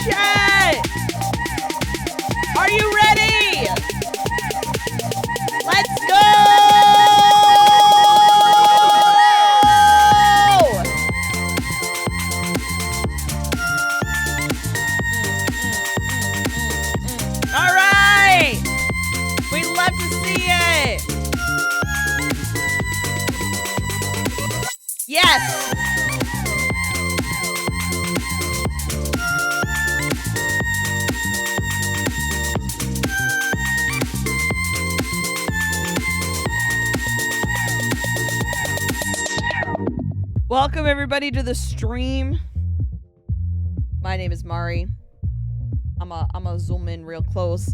chat. Are you ready? Let's go. All right. We'd love to see it. Yes. Welcome everybody to the stream. My name is Mari. I'm a zoom in real close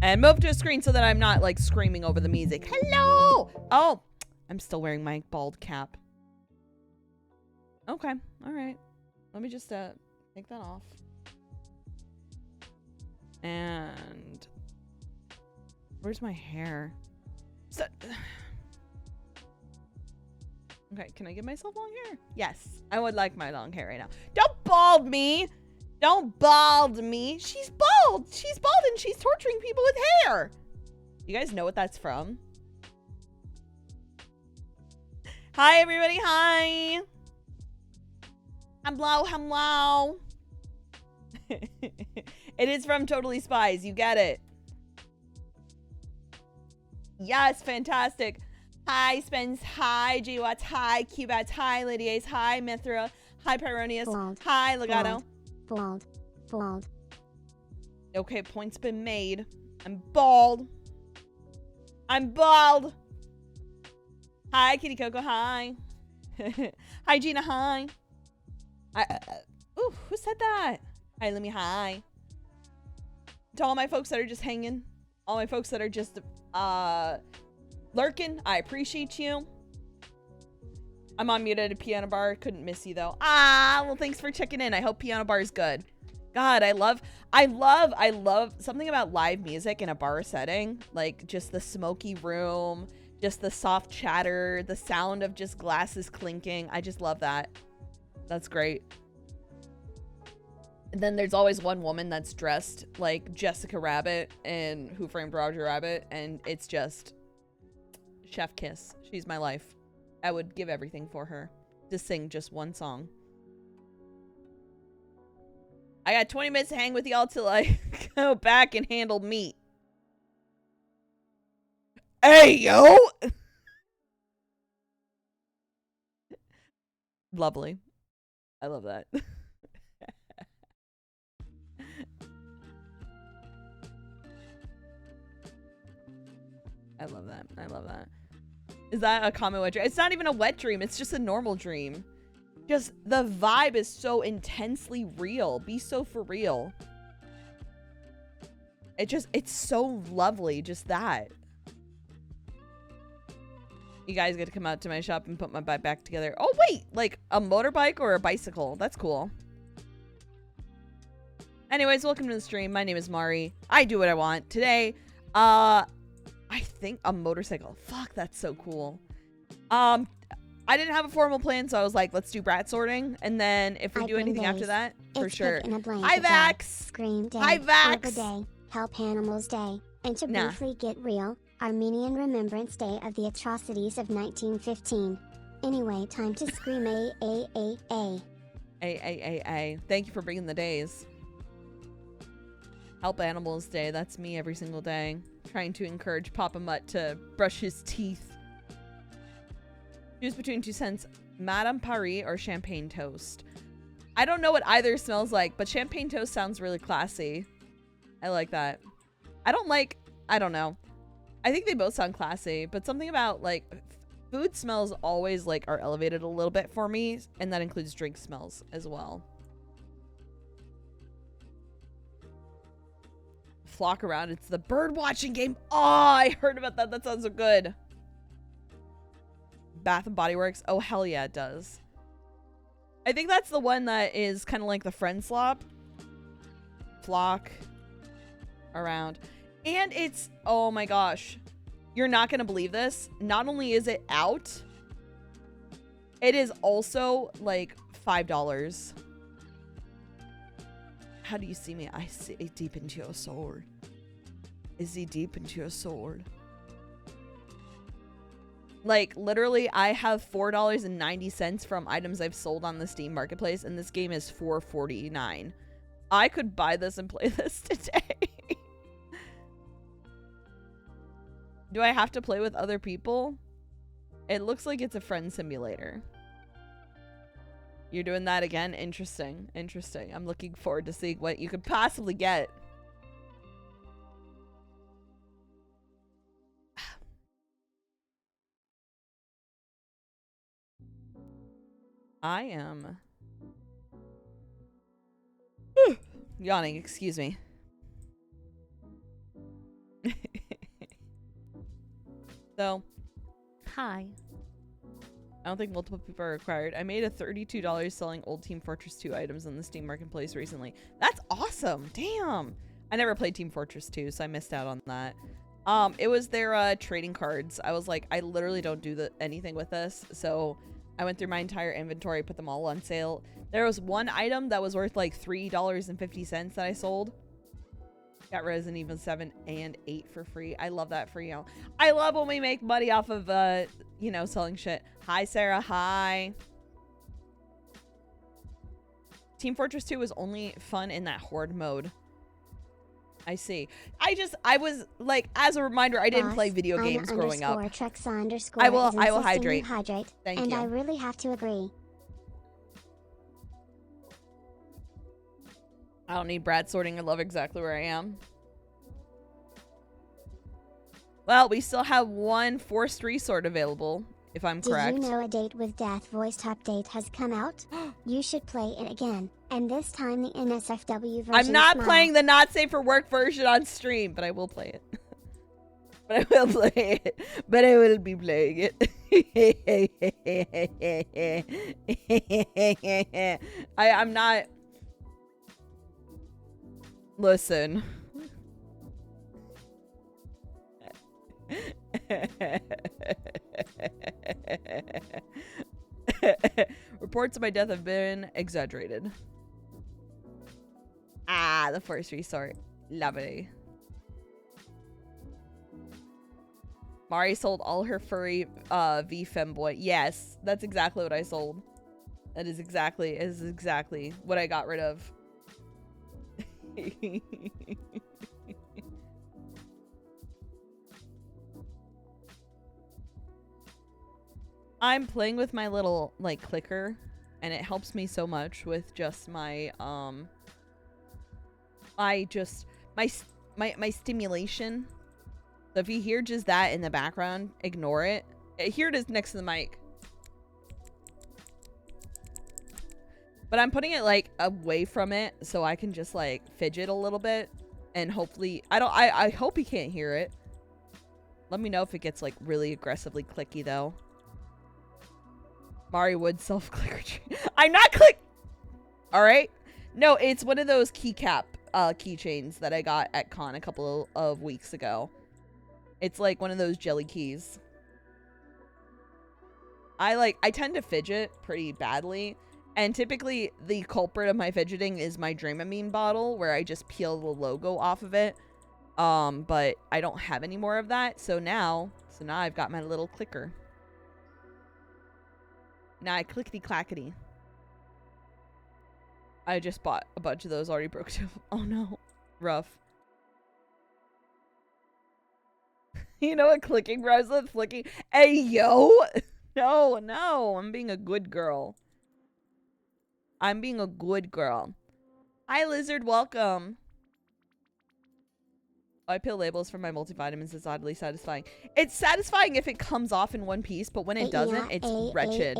and move to a screen so that I'm not like screaming over the music. Hello. Oh, I'm still wearing my bald cap. Okay, all right. Let me just take that off. And where's my hair? Okay, can I give myself long hair? Yes, I would like my long hair right now. Don't bald me. Don't bald me. She's bald. She's bald and she's torturing people with hair. You guys know what that's from? Hi, everybody. Hi. Hello. It is from Totally Spies. You get it. Yes, fantastic. Hi, Spence. Hi, G-Watts. Hi, Q-Bats. Hi, Lydia's. Hi, Mithra. Hi, Pyronius. Bald. Hi, Legato. Bald. Okay, point's been made. I'm bald. I'm bald. Hi, Kitty Coco. Hi. Hi, Gina. Hi. Ooh, who said that? Hi, Lemmy. Hi. To all my folks that are just hanging. All my folks that are just, lurking, I appreciate you. I'm on muted at Piano Bar. Couldn't miss you though. Well, thanks for checking in. I hope Piano Bar is good. God, I love something about live music in a bar setting. Like just the smoky room, just the soft chatter, the sound of just glasses clinking. I just love that. That's great. And then there's always one woman that's dressed like Jessica Rabbit in Who Framed Roger Rabbit, and it's just chef kiss. She's my life. I would give everything for her to sing just one song. I got 20 minutes to hang with y'all till I go back and handle meat. Hey, yo! Lovely. I love that. I love that. I love that. Is that a common wet dream? It's not even a wet dream. It's just a normal dream. Just the vibe is so intensely real. Be so for real. It's so lovely. Just that. You guys get to come out to my shop and put my bike back together. Oh, wait. Like a motorbike or a bicycle. That's cool. Anyways, welcome to the stream. My name is Mari. I do what I want. Today, I think a motorcycle. Fuck, that's so cool. I didn't have a formal plan, so I was like, let's do brat sorting. And then if we do anything after that, for sure. Hi, Vax. Scream Day. Hi, Vax. Arbor Day. Help Animals Day. And to briefly get real, Armenian Remembrance Day of the atrocities of 1915. Anyway, time to scream A. Thank you for bringing the days. Help Animals Day. That's me every single day. Trying to encourage Papa Mutt to brush his teeth. Choose between 2 cents, Madame Paris or champagne toast. I don't know what either smells like, but champagne toast sounds really classy. I like that. I don't know. I think they both sound classy, but something about like food smells always like are elevated a little bit for me, and that includes drink smells as well. Flock around. It's the bird watching game. Oh, I heard about that. That sounds so good. Bath and Body Works. Oh, hell yeah, it does. I think that's the one that is kind of like the friend slop. Flock around. And it's, oh my gosh. You're not going to believe this. Not only is it out, it is also like $5. How do you see me? I see deep into your soul. I see deep into your soul. Like, literally, I have $4.90 from items I've sold on the Steam Marketplace, and this game is $4.49. I could buy this and play this today. Do I have to play with other people? It looks like it's a friend simulator. You're doing that again? Interesting. Interesting. I'm looking forward to seeing what you could possibly get. I am yawning, excuse me. So, hi. I don't think multiple people are required. I made a $32 selling old Team Fortress 2 items on the Steam Marketplace recently. That's awesome. Damn. I never played Team Fortress 2, so I missed out on that. It was their trading cards. I was like, I literally don't do anything with this, so I went through my entire inventory, put them all on sale. There was one item that was worth like $3.50 that I sold. Got Resident Evil 7 and 8 for free. I love that for you. I love when we make money off of, you know, selling shit. Hi, Sarah. Hi. Team Fortress 2 was only fun in that horde mode. I see. I was like, as a reminder, I didn't play video games growing up. I will hydrate. Thank you. And I really have to agree. I don't need Brad sorting. I love exactly where I am. Well, we still have one forced resort available, if I'm correct. Did you know a Date with Death voiced update has come out? You should play it again. And this time the NSFW version. I'm not playing the not safe for work version on stream, but I will play it. But I will play it. But I will be playing it. I'm not. Listen. Reports of my death have been exaggerated. Ah, the first resort. Lovely. Mari sold all her furry V femboy. Yes, that's exactly what I sold. That is exactly what I got rid of. I'm playing with my little like clicker, and it helps me so much with just my my stimulation. So if you hear just that in the background, ignore it. Here it is next to the mic. But I'm putting it like away from it so I can just like fidget a little bit, and hopefully I hope he can't hear it. Let me know if it gets like really aggressively clicky though. Mari would self-clicker. I'm not click. All right. No, it's one of those keycap keychains that I got at con a couple of weeks ago. It's like one of those jelly keys. I tend to fidget pretty badly. And typically the culprit of my fidgeting is my Dramamine bottle, where I just peel the logo off of it. But I don't have any more of that. So now I've got my little clicker. Now I clickety clackety. I just bought a bunch of those, already broke too. Oh no. Rough. You know what clicking rhymes with flicking? Hey yo! No, I'm being a good girl. I'm being a good girl. Hi Lizard, welcome. I peel labels for my multivitamins. It's oddly satisfying. It's satisfying if it comes off in one piece, but when it doesn't, it's wretched.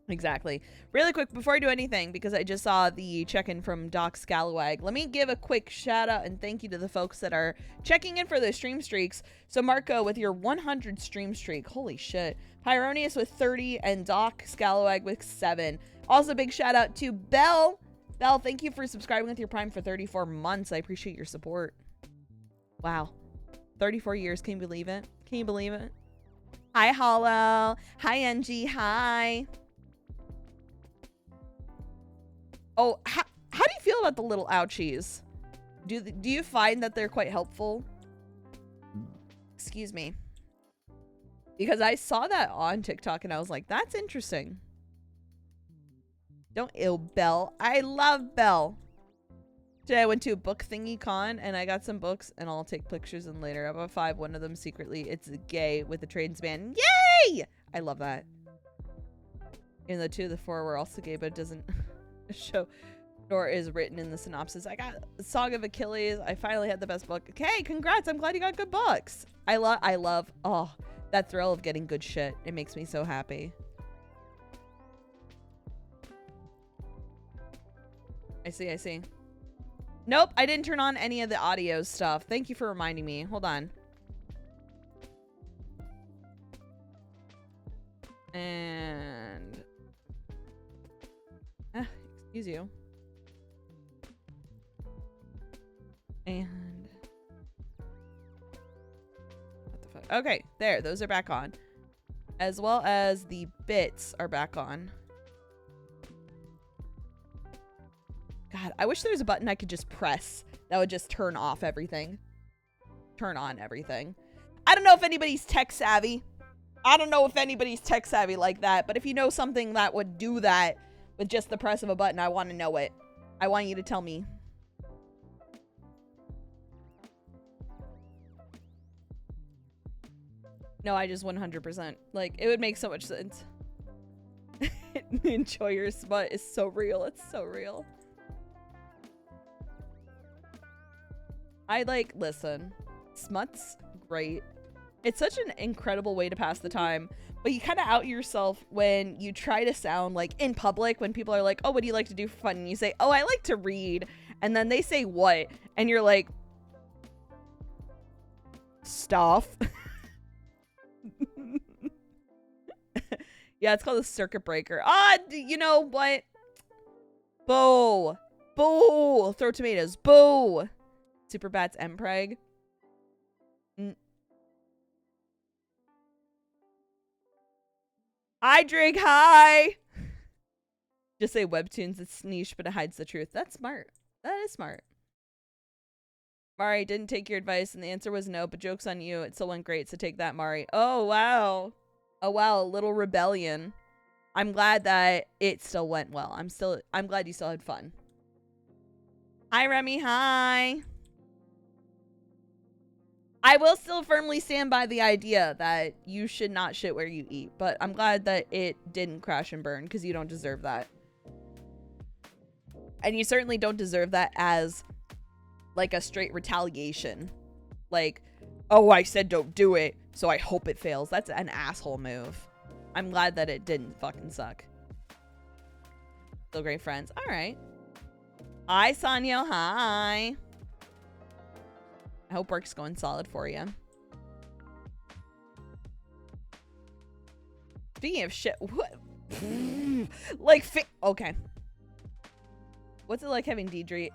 Exactly. Really quick, before I do anything, because I just saw the check-in from Doc Scalawag, let me give a quick shout-out and thank you to the folks that are checking in for the stream streaks. So Marco, with your 100 stream streak, holy shit. Pyronius with 30, and Doc Scalawag with 7. Also, big shout-out to Belle. Belle, thank you for subscribing with your Prime for 34 months. I appreciate your support. Wow. 34 years. Can you believe it? Can you believe it? Hi, Hollow. Hi, NG. Hi. Oh, how do you feel about the little ouchies? Do you find that they're quite helpful? Excuse me. Because I saw that on TikTok and I was like, that's interesting. Don't ill Belle. I love Belle. Today I went to a book thingy con and I got some books and I'll take pictures in later. About 5, one of them secretly. It's a gay with a trans man. Yay! I love that. Even though 2 of the 4 were also gay, but it doesn't show nor is written in the synopsis. I got Song of Achilles. I finally had the best book. Okay, congrats. I'm glad you got good books. I love, oh, that thrill of getting good shit. It makes me so happy. I see. Nope, I didn't turn on any of the audio stuff. Thank you for reminding me. Hold on. And... excuse you. And... what the fuck? Okay, there. Those are back on. As well as the bits are back on. God, I wish there was a button I could just press that would just turn off everything. Turn on everything. I don't know if anybody's tech savvy. Like that, but if you know something that would do that with just the press of a button, I want to know it. I want you to tell me. No, I just 100%. Like, it would make so much sense. Enjoy your smut is so real. It's so real. Listen, smut's great. It's such an incredible way to pass the time, but you kind of out yourself when you try to sound like in public when people are like, oh, what do you like to do for fun? And you say, oh, I like to read. And then they say what? And you're like, stuff. Yeah, it's called a circuit breaker. Ah, you know what? Boo. Boo. Throw tomatoes. Boo. Super Bats Mpreg. I drink high. Just say webtoons. It's niche, but it hides the truth. That's smart. That is smart. Mari didn't take your advice, and the answer was no, but joke's on you. It still went great, so take that, Mari. Oh, wow. Oh, wow. A little rebellion. I'm glad that it still went well. I'm glad you still had fun. Hi, Remy. Hi. I will still firmly stand by the idea that you should not shit where you eat, but I'm glad that it didn't crash and burn because you don't deserve that. And you certainly don't deserve that as like a straight retaliation. Like, oh, I said don't do it, so I hope it fails. That's an asshole move. I'm glad that it didn't fucking suck. Still great friends. All right. Hi, Sanyo. Hi. I hope work's going solid for you. Speaking of shit, what? Like, okay. What's it like having Diedrich,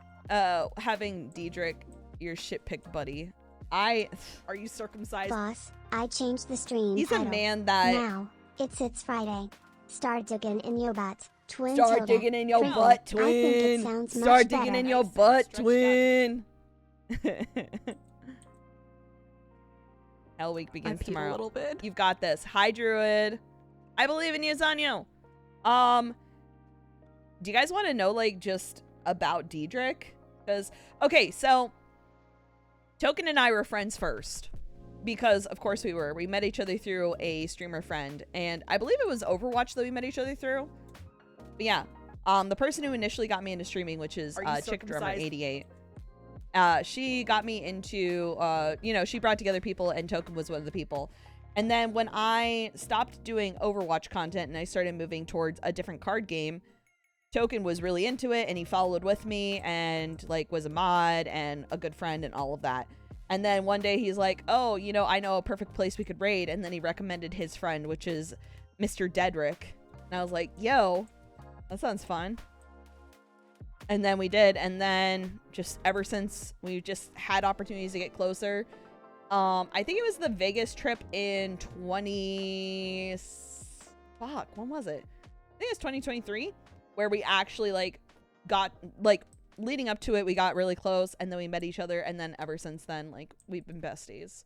your shit pick buddy? Are you circumcised? Boss, I changed the stream He's title. A man that... Now, it's Friday. Start digging in your butt, twin. Start digging in your butt, twin. I think it sounds much Start digging better. in your butt, twin. Hell week begins tomorrow. A little bit. You've got this. Hi, Druid. I believe in you, Zanyo. Do you guys want to know, like, just about Diedrich? Because, okay, so Token and I were friends first. Because, of course, we were. We met each other through a streamer friend. And I believe it was Overwatch that we met each other through. But yeah, the person who initially got me into streaming, which is Chick Drummer 88. She got me into, you know, she brought together people and Token was one of the people. And then when I stopped doing Overwatch content and I started moving towards a different card game, Token was really into it and he followed with me and like was a mod and a good friend and all of that. And then one day he's like, oh, you know, I know a perfect place we could raid. And then he recommended his friend, which is Mr. Dedrick. And I was like, yo, that sounds fun. And then we did. And then just ever since we just had opportunities to get closer. I think it was the Vegas trip in when was it? I think it was 2023 where we actually like got, like, leading up to it, we got really close, and then we met each other, and then ever since then, like, we've been besties.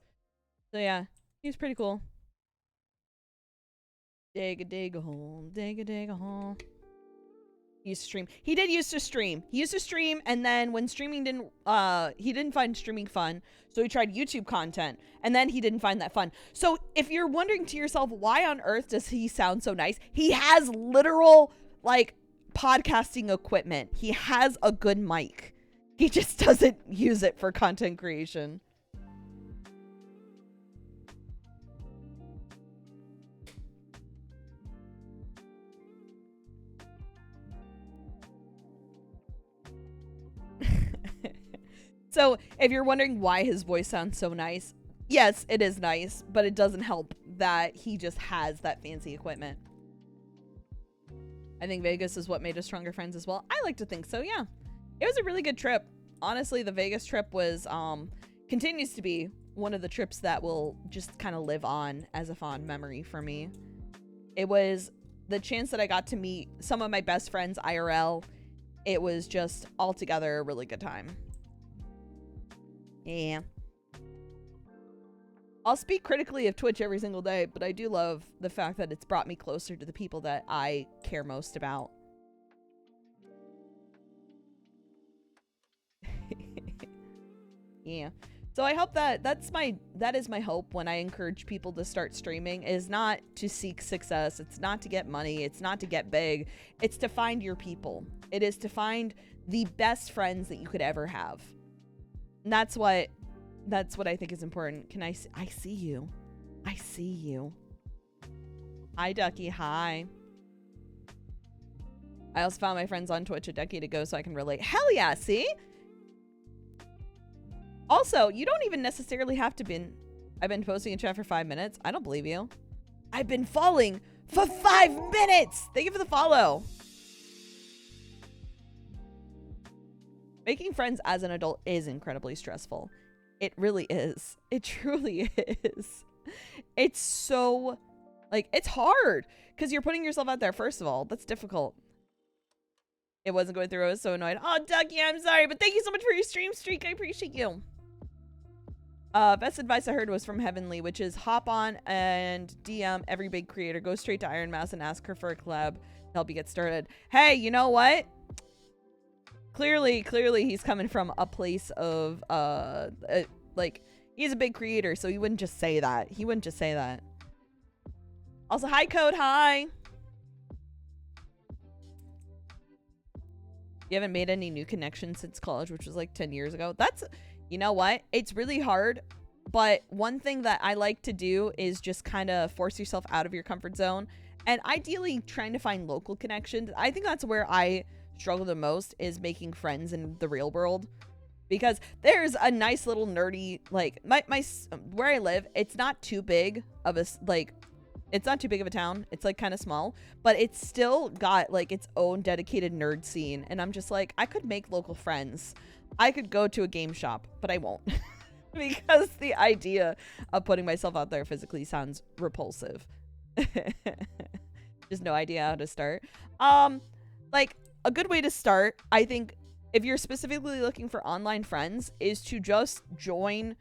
So yeah, he was pretty cool. Dig a hole, dig a hole. He used to stream. He did used to stream. He used to stream, and then when streaming didn't, he didn't find streaming fun, so he tried YouTube content, and then he didn't find that fun. So if you're wondering to yourself, why on earth does he sound so nice? He has literal, like, podcasting equipment. He has a good mic. He just doesn't use it for content creation. So if you're wondering why his voice sounds so nice, yes, it is nice, but it doesn't help that he just has that fancy equipment. I think Vegas is what made us stronger friends as well. I like to think so, yeah. It was a really good trip. Honestly, the Vegas trip was, continues to be one of the trips that will just kind of live on as a fond memory for me. It was the chance that I got to meet some of my best friends IRL. It was just altogether a really good time. Yeah. I'll speak critically of Twitch every single day, but I do love the fact that it's brought me closer to the people that I care most about. Yeah. So I hope that that is my hope when I encourage people to start streaming, is not to seek success. It's not to get money. It's not to get big. It's to find your people. It is to find the best friends that you could ever have. And that's what I think is important. I see you. I see you. Hi, Ducky. Hi. I also found my friends on Twitch a decade ago, so I can relate. Hell yeah, see? Also, you don't even necessarily have to I've been posting in chat for 5 minutes. I don't believe you. I've been falling for 5 minutes. Thank you for the follow. Making friends as an adult is incredibly stressful. It really is. It truly is. It's so, like, it's hard because you're putting yourself out there, first of all. That's difficult. It wasn't going through. I was so annoyed. Oh, Ducky, I'm sorry, but thank you so much for your stream streak. I appreciate you. Best advice I heard was from Heavenly, which is hop on and DM every big creator. Go straight to Iron Mouse and ask her for a collab to help you get started. Hey, you know what? Clearly he's coming from a place of, like, he's a big creator, so he wouldn't just say that. He wouldn't just say that. Also, hi, Code, hi. You haven't made any new connections since college, which was like 10 years ago. That's, you know what? It's really hard, but one thing that I like to do is just kind of force yourself out of your comfort zone, and ideally trying to find local connections. I think that's where I struggle the most, is making friends in the real world, because there's a nice little nerdy, like, my where I live, it's not too big of a, like, it's not too big of a town. It's like kind of small, but it's still got like its own dedicated nerd scene, and I'm just like, I could make local friends. I could go to a game shop, but I won't. Because the idea of putting myself out there physically sounds repulsive. Just no idea how to start. Like, a good way to start, I think, if you're specifically looking for online friends, is to just join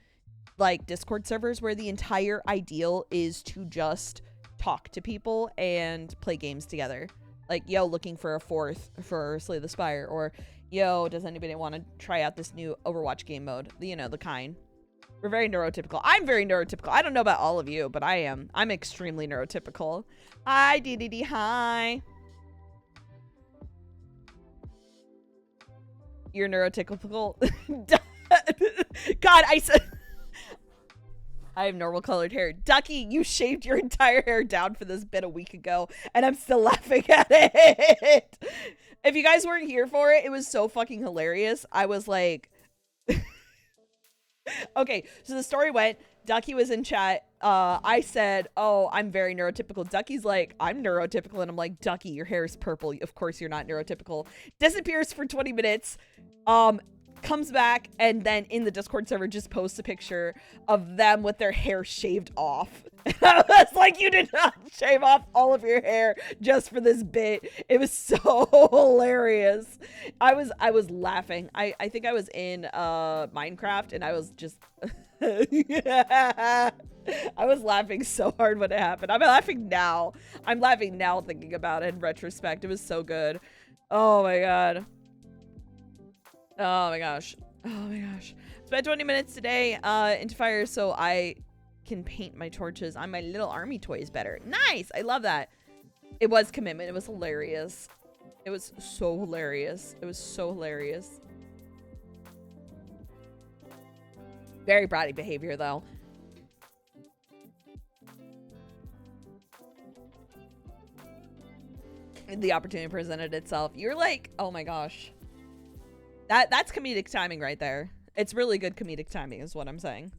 like Discord servers where the entire ideal is to just talk to people and play games together. Like, yo, looking for a fourth for Slay the Spire, or yo, does anybody want to try out this new Overwatch game mode? You know, the kind. We're very neurotypical. I'm very neurotypical. I don't know about all of you, but I am. I'm extremely neurotypical. Hi, DDD. Hi. You're neurotypical. God, I said I have normal colored hair. Ducky, you shaved your entire hair down for this bit a week ago, and I'm still laughing at it. If you guys weren't here for it, it was so fucking hilarious. I was like, okay, so the story went, Ducky was in chat. I said, oh, I'm very neurotypical. Ducky's like, I'm neurotypical. And I'm like, Ducky, your hair is purple. Of course you're not neurotypical. Disappears for 20 minutes. Comes back, and then in the Discord server just posts a picture of them with their hair shaved off. I was like, you did not shave off all of your hair just for this bit. It was so hilarious. I was laughing. I think I was in Minecraft and I was just I was laughing so hard when it happened. I'm laughing now. I'm laughing now thinking about it in retrospect. It was so good. Oh my god. Oh my gosh. Oh my gosh. Spent 20 minutes today into fire so I can paint my torches on my little army toys better. Nice. I love that. It was commitment. It was hilarious. It was so hilarious. It was so hilarious. Very bratty behavior though. The opportunity presented itself. You're like, oh my gosh. That's comedic timing right there. It's really good comedic timing is what I'm saying.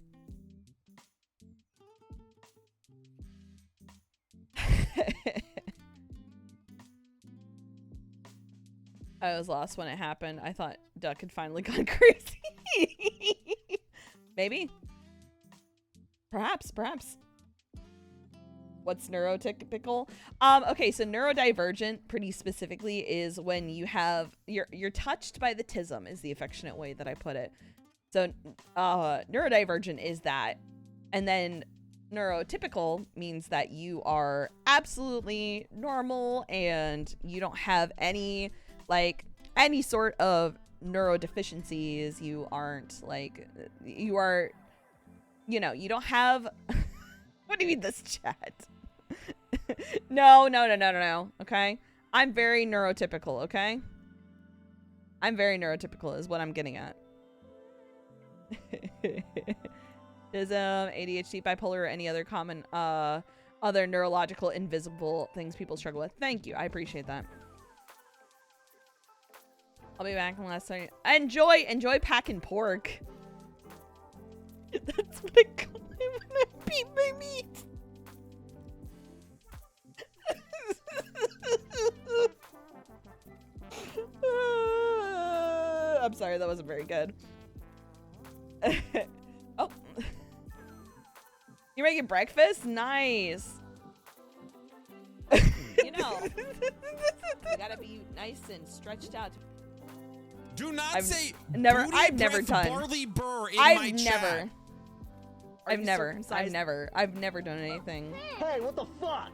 I was lost when it happened. I thought Duck had finally gone crazy. Maybe. Perhaps. What's neurotypical? Okay, so neurodivergent pretty specifically is when you have you're touched by the tism is the affectionate way that I put it. So neurodivergent is that. And then neurotypical means that you are absolutely normal and you don't have any sort of neurodeficiencies. You aren't like, you are, you know, you don't have what do you mean this chat? No. Okay. I'm very neurotypical. Okay. I'm very neurotypical is what I'm getting at. Is ADHD, bipolar, or any other common other neurological invisible things people struggle with? Thank you. I appreciate that. I'll be back unless I enjoy packing pork. That's what I call it when I beat my meat. I'm sorry, that wasn't very good. Oh. You're making breakfast? Nice. You know, you gotta be nice and stretched out. Do not say I've never done. Barley burr in my chat. I've never done anything. Hey, what the fuck?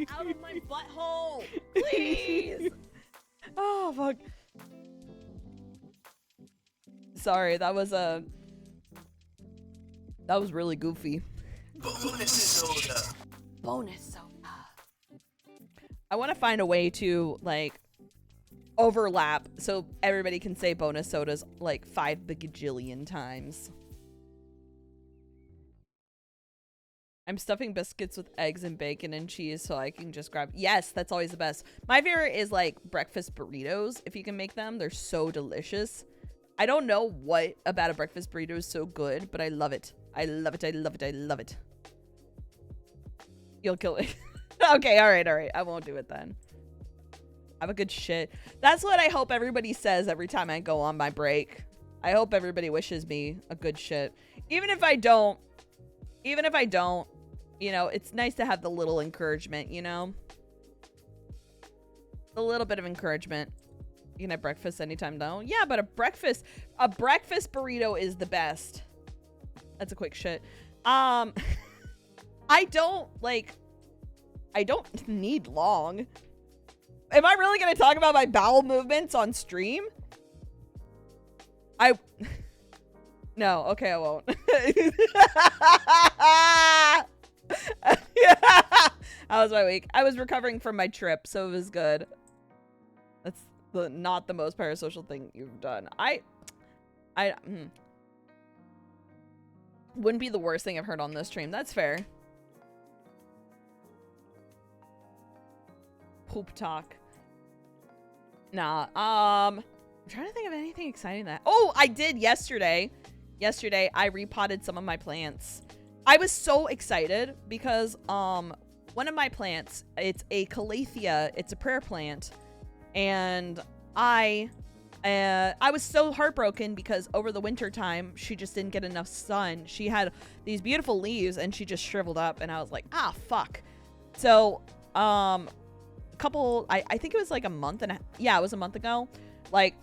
Out of my butthole, please. Oh fuck. Sorry, that was really goofy. Bonus soda. Bonus soda. I want to find a way to like overlap so everybody can say bonus sodas like 5 bajillion times. I'm stuffing biscuits with eggs and bacon and cheese so I can just grab. Yes, that's always the best. My favorite is like breakfast burritos. If you can make them, they're so delicious. I don't know what about a breakfast burrito is so good, but I love it. I love it. I love it. I love it. You'll kill it. Okay, all right. I won't do it then. Have a good shit. That's what I hope everybody says every time I go on my break. I hope everybody wishes me a good shit. Even if I don't, you know, it's nice to have the little encouragement, you know? A little bit of encouragement. You can have breakfast anytime though. Yeah, but a breakfast burrito is the best. That's a quick shit. I don't need long. Am I really gonna talk about my bowel movements on stream? No, okay, I won't. How was my week? I was recovering from my trip, so it was good. That's not the most parasocial thing you've done. Wouldn't be the worst thing I've heard on this stream. That's fair. Poop talk. Nah. I'm trying to think of anything exciting that. Oh, I did yesterday. Yesterday, I repotted some of my plants. I was so excited because one of my plants, it's a calathea, it's a prayer plant, and I I was so heartbroken because over the winter time, she just didn't get enough sun. She had these beautiful leaves and she just shriveled up, and I was like, ah, fuck. So, I think it was like a month yeah, it was a month ago. Like,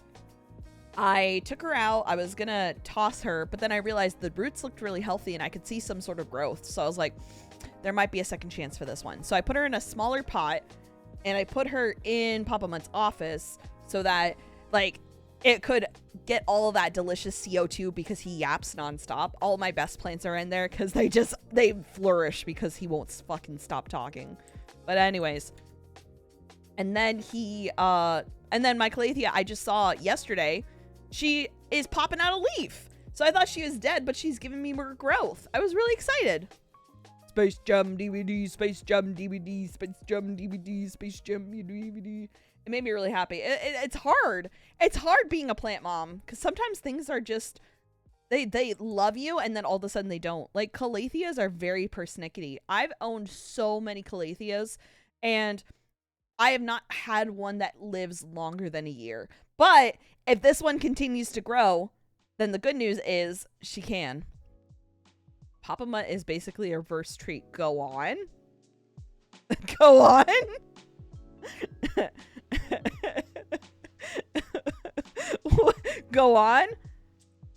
I took her out. I was gonna toss her, but then I realized the roots looked really healthy and I could see some sort of growth. So I was like, there might be a second chance for this one. So I put her in a smaller pot and I put her in Papa Mutt's office so that, like, it could get all of that delicious CO2 because he yaps nonstop. All my best plants are in there because they flourish because he won't fucking stop talking. But anyways, and then my calathea I just saw yesterday, she is popping out a leaf. So I thought she was dead, but she's giving me more growth. I was really excited. Space Jam DVD, Space Jam DVD, Space Jam DVD, Space Jam DVD. It made me really happy. It's hard. It's hard being a plant mom because sometimes things are just, they love you and then all of a sudden they don't. Like, calatheas are very persnickety. I've owned so many calatheas and I have not had one that lives longer than a year. But if this one continues to grow, then the good news is she can. Papa Mutt is basically a reverse treat. Go on. Go on. Go on.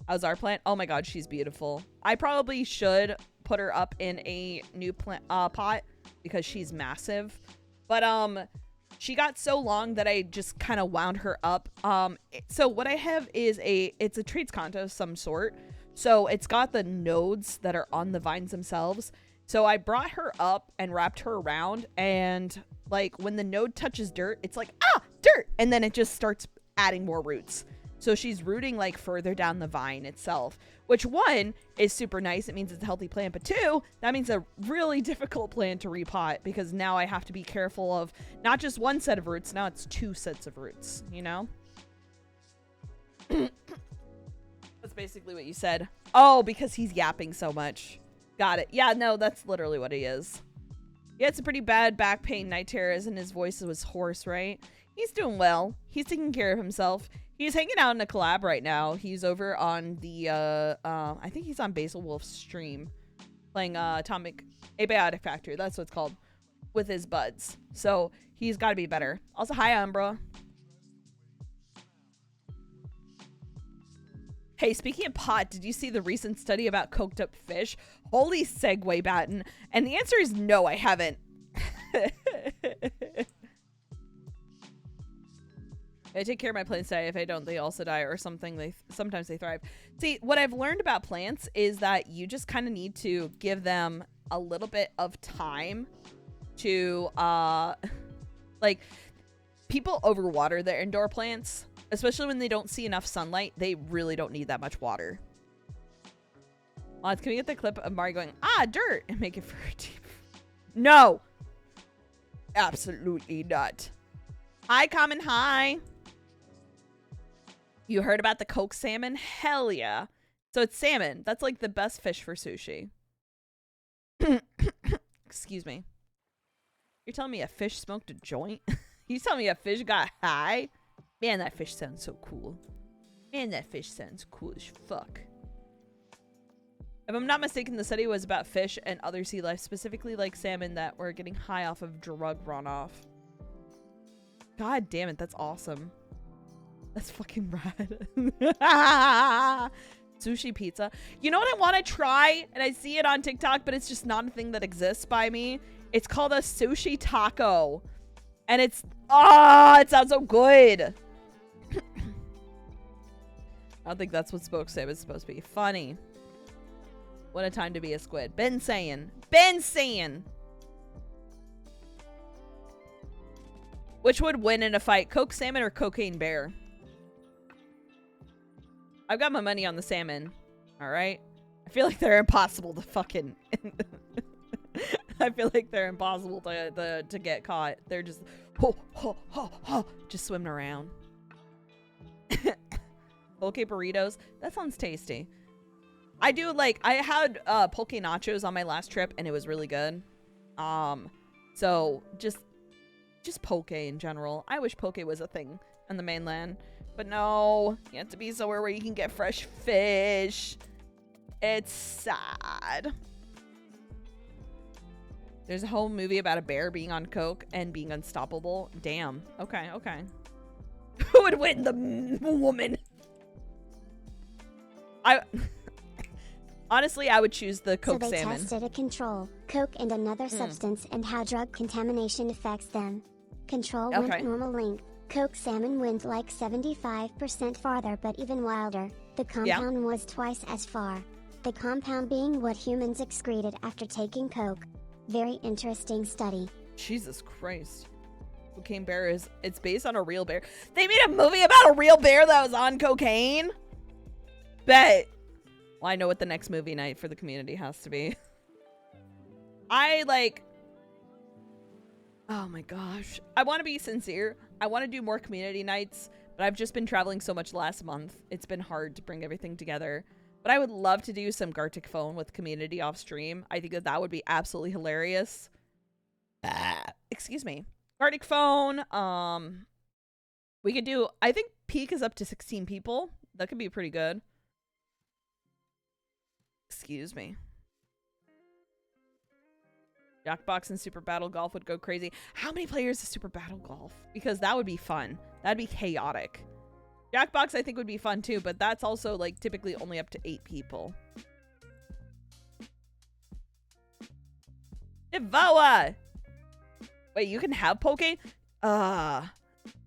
How's our plant? Oh my god, she's beautiful. I probably should put her up in a new plant pot because she's massive. But she got so long that I just kind of wound her up. So what I have is it's a traits contest of some sort. So it's got the nodes that are on the vines themselves. So I brought her up and wrapped her around, and like when the node touches dirt, it's like, ah, dirt. And then it just starts adding more roots. So she's rooting like further down the vine itself, which one is super nice. It means it's a healthy plant, but two, that means a really difficult plant to repot because now I have to be careful of not just one set of roots. Now it's two sets of roots, you know? That's basically what you said. Oh, because he's yapping so much. Got it. Yeah, no, that's literally what he is. Yeah, it's a pretty bad back pain night terrors, and his voice was hoarse, right? He's doing well. He's taking care of himself. He's hanging out in a collab right now. He's over on the, I think he's on Basil Wolf's stream. Playing, Atomic Abiotic Factory. That's what it's called. With his buds. So, he's got to be better. Also, hi, Umbra. Hey, speaking of pot, did you see the recent study about coked up fish? Holy segue, Batten. And the answer is no, I haven't. I take care of my plants today. If I don't, they also die or something. Sometimes they thrive. See, what I've learned about plants is that you just kind of need to give them a little bit of time to, like, people overwater their indoor plants, especially when they don't see enough sunlight. They really don't need that much water. Can we get the clip of Mari going, ah, dirt, and make it for a deep? No. Absolutely not. Hi, Common, hi. You heard about the Coke salmon? Hell yeah. So it's salmon. That's like the best fish for sushi. Excuse me. You're telling me a fish smoked a joint? You telling me a fish got high? Man, that fish sounds so cool. Man, that fish sounds cool as fuck. If I'm not mistaken, the study was about fish and other sea life, specifically like salmon that were getting high off of drug runoff. God damn it, that's awesome. That's fucking rad. Sushi pizza. You know what I want to try? And I see it on TikTok, but it's just not a thing that exists by me. It's called a sushi taco. And it's, it sounds so good. I don't think that's what Spoke said was supposed to be. Funny. What a time to be a squid. Been saying. Been saying. Which would win in a fight? Coke salmon or cocaine bear? I've got my money on the salmon. Alright? I feel like they're impossible to fucking... I feel like they're impossible to get caught. They're just... just swimming around. Poke burritos. That sounds tasty. I do like... I had poke nachos on my last trip, and it was really good. So, just poke in general. I wish poke was a thing on the mainland. But no, you have to be somewhere where you can get fresh fish. It's sad. There's a whole movie about a bear being on coke and being unstoppable. Damn. Okay, okay. Who would win, the woman? Honestly, I would choose the coke salmon. So they tested a control, coke and another substance, and how drug contamination affects them. Control went normal length. Coke salmon went like 75% farther, but even wilder. The compound was twice as far. The compound being what humans excreted after taking coke. Very interesting study. Jesus Christ. Cocaine bear it's based on a real bear. They made a movie about a real bear that was on cocaine? Bet. Well, I know what the next movie night for the community has to be. Oh my gosh. I want to be sincere. I want to do more community nights, but I've just been traveling so much last month. It's been hard to bring everything together. But I would love to do some Gartic phone with community off stream. I think that would be absolutely hilarious. Excuse me. Gartic phone. We could do, I think peak is up to 16 people. That could be pretty good. Excuse me. Jackbox and Super Battle Golf would go crazy. How many players is Super Battle Golf? Because that would be fun. That'd be chaotic. Jackbox I think would be fun too, but that's also like typically only up to 8 people. Devoa! Wait, you can have Poke?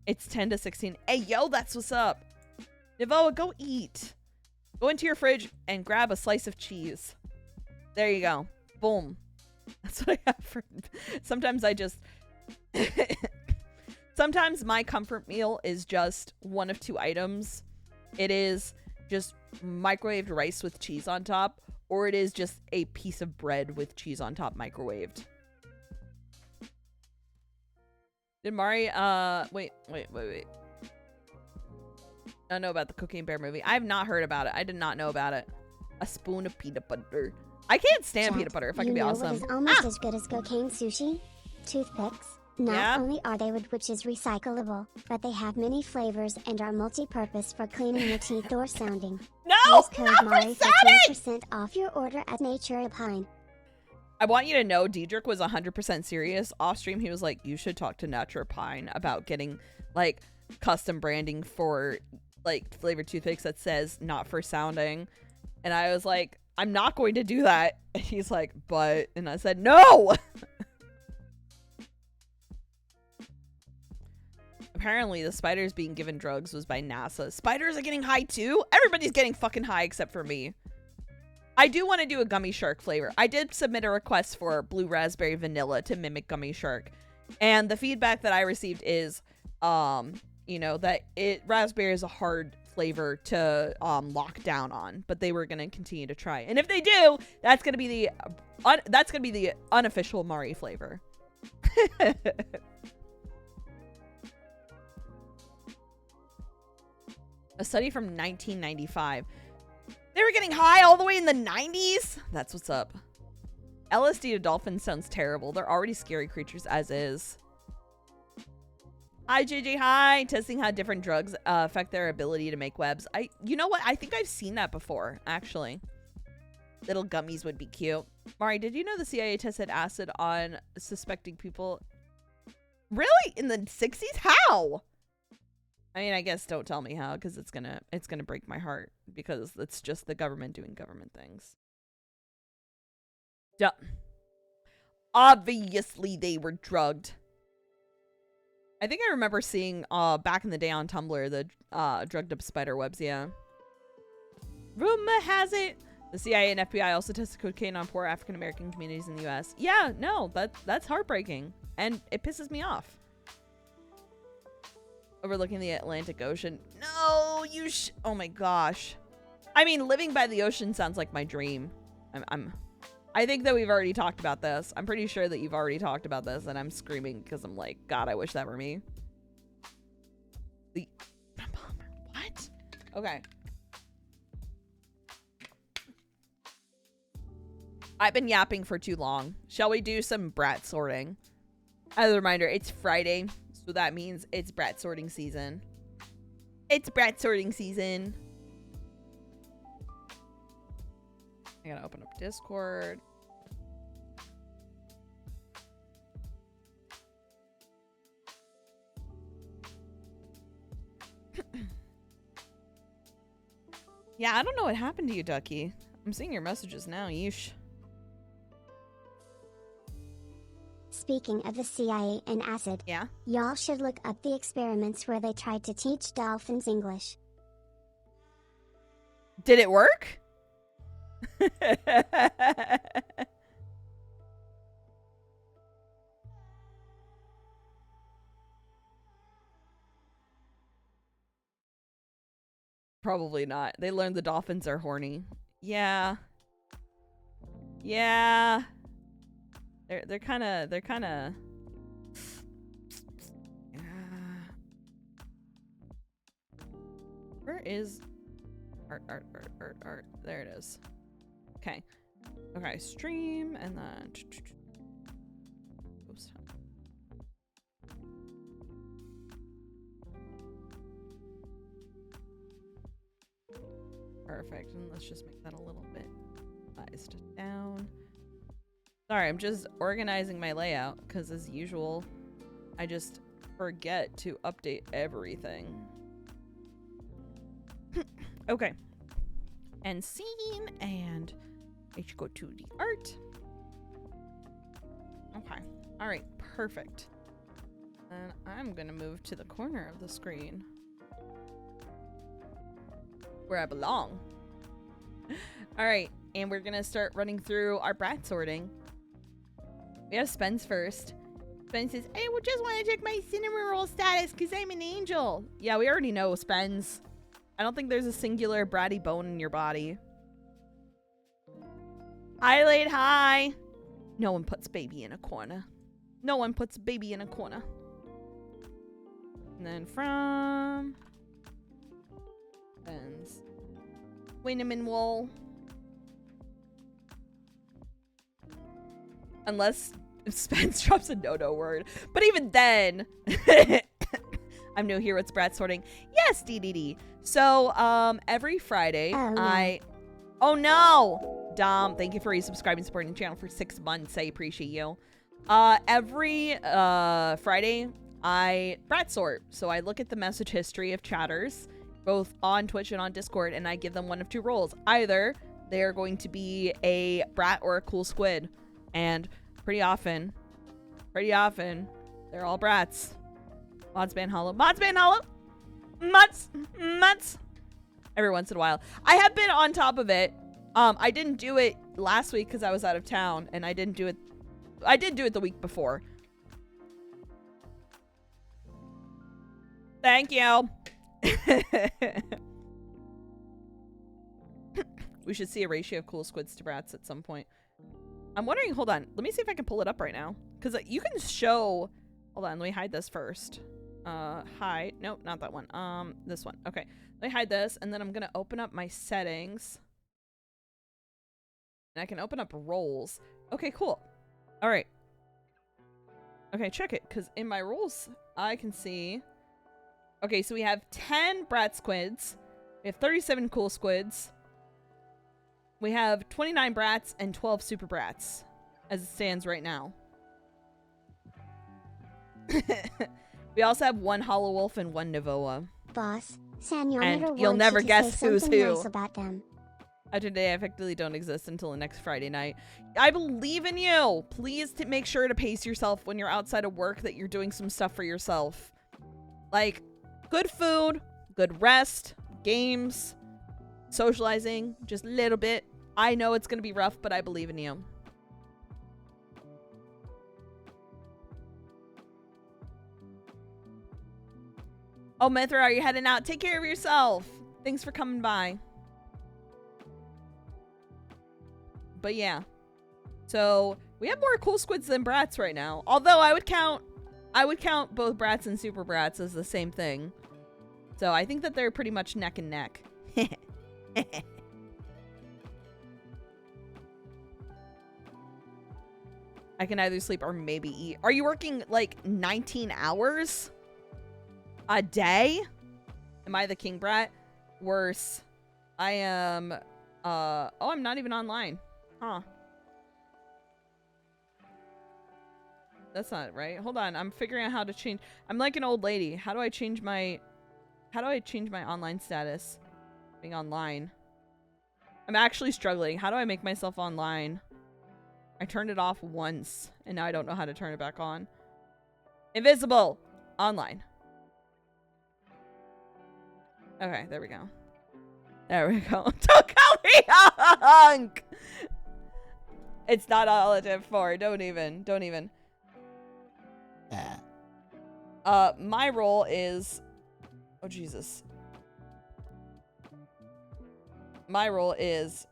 It's 10 to 16. Hey, yo, that's what's up. Devoa, go eat. Go into your fridge and grab a slice of cheese. There you go. Boom. That's what I have for... Sometimes I just... Sometimes my comfort meal is just one of 2 items. It is just microwaved rice with cheese on top, or it is just a piece of bread with cheese on top microwaved. Did Mari, wait. I don't know about the Cocaine Bear movie. I have not heard about it. I did not know about it. A spoon of peanut butter. I can't stand peanut butter, if I can be awesome. You know what is almost as good as cocaine sushi? Toothpicks. Not only are they wood, which is recyclable, but they have many flavors and are multi-purpose for cleaning your teeth or sounding. No! Use code Mari for 10% off your order at Nature Pine. I want you to know, Diedrich was 100% serious. Off stream, he was like, you should talk to Nature Pine about getting, like, custom branding for, like, flavored toothpicks that says not for sounding. And I was like, I'm not going to do that. And he's like, but, and I said, no! Apparently, the spiders being given drugs was by NASA. Spiders are getting high too? Everybody's getting fucking high except for me. I do want to do a gummy shark flavor. I did submit a request for blue raspberry vanilla to mimic gummy shark. And the feedback that I received is, you know, that raspberry is a hard flavor to lock down on, but they were going to continue to try. And if they do, that's going to be the unofficial Mari flavor. A study from 1995. They were getting high all the way in the 90s? That's what's up. LSD to dolphins sounds terrible. They're already scary creatures as is. Hi, JJ. Hi. Testing how different drugs affect their ability to make webs. You know what? I think I've seen that before, actually. Little gummies would be cute. Mari, did you know the CIA tested acid on suspecting people? Really? In the 60s? How? I mean, I guess don't tell me how, because it's gonna break my heart, because it's just the government doing government things. Duh. Obviously, they were drugged. I think I remember seeing back in the day on Tumblr the drugged up spider webs. Yeah. Rumor has it the CIA and FBI also tested cocaine on poor African American communities in the U.S. Yeah, no, that's heartbreaking, and it pisses me off. Overlooking the Atlantic Ocean. No, oh my gosh. I mean, living by the ocean sounds like my dream. I think that we've already talked about this. I'm pretty sure that you've already talked about this, and I'm screaming because I'm like, God, I wish that were me. What? Okay. I've been yapping for too long. Shall we do some brat sorting? As a reminder, it's Friday. So that means it's brat sorting season. It's brat sorting season. I gotta open up Discord. Yeah, I don't know what happened to you, Ducky. I'm seeing your messages now. Yeesh. Speaking of the CIA and acid, Yeah? y'all should look up the experiments where they tried to teach dolphins English. Did it work? Probably not. They learned the dolphins are horny. Yeah. Yeah. They're kind of Where is art? There it is. Okay. Okay, stream and then oops. Perfect. And let's just make that a little bit sized down. Sorry, I'm just organizing my layout because as usual, I just forget to update everything. Okay. And scene, and I should go to the art. Okay. All right. Perfect. And I'm going to move to the corner of the screen where I belong. All right. And we're going to start running through our brat sorting. We have Spence first. Spence says, I just want to check my cinnamon roll status because I'm an angel. Yeah, we already know, Spence. I don't think there's a singular bratty bone in your body. I laid high. No one puts baby in a corner. No one puts baby in a corner. And then from Spence. Cinnamon wool. Unless Spence drops a no-no word. But even then, I'm new here with brat sorting. Yes, DDD. So, every Friday, Oh no! Dom, thank you for resubscribing and supporting the channel for 6 months. I appreciate you. Every Friday, I brat sort. So I look at the message history of chatters, both on Twitch and on Discord, and I give them one of two roles. Either they're going to be a brat or a cool squid. And pretty often, they're all brats. Mods ban hollow. Mods ban hollow! Mutts! Every once in a while. I have been on top of it. I didn't do it last week because I was out of town, and I did do it the week before. Thank you. We should see a ratio of cool squids to brats at some point. I'm wondering, hold on. Let me see if I can pull it up right now. Because you can show, hold on, let me hide this first. Hide, nope, not that one. This one, okay. Let me hide this, and then I'm gonna open up my settings. And I can open up roles. Okay, cool. All right. Okay, check it, because in my roles, I can see. Okay, so we have 10 brat squids. We have 37 cool squids. We have 29 brats and 12 super brats, as it stands right now. We also have 1 hollow wolf and 1 Navoa. Boss, Sanyometer and you'll never guess who's who. Nice about them. Today, I effectively don't exist until the next Friday night. I believe in you. Please make sure to pace yourself when you're outside of work, that you're doing some stuff for yourself. Like, good food, good rest, games, socializing, just a little bit. I know it's going to be rough, but I believe in you. Oh, Mithra, are you heading out? Take care of yourself. Thanks for coming by. But yeah. So, we have more cool squids than brats right now. Although I would count both brats and super brats as the same thing. So, I think that they're pretty much neck and neck. I can either sleep or maybe eat. Are you working like 19 hours a day? Am I the king brat? Worse. I am, oh, I'm not even online. Huh. That's not right. Hold on. I'm figuring out how to change. I'm like an old lady. How do I change my online status? Being online. I'm actually struggling. How do I make myself online? I turned it off once, and now I don't know how to turn it back on. Invisible! Online. Okay, there we go. There we go. Don't call me a hunk! It's not all I did for. Don't even. My role is... Oh, Jesus. My role is...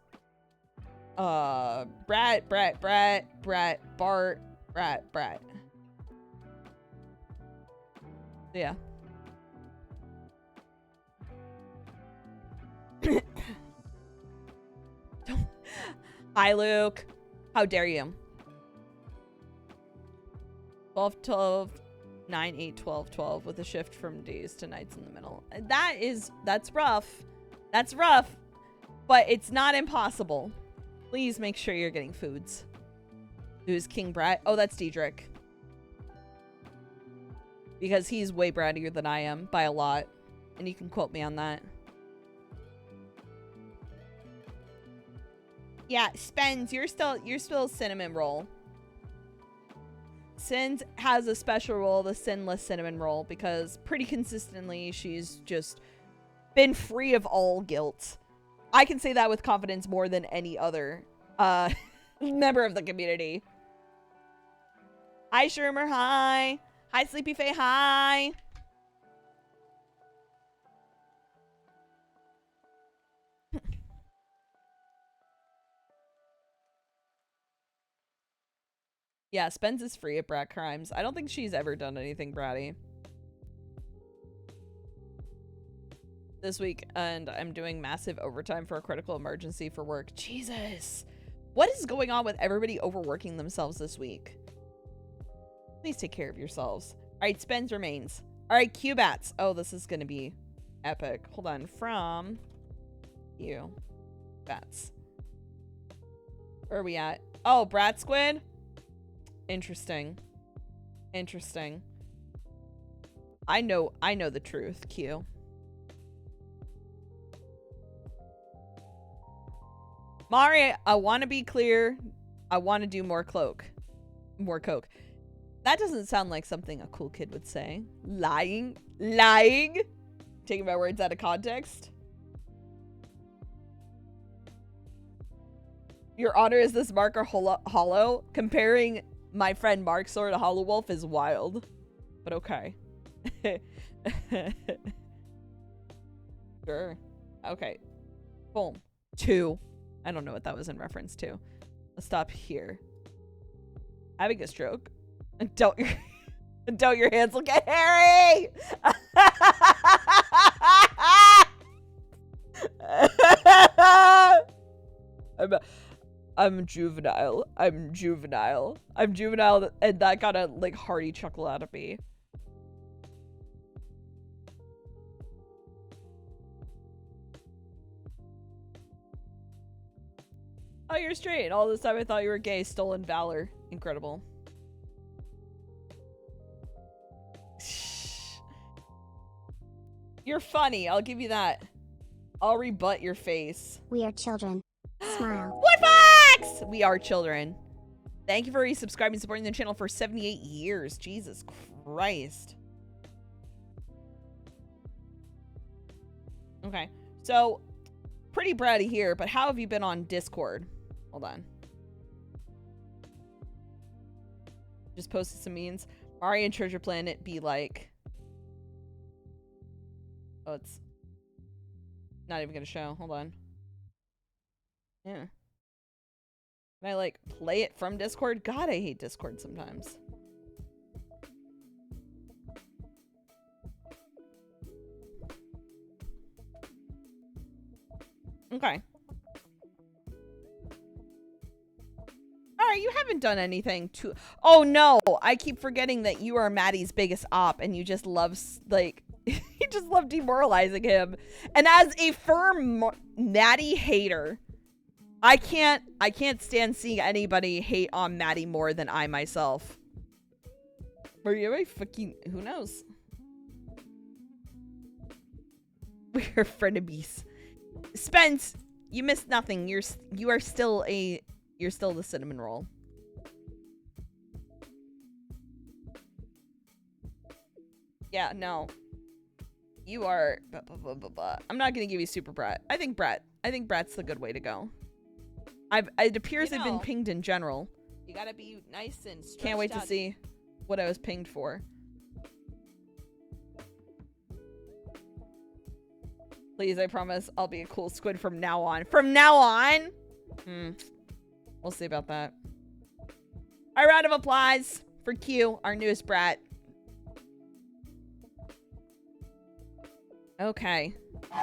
Brat, Bart, Brat. Yeah. Hi, Luke. How dare you? 12, 12, 9, 8, 12, 12 with a shift from days to nights in the middle. That's rough. That's rough, but it's not impossible. Please make sure you're getting foods. Who's King Brat? Oh, that's Diedrich. Because he's way brattier than I am by a lot. And you can quote me on that. Yeah, Spence, you're still cinnamon roll. Sin has a special role, the sinless cinnamon roll, because pretty consistently she's just been free of all guilt. I can say that with confidence more than any other member of the community. Hi, Shermer, hi. Hi, Sleepy Faye, hi. Yeah, Spence is free of brat crimes. I don't think she's ever done anything bratty. This week, and I'm doing massive overtime for a critical emergency for work. Jesus. What is going on with everybody overworking themselves this week? Please take care of yourselves. All right, Spence remains. All right, Q-Bats. Oh, this is going to be epic. Hold on. From you. Bats. Where are we at? Oh, Brat Squid? Interesting. Interesting. I know the truth, Q. Mari, I want to be clear. I want to do more coke. That doesn't sound like something a cool kid would say. Lying. Taking my words out of context. Your honor, is this marker hollow? Comparing my friend Mark Sword to Hollow Wolf is wild. But okay. Sure. Okay. Boom. 2. I don't know what that was in reference to. Let's stop here. Having a stroke. Don't your hands look at Harry! I'm juvenile. I'm juvenile, and that got a like hearty chuckle out of me. Oh, you're straight. All this time I thought you were gay. Stolen valor. Incredible. You're funny. I'll give you that. I'll rebut your face. We are children. Smile. Woodfox! We are children. Thank you for resubscribing and supporting the channel for 78 years. Jesus Christ. Okay. So, pretty bratty here, but how have you been on Discord? Hold on. Just posted some memes. Mari and Treasure Planet be like... Oh, it's not even gonna show. Hold on. Yeah. Can I, like, play it from Discord? God, I hate Discord sometimes. Okay. Alright, you haven't done anything to... Oh, no! I keep forgetting that you are Maddie's biggest op, and you just love, like, He just loved demoralizing him. And as a firm Maddie hater, I can't stand seeing anybody hate on Maddie more than I myself. Are you a fucking, who knows? We are frenemies. Spence, you missed nothing. You are still the cinnamon roll. Yeah, no. You are I'm not gonna give you super Brat. I think Brat's the good way to go. It appears they've been pinged in general. You gotta be nice and can't wait to see what I was pinged for. Please, I promise I'll be a cool squid from now on. From now on? We'll see about that. A round of applause for Q, our newest brat. Okay. Beautiful.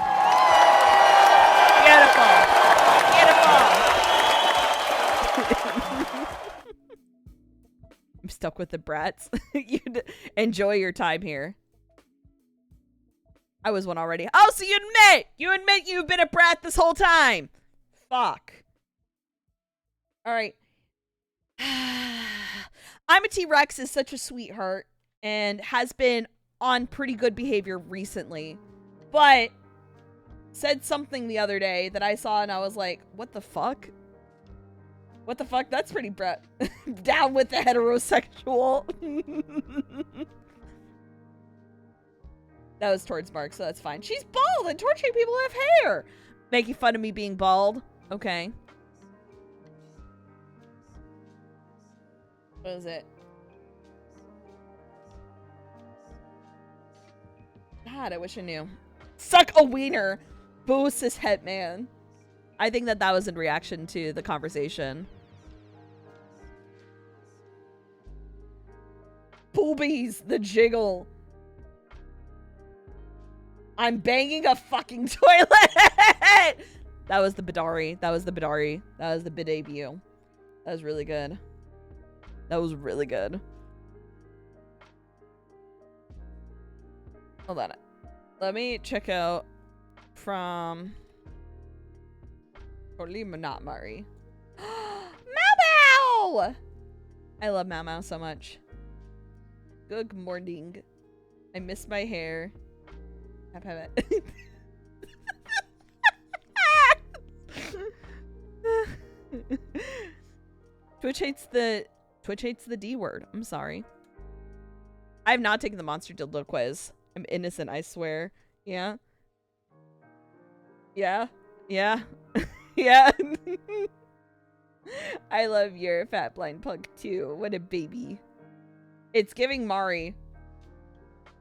I'm stuck with the brats. You'd enjoy your time here. I was one already. Oh, so you admit you've been a brat this whole time. Fuck. All right. I'm a T-Rex is such a sweetheart and has been on pretty good behavior recently, but said something the other day that I saw and I was like, what the fuck? What the fuck? That's pretty brat. Down with the heterosexual. That was towards Mark, so that's fine. She's bald and torturing people who have hair. Making fun of me being bald. Okay. What is it? God, I wish I knew. Suck a wiener. Boo, cis het man. I think that was in reaction to the conversation. Boobies, the jiggle. I'm banging a fucking toilet. That was the Bidari. That was the Bidari. That was the bidebut. That was really good. That was really good. Hold on. Let me check out from RadicalMari. Mau! I love Mau so much. Good morning. I miss my hair. Have it. Twitch hates the D word. I'm sorry. I have not taken the monster dildo quiz. I'm innocent, I swear. Yeah. Yeah. Yeah. Yeah. I love your fat blind punk too. What a baby. It's giving Mari.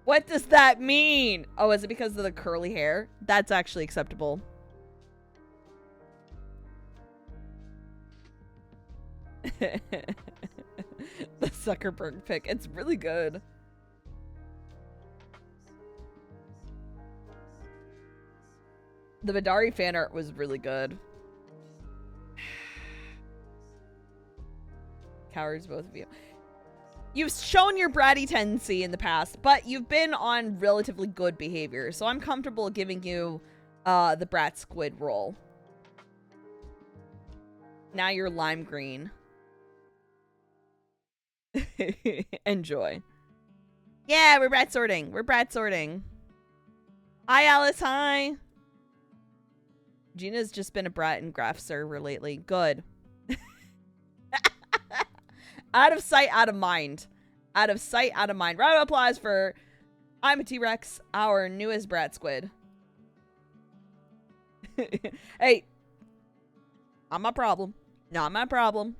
What does that mean? Oh, is it because of the curly hair? That's actually acceptable. The Zuckerberg pic. It's really good. The Vidari fan art was really good. Cowards, both of you. You've shown your bratty tendency in the past, but you've been on relatively good behavior, so I'm comfortable giving you the brat squid role. Now you're lime green. Enjoy. Yeah, we're brat sorting. We're brat sorting. Hi, Alice. Hi. Gina's just been a brat in Graph server lately. Good. Out of sight, out of mind. Out of sight, out of mind. Round of applause for I'm a T-Rex, our newest brat squid. Hey. Not my problem. Not my problem.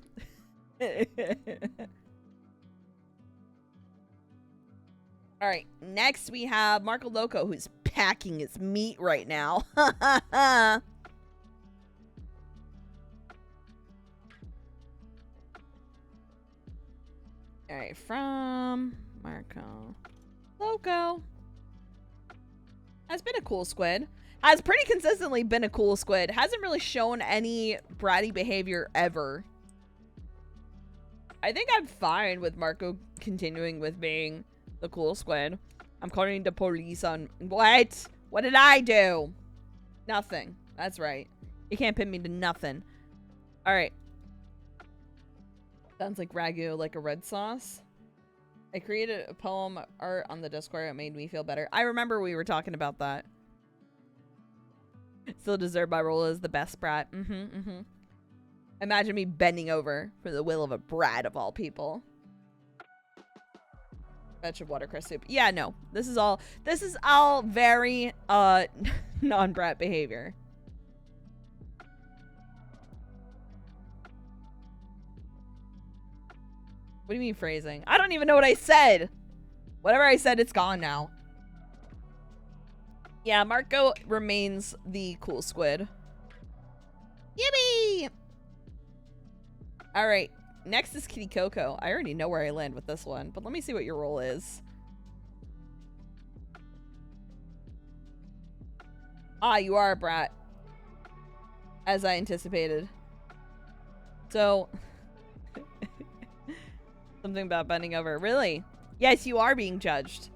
Alright, next we have Marco Loco, who's packing his meat right now. Alright, from Marco Loco. Has been a cool squid. Has pretty consistently been a cool squid. Hasn't really shown any bratty behavior ever. I think I'm fine with Marco continuing with being the cool squid. I'm calling the police on... What? What did I do? Nothing. That's right. You can't pin me to nothing. Alright. Sounds like ragu, like a red sauce. I created a poem art on the Discord. It made me feel better. I remember we were talking about that. Still deserve my role as the best brat. Imagine me bending over for the will of a brat of all people. Vegetable watercress soup. Yeah, no. This is all very non-brat behavior. What do you mean phrasing? I don't even know what I said. Whatever I said, it's gone now. Yeah, Marco remains the cool squid. Yippee! Alright, next is Kitty Coco. I already know where I land with this one, but let me see what your role is. Ah, you are a brat. As I anticipated. So... Something about bending over. Really? Yes, you are being judged.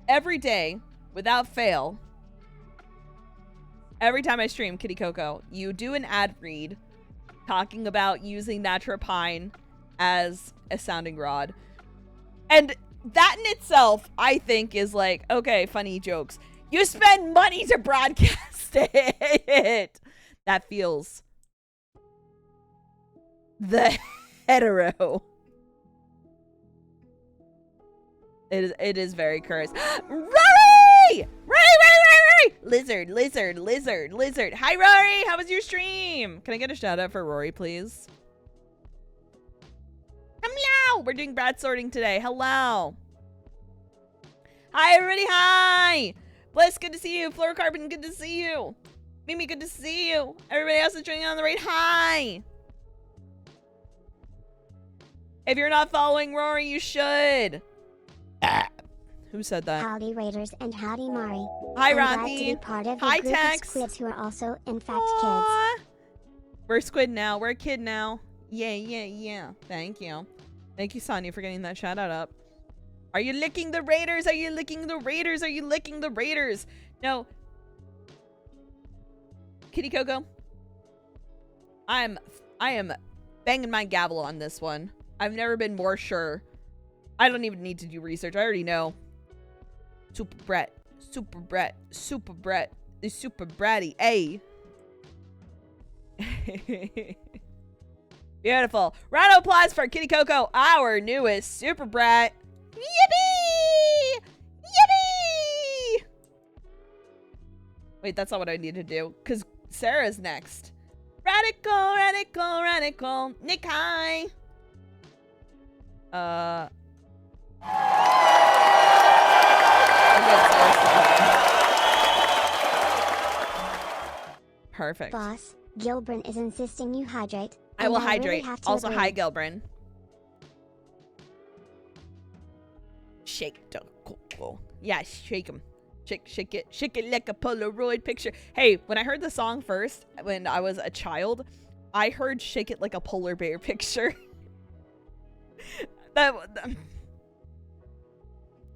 Every day, without fail, every time I stream Kitty Coco, you do an ad read talking about using Natropine as a sounding rod. And that in itself, I think, is like, okay, funny jokes. You spend money to broadcast it. That feels the hetero. It is very cursed. Rory! Rory! Lizard. Hi, Rory. How was your stream? Can I get a shout out for Rory, please? Hello. We're doing brat sorting today. Hello. Hi, everybody. Hi. Bliss, good to see you. Fluorocarbon, good to see you. Mimi, good to see you. Everybody else is joining on the right. Hi. If you're not following Rory, you should. Who said that? Howdy Raiders and howdy Mari. Hi, I'm glad Rocky. to be part of Hi, a group of Tex. squids who are also, in fact, Aww. kids. We're a squid now. We're a kid now. Yeah. Thank you. Thank you, Sonia, for getting that shout out up. Are you licking the Raiders? Are you licking the Raiders? Are you licking the Raiders? No. Kitty Coco. I am banging my gavel on this one. I've never been more sure. I don't even need to do research. I already know. Super brat. The super bratty. A. Beautiful. Round of applause for Kitty Coco, our newest super brat. Yippee! Yippee! Wait, that's not what I need to do, because Sarah's next. Radical. Nick, hi. Perfect. Boss, Gilbrin is insisting you hydrate. I will hydrate. Really have to Also, agree. hi, Gilbrin. Shake it. Cool. Yeah, shake him. Shake it like a Polaroid picture. Hey, when I heard the song first, when I was a child, I heard shake it like a polar bear picture.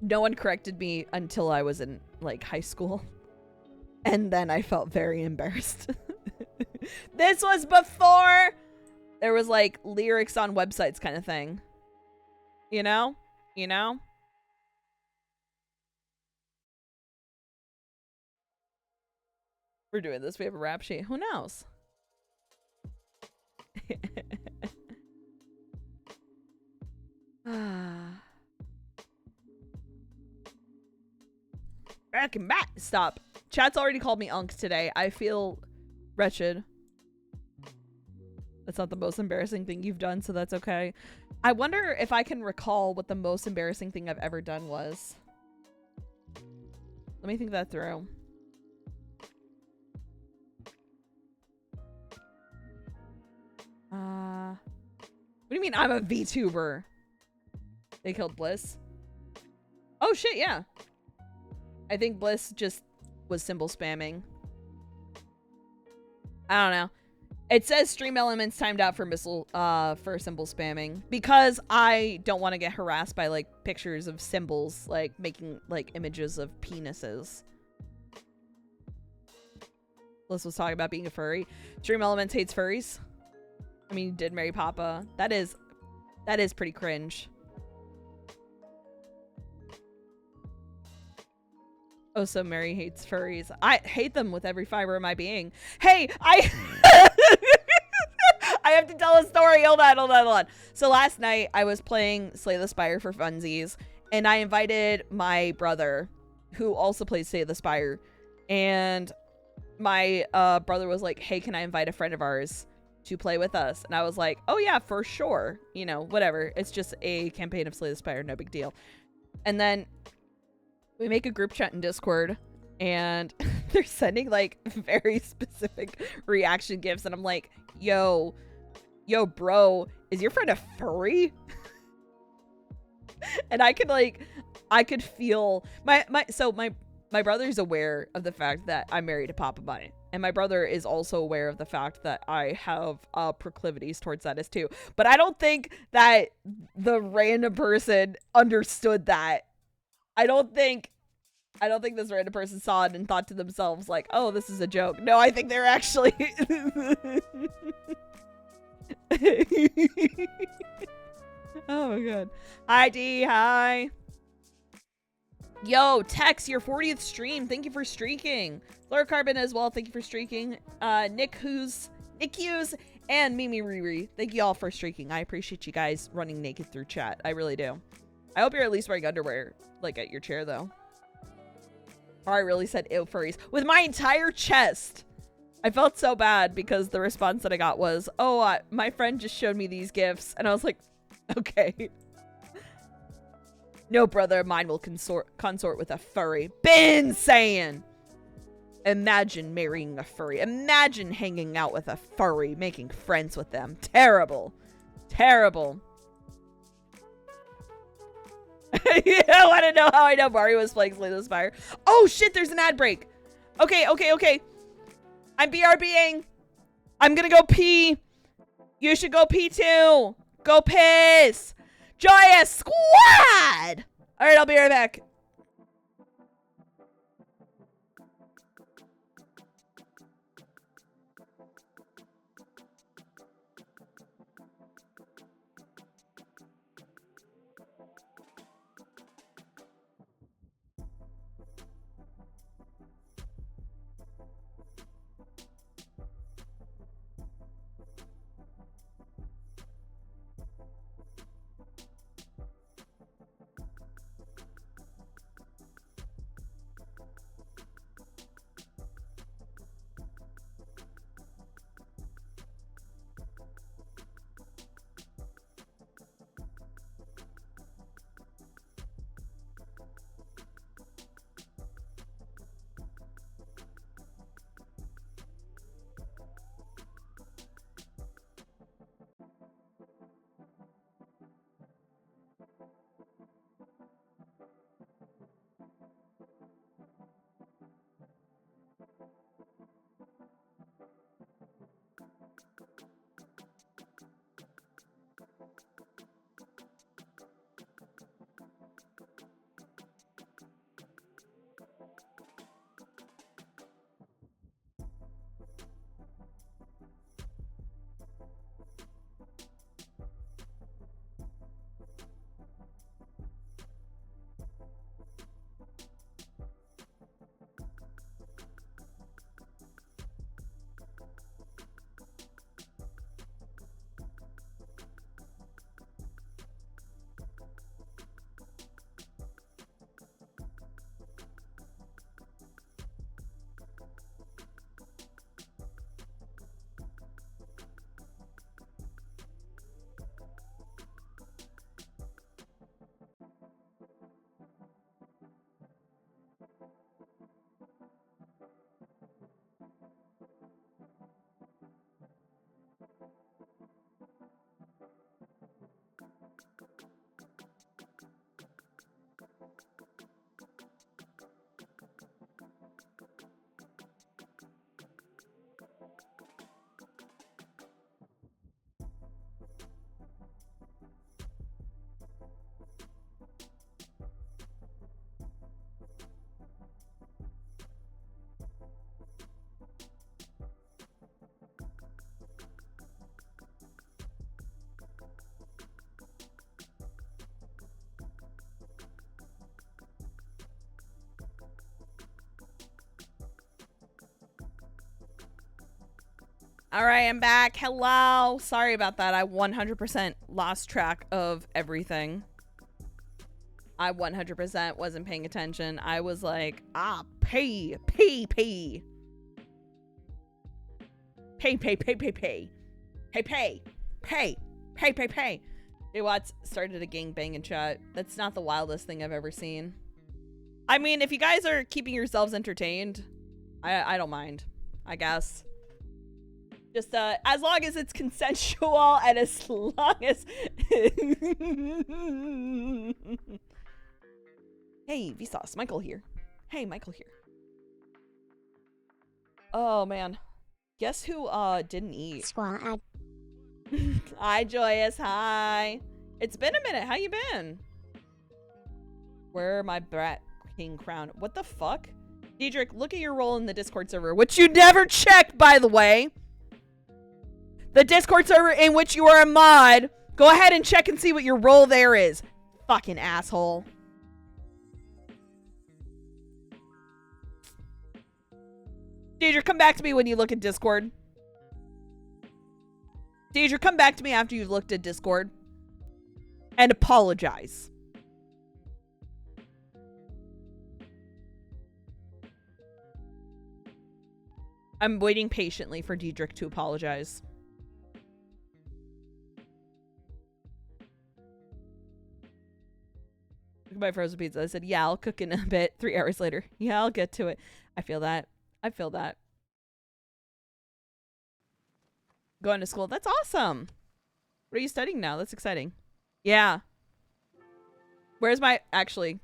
No one corrected me until I was in, like, high school. And then I felt very embarrassed. This was before there was, like, lyrics on websites kind of thing. You know? We're doing this. We have a rap sheet. Who knows? Back and back. Stop. Chat's already called me Unks today. I feel wretched. That's not the most embarrassing thing you've done, so that's okay. I wonder if I can recall what the most embarrassing thing I've ever done was. Let me think that through. What do you mean I'm a VTuber? They killed Bliss? Oh shit, yeah. I think Bliss just was symbol spamming. I don't know. It says stream elements timed out for for symbol spamming because I don't want to get harassed by like pictures of symbols, like making like images of penises. Liz was talking about being a furry. Stream elements hates furries. I mean, you did marry Papa. That is pretty cringe. Oh, so Mary hates furries. I hate them with every fiber of my being. Hey, I have to tell a story. Hold on. So last night I was playing Slay the Spire for funsies, and I invited my brother, who also plays Slay the Spire, and my brother was like, hey, can I invite a friend of ours to play with us? And I was like, oh yeah, for sure. You know, whatever. It's just a campaign of Slay the Spire, no big deal. And then we make a group chat in Discord, and they're sending like very specific reaction gifs, and I'm like, yo bro, is your friend a furry? And I could feel my brother's aware of the fact that I'm married to Papa Bunny, and my brother is also aware of the fact that I have proclivities towards that as too. But I don't think that the random person understood that. I don't think this random person saw it and thought to themselves like, oh, this is a joke. No, I think they're actually oh my god. Hi D, hi. Yo, Tex, your 40th stream. Thank you for streaking. Laura Carbon as well. Thank you for streaking. Nick Hughes, and Mimi Riri. Thank you all for streaking. I appreciate you guys running naked through chat. I really do. I hope you're at least wearing underwear, like at your chair though. Or I really said ew furries with my entire chest. I felt so bad because the response that I got was, oh, my friend just showed me these gifts. And I was like, okay. No brother of mine will consort with a furry. Been saying. Imagine marrying a furry. Imagine hanging out with a furry, making friends with them. Terrible. Terrible. You want to know how I know Mario was playing Slay the Spire? Oh shit, there's an ad break. Okay. I'm BRBing. I'm gonna go pee. You should go pee too. Go piss. Joyous Squad! Alright, I'll be right back. All right, I'm back. Hello. Sorry about that. I 100% lost track of everything. I 100% wasn't paying attention. I was like, pay. Hey, Watts started a gangbang in chat. That's not the wildest thing I've ever seen. I mean, if you guys are keeping yourselves entertained, I don't mind, I guess. Just as long as it's consensual and as long as Hey, Vsauce, Michael here. Hey, Michael here. Oh man. Guess who didn't eat? Squad. Hi, Joyous. Hi. It's been a minute. How you been? Where my brat king crown? What the fuck? Diedrich, look at your role in the Discord server, which you never check, by the way. The Discord server in which you are a mod. Go ahead and check and see what your role there is. Fucking asshole. Deidre, come back to me when you look at Discord. Deidre, come back to me after you've looked at Discord. And apologize. I'm waiting patiently for Diedrich to apologize. Goodbye, frozen pizza. I said, yeah, I'll cook in a bit. 3 hours later. Yeah, I'll get to it. I feel that. I feel that. Going to school. That's awesome. What are you studying now? That's exciting. Yeah. Where's my... Actually.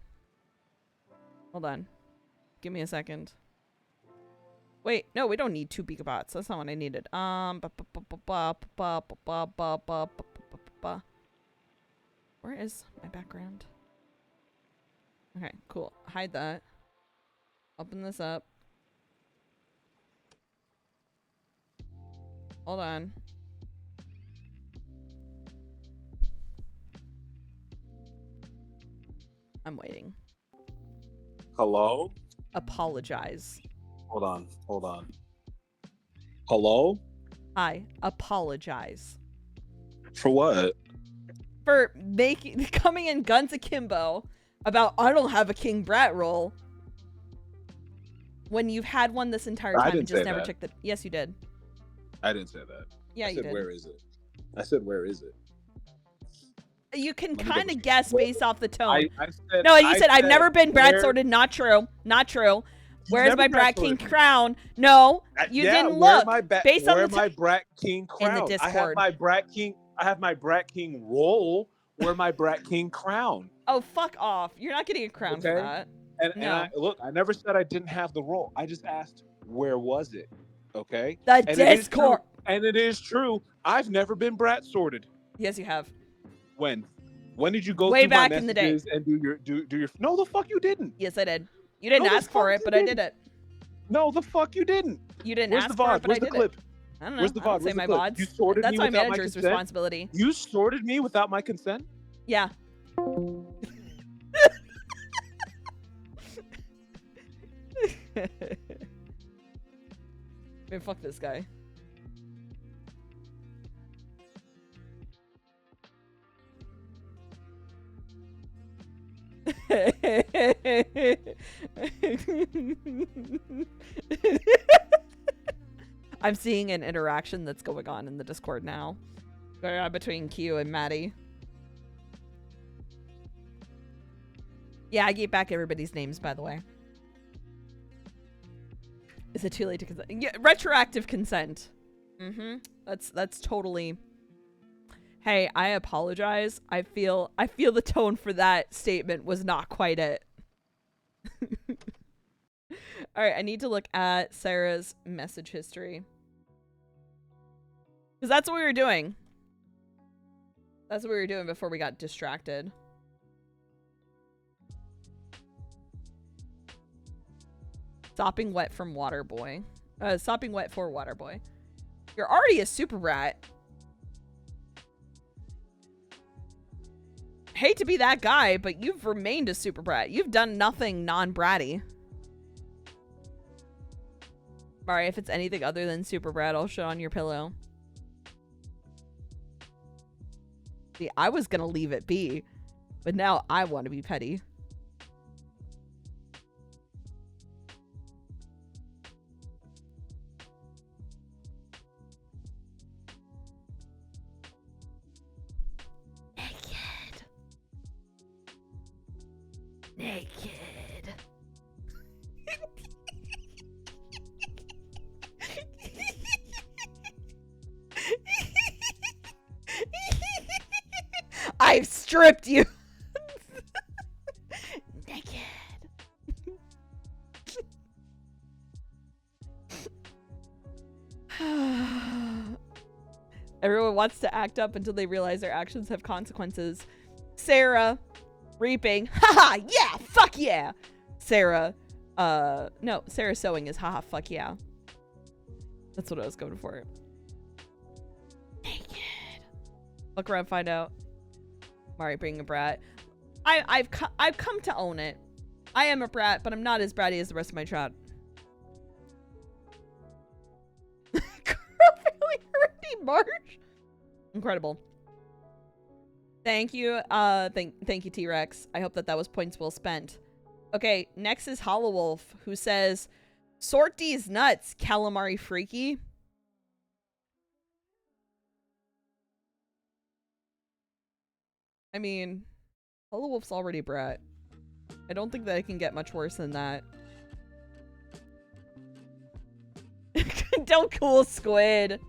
Hold on. Give me a second. Wait. No, we don't need 2 gigabots. That's not what I needed. Where is my background? Okay, cool. Hide that. Open this up. Hold on. I'm waiting. Hello? Apologize. Hold on. Hold on. Hello? I apologize. For what? For coming in guns akimbo about I don't have a King Brat role when you've had one this entire time and just never took the... Yes, you did. I didn't say that. Yeah, you did. Where is it? I said, where is it? You can kind of guess based off the tone. I said, no, you said, I've never been Brat sorted. Not true. Not true. Where's my Brat King crown? No, you didn't look. Based on my Brat King crown? In the Discord. I have my Brat King role. Where my Brat King crown? Oh, fuck off. You're not getting a crown for that. And look, I never said I didn't have the role. I just asked, where was it? Okay? The Discord. And it is true. I've never been Brat sorted. Yes, you have. When? When did you go way through back my in the day and do your? No, the fuck you didn't. Yes, I did. You didn't ask for it, but I did it. No, the fuck you didn't. You didn't ask for it, but I did it. I don't know. Where's the VOD? I don't say my VODs. You sorted That's me my without manager's my consent? responsibility. You sorted me without my consent? Yeah. Man, fuck this guy. I'm seeing an interaction that's going on in the Discord now. Going on between Q and Maddie. Yeah, I gave back everybody's names, by the way. Is it too late to consent? Yeah, retroactive consent. Mm-hmm. That's totally... Hey, I apologize. I feel the tone for that statement was not quite it. Alright, I need to look at Sarah's message history. Because that's what we were doing. That's what we were doing before we got distracted. Sopping wet from Waterboy. Sopping wet for Waterboy. You're already a super brat. Hate to be that guy, but you've remained a super brat. You've done nothing non-bratty. Mari, if it's anything other than super brat, I'll show on your pillow. See, I was gonna leave it be, but now I want to be petty. Naked. I've stripped you. Naked. Everyone wants to act up until they realize their actions have consequences. Sarah, reaping. Haha, yeah, fuck yeah. Sarah, no, Sarah sewing is haha, fuck yeah. That's what I was going for. Naked. Look around, find out. Mari being a brat. I've come to own it. I am a brat, but I'm not as bratty as the rest of my chat. Girl, really already March. Incredible. Thank you. Thank you, T-Rex. I hope that was points well spent. Okay, next is Hollow Wolf, who says, "Sort these nuts, calamari freaky." I mean, Hollow Wolf's already brat. I don't think that it can get much worse than that. Don't cool squid.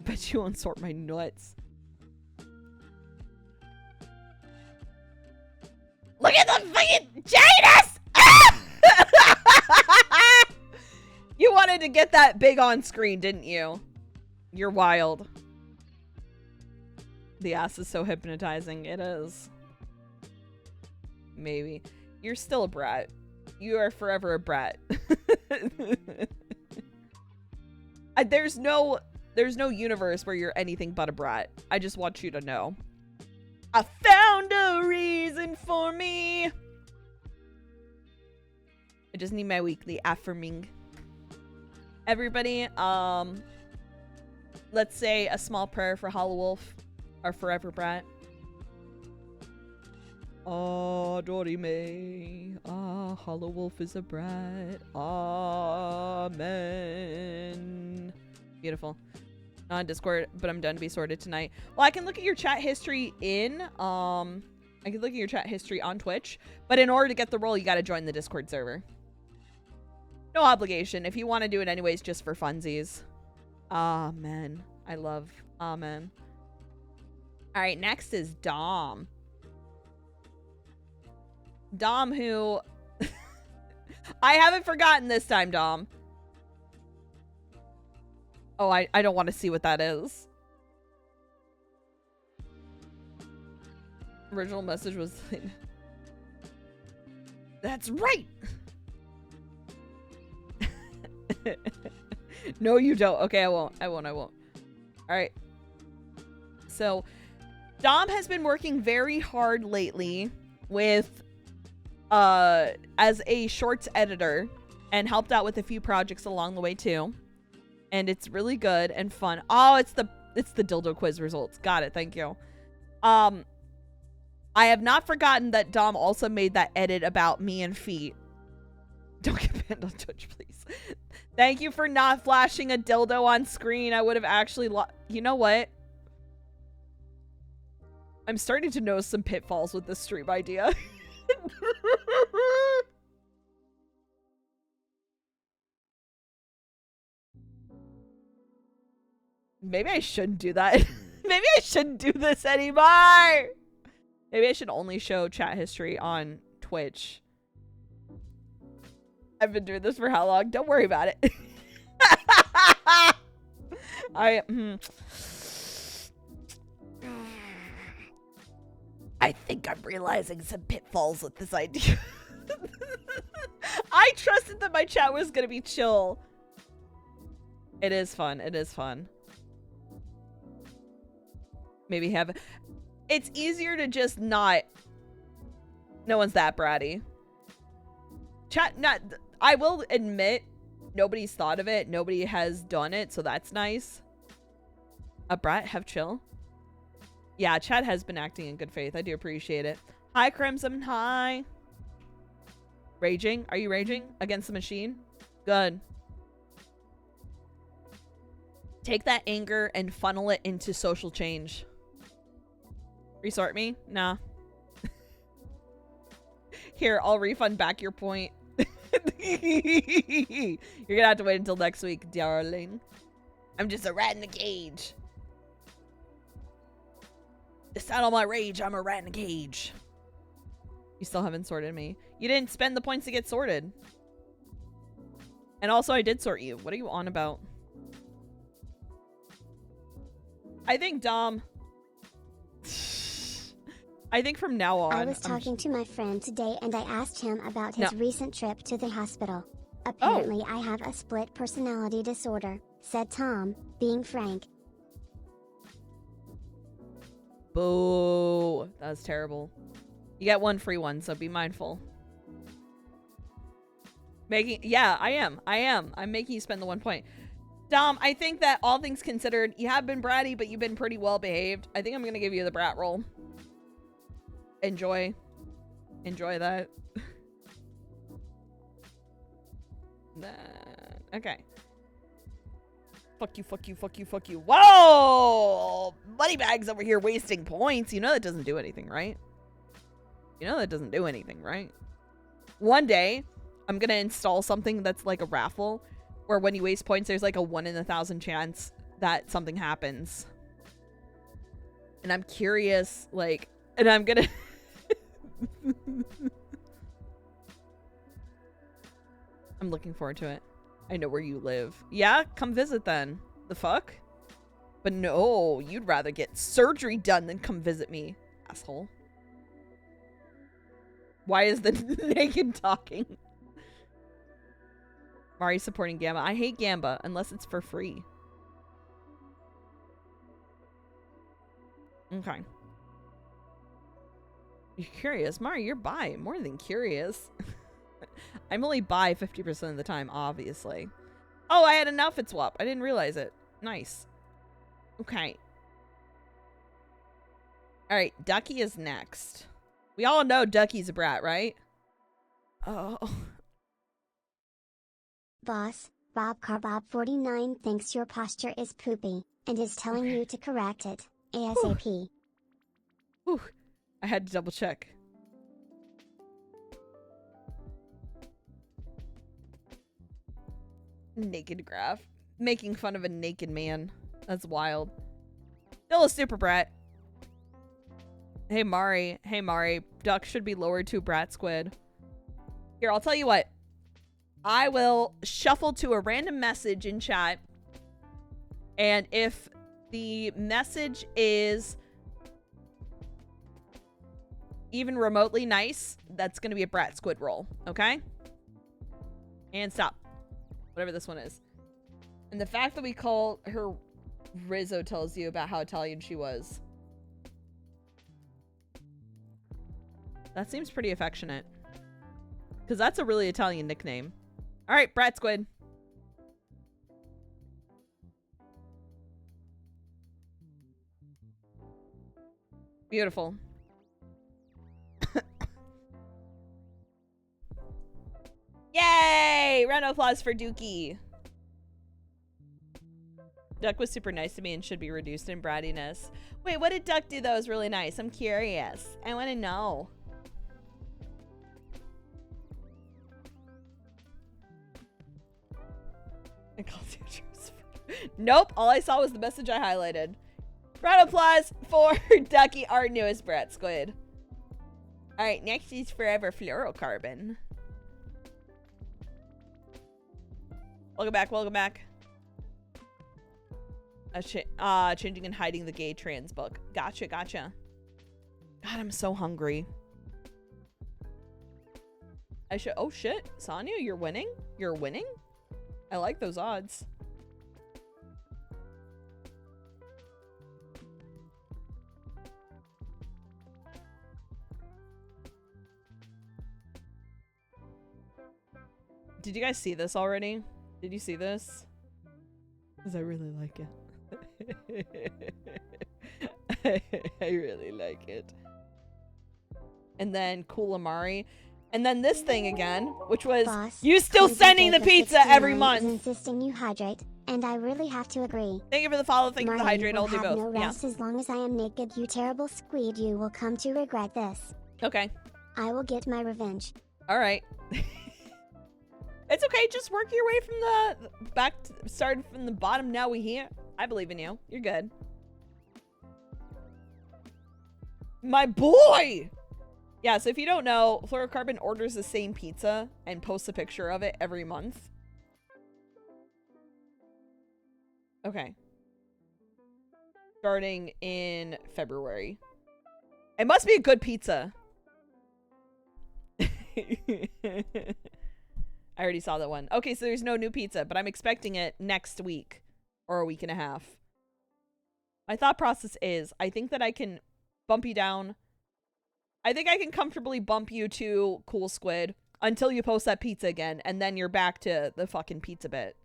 Bet you won't sort my nuts. Look at the fucking Janus! You wanted to get that big on screen, didn't you? You're wild. The ass is so hypnotizing. It is. Maybe. You're still a brat. You are forever a brat. There's no universe where you're anything but a brat. I just want you to know. I found a reason for me. I just need my weekly affirming. Everybody, let's say a small prayer for Hollow Wolf, our forever brat. Ah, Dorime. Ah, Hollow Wolf is a brat. Amen. Beautiful. Not on Discord, but I'm done to be sorted tonight. Well, I can look at your chat history I can look at your chat history on Twitch, but in order to get the role, you got to join the Discord server. No obligation. If you want to do it anyways, just for funsies. Amen. I love amen. All right, next is Dom. Dom, who I haven't forgotten this time, Dom. Oh, I don't want to see what that is. Original message was that's right. No, you don't. Okay, I won't. All right. So, Dom has been working very hard lately with as a shorts editor and helped out with a few projects along the way too. And it's really good and fun. Oh, it's the dildo quiz results. Got it. Thank you. I have not forgotten that Dom also made that edit about me and feet. Don't get banned on Twitch, please. Thank you for not flashing a dildo on screen. I would have actually you know what? I'm starting to notice some pitfalls with this stream idea. Maybe I shouldn't do that. Maybe I shouldn't do this anymore. Maybe I should only show chat history on Twitch. I've been doing this for how long? Don't worry about it. I think I'm realizing some pitfalls with this idea. I trusted that my chat was gonna be chill. It is fun. It is fun. Maybe have... It's easier to just not... No one's that bratty. Chat... Not... I will admit, nobody's thought of it. Nobody has done it, so that's nice. A brat, have chill. Yeah, Chad has been acting in good faith. I do appreciate it. Hi, Crimson. Hi. Raging? Are you raging against the machine? Good. Take that anger and funnel it into social change. Resort me? Nah. Here, I'll refund back your point. You're gonna have to wait until next week, darling. I'm just a rat in a cage. It's not all my rage. I'm a rat in a cage. You still haven't sorted me. You didn't spend the points to get sorted. And also, I did sort you. What are you on about? I think, Dom... I think from now on... I was talking to my friend today and I asked him about his recent trip to the hospital. Apparently, I have a split personality disorder, said Tom, being frank. Boo. That was terrible. You get one free one, so be mindful. Yeah, I am. I'm making you spend the 1 point. Dom, I think that all things considered, you have been bratty, but you've been pretty well behaved. I think I'm going to give you the brat roll. Enjoy that. Okay. Fuck you. Whoa! Moneybags over here wasting points. You know that doesn't do anything, right? One day, I'm gonna install something that's like a raffle, where when you waste points, there's like a 1 in 1,000 chance that something happens. And I'm curious, like, and I'm gonna... I'm looking forward to it. I know where you live. Yeah, come visit then. The fuck? But no, you'd rather get surgery done than come visit me, asshole. Why is the naked talking? Mari supporting Gamba. I hate Gamba unless it's for free. Okay. You're curious. Mari, you're bi. More than curious. I'm only bi 50% of the time, obviously. Oh, I had an outfit swap. I didn't realize it. Nice. Okay. Alright, Ducky is next. We all know Ducky's a brat, right? Oh. Boss, Bob Carbob 49 thinks your posture is poopy, and is telling you to correct it, ASAP. Whew. I had to double check. Naked graph. Making fun of a naked man. That's wild. Still a super brat. Hey Mari. Duck should be lowered to brat squid. Here, I'll tell you what. I will shuffle to a random message in chat. And if the message is even remotely nice, that's going to be a brat squid roll. Okay? And stop. Whatever this one is. And the fact that we call her Rizzo tells you about how Italian she was. That seems pretty affectionate. Because that's a really Italian nickname. Alright, brat squid. Beautiful. Yay! Round of applause for Dookie. Duck was super nice to me and should be reduced in brattiness. Wait, what did Duck do that was really nice? I'm curious. I want to know. I called you Joseph. Nope, all I saw was the message I highlighted. Round of applause for Ducky, our newest brat squid. Alright, next is Forever Fluorocarbon. Welcome back. Changing and hiding the gay trans book. Gotcha. God, I'm so hungry. Oh shit, Sonya, you're winning? You're winning? I like those odds. Did you guys see this already? Did you see this? Because I really like it. I really like it. And then Kulamari. And then this thing again, which was Boss, you still sending the pizza every month. Insisting you hydrate, and I really have to agree. Thank you for the follow. Thank you for the Marty, hydrate. you I'll will do have both. no rest as long as I am naked, you terrible squid. You will come to regret this. Okay. I will get my revenge. All right. It's okay. Just work your way from the back. Started from the bottom. Now we here. I believe in you. You're good. My boy. Yeah, so if you don't know, Fluorocarbon orders the same pizza and posts a picture of it every month. Okay. Starting in February. It must be a good pizza. I already saw that one. Okay, so there's no new pizza, but I'm expecting it next week or a week and a half. My thought process is, I think that I can bump you down. I think I can comfortably bump you to Cool Squid until you post that pizza again, and then you're back to the fucking pizza bit.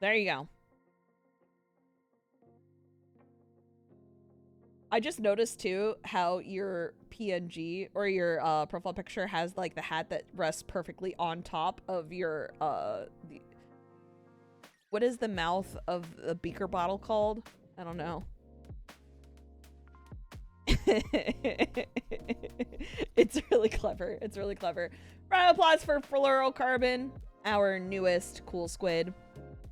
There you go. I just noticed too how your PNG or your profile picture has like the hat that rests perfectly on top of your what is the mouth of the beaker bottle called? I don't know. It's really clever. It's really clever. Round of applause for Fluorocarbon, our newest Cool Squid.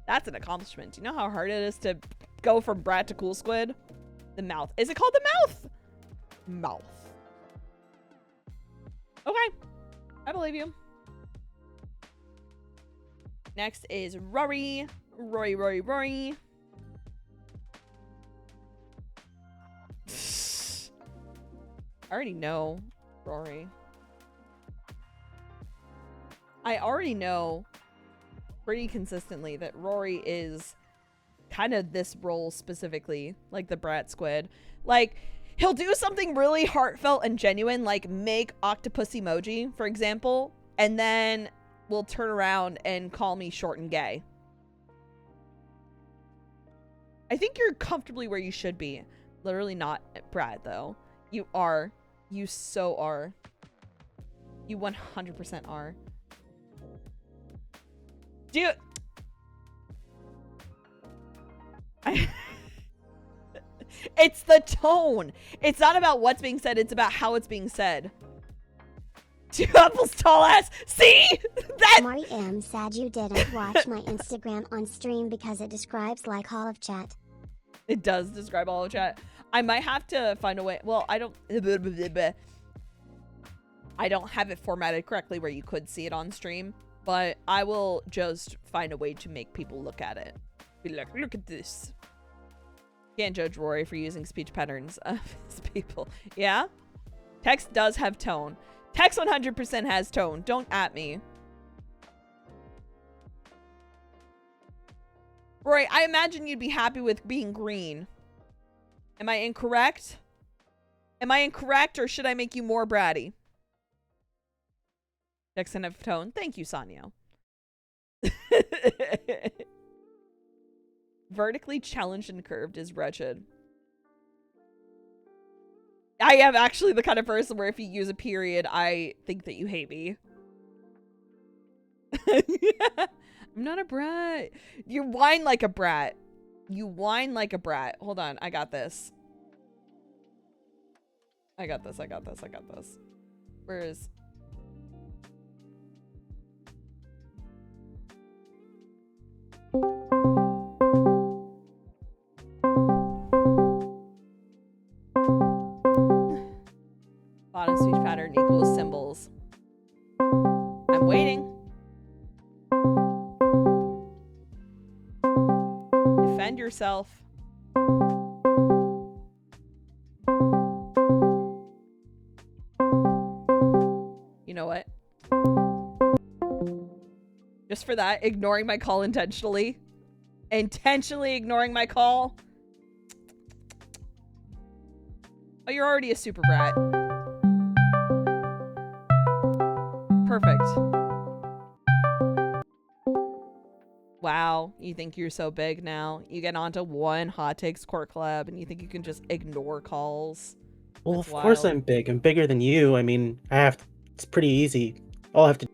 That's an accomplishment. Do you know how hard it is to go from Brat to Cool Squid? The mouth. Is it called the mouth? Mouth. Okay. I believe you. Next is Rory. Rory. I already know Rory. I already know pretty consistently that Rory is kind of this role specifically, like the Brat Squid. Like, he'll do something really heartfelt and genuine, like make octopus emoji, for example, and then will turn around and call me short and gay. I think you're comfortably where you should be. Literally not Brat, though. You are. You so are. You 100% are. Dude. It's the tone. It's not about what's being said. It's about how it's being said. 2 apples tall ass. See? That. Mari, am sad you didn't watch my Instagram on stream because it describes like all of chat. It does describe all of chat. I might have to find a way. Well, I don't have it formatted correctly where you could see it on stream, but I will just find a way to make people look at it. Be like, look at this. Can't judge Rory for using speech patterns of his people. Yeah? Text does have tone. Text 100% has tone. Don't at me. Rory, I imagine you'd be happy with being green. Am I incorrect? Am I incorrect, or should I make you more bratty? Text and have tone. Thank you, Sanyo. Vertically challenged and curved is wretched. I am actually the kind of person where if you use a period, I think that you hate me. Yeah, I'm not a brat. You whine like a brat. You whine like a brat. Hold on. I got this. I got this. Where is... Bottom speech pattern equals symbols. I'm waiting. Defend yourself. You know what? Just for that, ignoring my call intentionally. Intentionally ignoring my call. Oh, you're already a super brat. Perfect. You think you're so big now. You get onto one Hot Takes Court Collab and you think you can just ignore calls. Well, That's of course wild. I'm big. I'm bigger than you. I mean, it's pretty easy. All I have to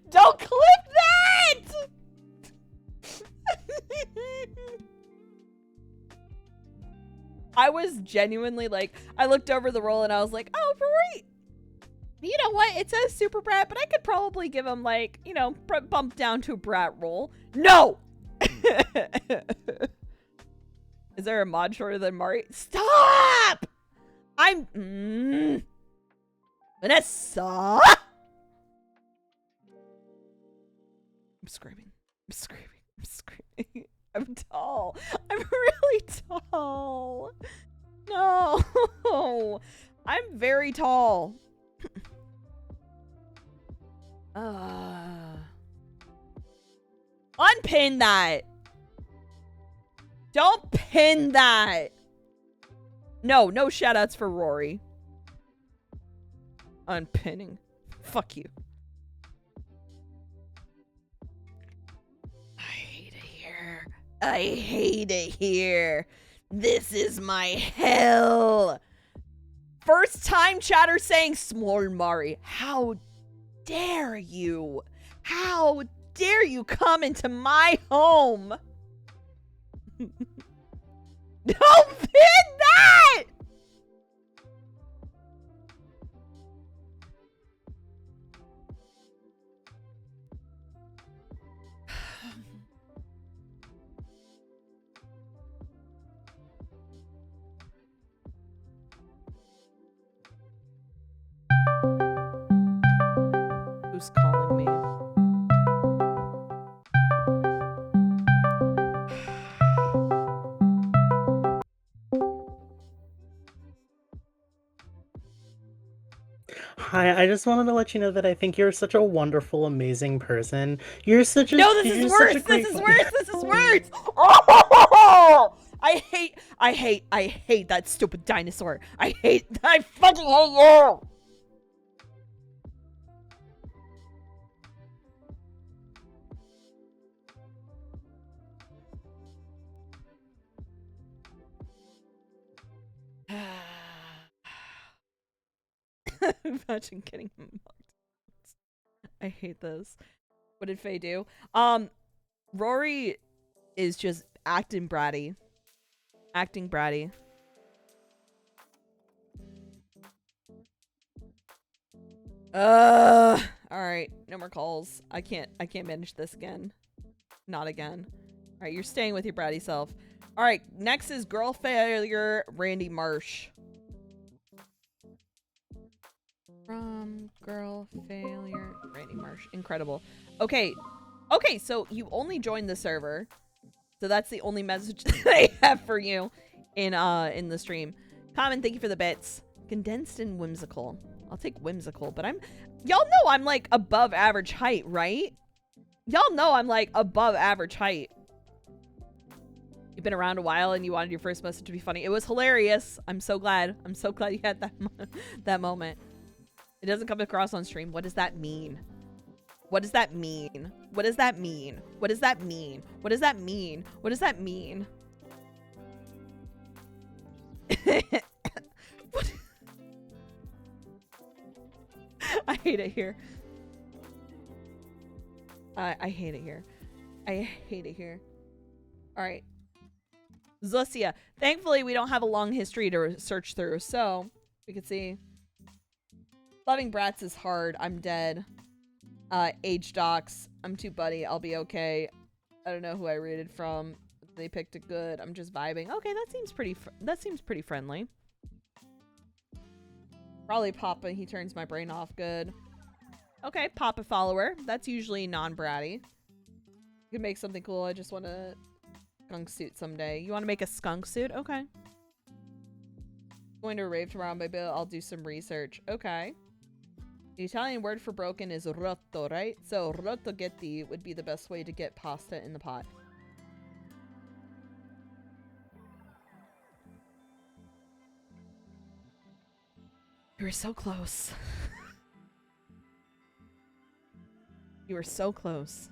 Don't clip that! I was genuinely like, I looked over the roll and I was like, oh, Rory, you know what? It says Super Brat, but I could probably give him like, you know, bump down to a Brat roll. No! Is there a mod shorter than Mari? Stop! I'm... Vanessa! I'm screaming. I'm screaming. I'm screaming. I'm tall. I'm really tall. No. I'm very tall. Unpin that. Don't pin that. No shoutouts for Rory. Unpinning. Fuck you. I hate it here. I hate it here. This is my hell. First time chatter saying small Mari. How dare you? How dare you come into my home? Don't pin that! Who's calling me? Hi, I just wanted to let you know that I think you're such a wonderful, amazing person. You're such a No, this is worse. This is worse. This is worse. Oh! I hate that stupid dinosaur. I fucking hate you. Imagine getting mugged. I hate this. What did Faye do? Rory is just acting bratty. Acting bratty. Alright, no more calls. I can't manage this again. Not again. Alright, you're staying with your bratty self. Alright, next is Girl Failure, Randy Marsh. From Girl Failure, Randy Marsh. Incredible. Okay, so you only joined the server. So that's the only message that I have for you in the stream. Common, thank you for the bits. Condensed and whimsical. I'll take whimsical, but y'all know I'm like above average height, right? Y'all know I'm like above average height. You've been around a while and you wanted your first message to be funny. It was hilarious. I'm so glad. I'm so glad you had that moment. It doesn't come across on stream. What does that mean? What does that mean? What does that mean? What does that mean? What does that mean? What does that mean? What? I hate it here. I hate it here. I hate it here. All right. Zusia. Thankfully, we don't have a long history to search through, so we can see. Loving brats is hard. I'm dead. Age docs. I'm too buddy. I'll be okay. I don't know who I rated from. They picked it good. I'm just vibing. Okay, that seems pretty friendly. Probably Papa. He turns my brain off. Good. Okay, Papa follower. That's usually non-bratty. You can make something cool. I just want a skunk suit someday. You want to make a skunk suit? Okay. Going to a rave tomorrow, maybe I'll do some research. Okay. The Italian word for broken is rotto, right? So rotoghetti would be the best way to get pasta in the pot. You were so close. You were so close.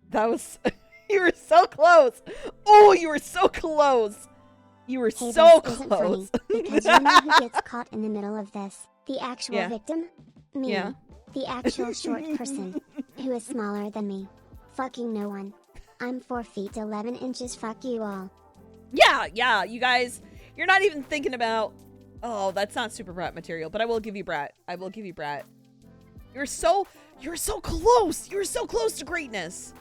That was... You were so close. Oh, you were so close. You were Hey, so this isn't close. funny, because you know who gets caught in the middle of this? The actual Yeah. victim? Me. Yeah. The actual short person. Who is smaller than me. Fucking no one. I'm 4 feet 11 inches. Fuck you all. Yeah, you guys, you're not even thinking about... Oh, that's not super brat material, but I will give you brat. I will give you brat. You're so close. You're so close to greatness.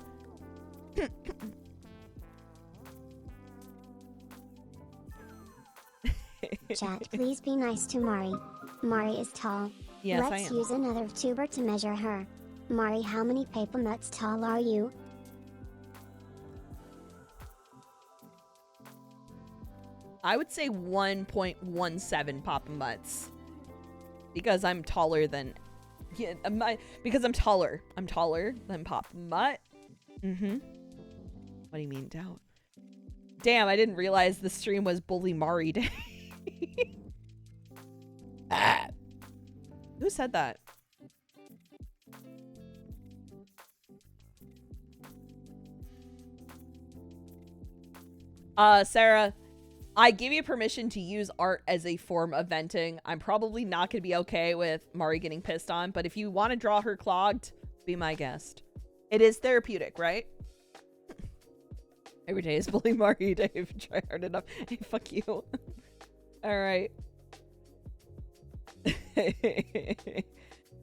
Chat, please be nice to Mari. Mari is tall. Yes, I Let's am. use another tuber to measure her. Mari, how many paper nuts tall are you? I would say 1.17 Papa Mutts. Because I'm taller than... Yeah, because I'm taller. I'm taller than Papa Mutt. Mm-hmm. What do you mean, doubt? Damn, I didn't realize the stream was Bully Mari Day. Ah. Who said that? Sarah, I give you permission to use art as a form of venting. I'm probably not going to be okay with Mari getting pissed on, but if you want to draw her clogged, be my guest. It is therapeutic, right? Every day is Bully Mari Day if you try hard enough. Hey, fuck you. All right.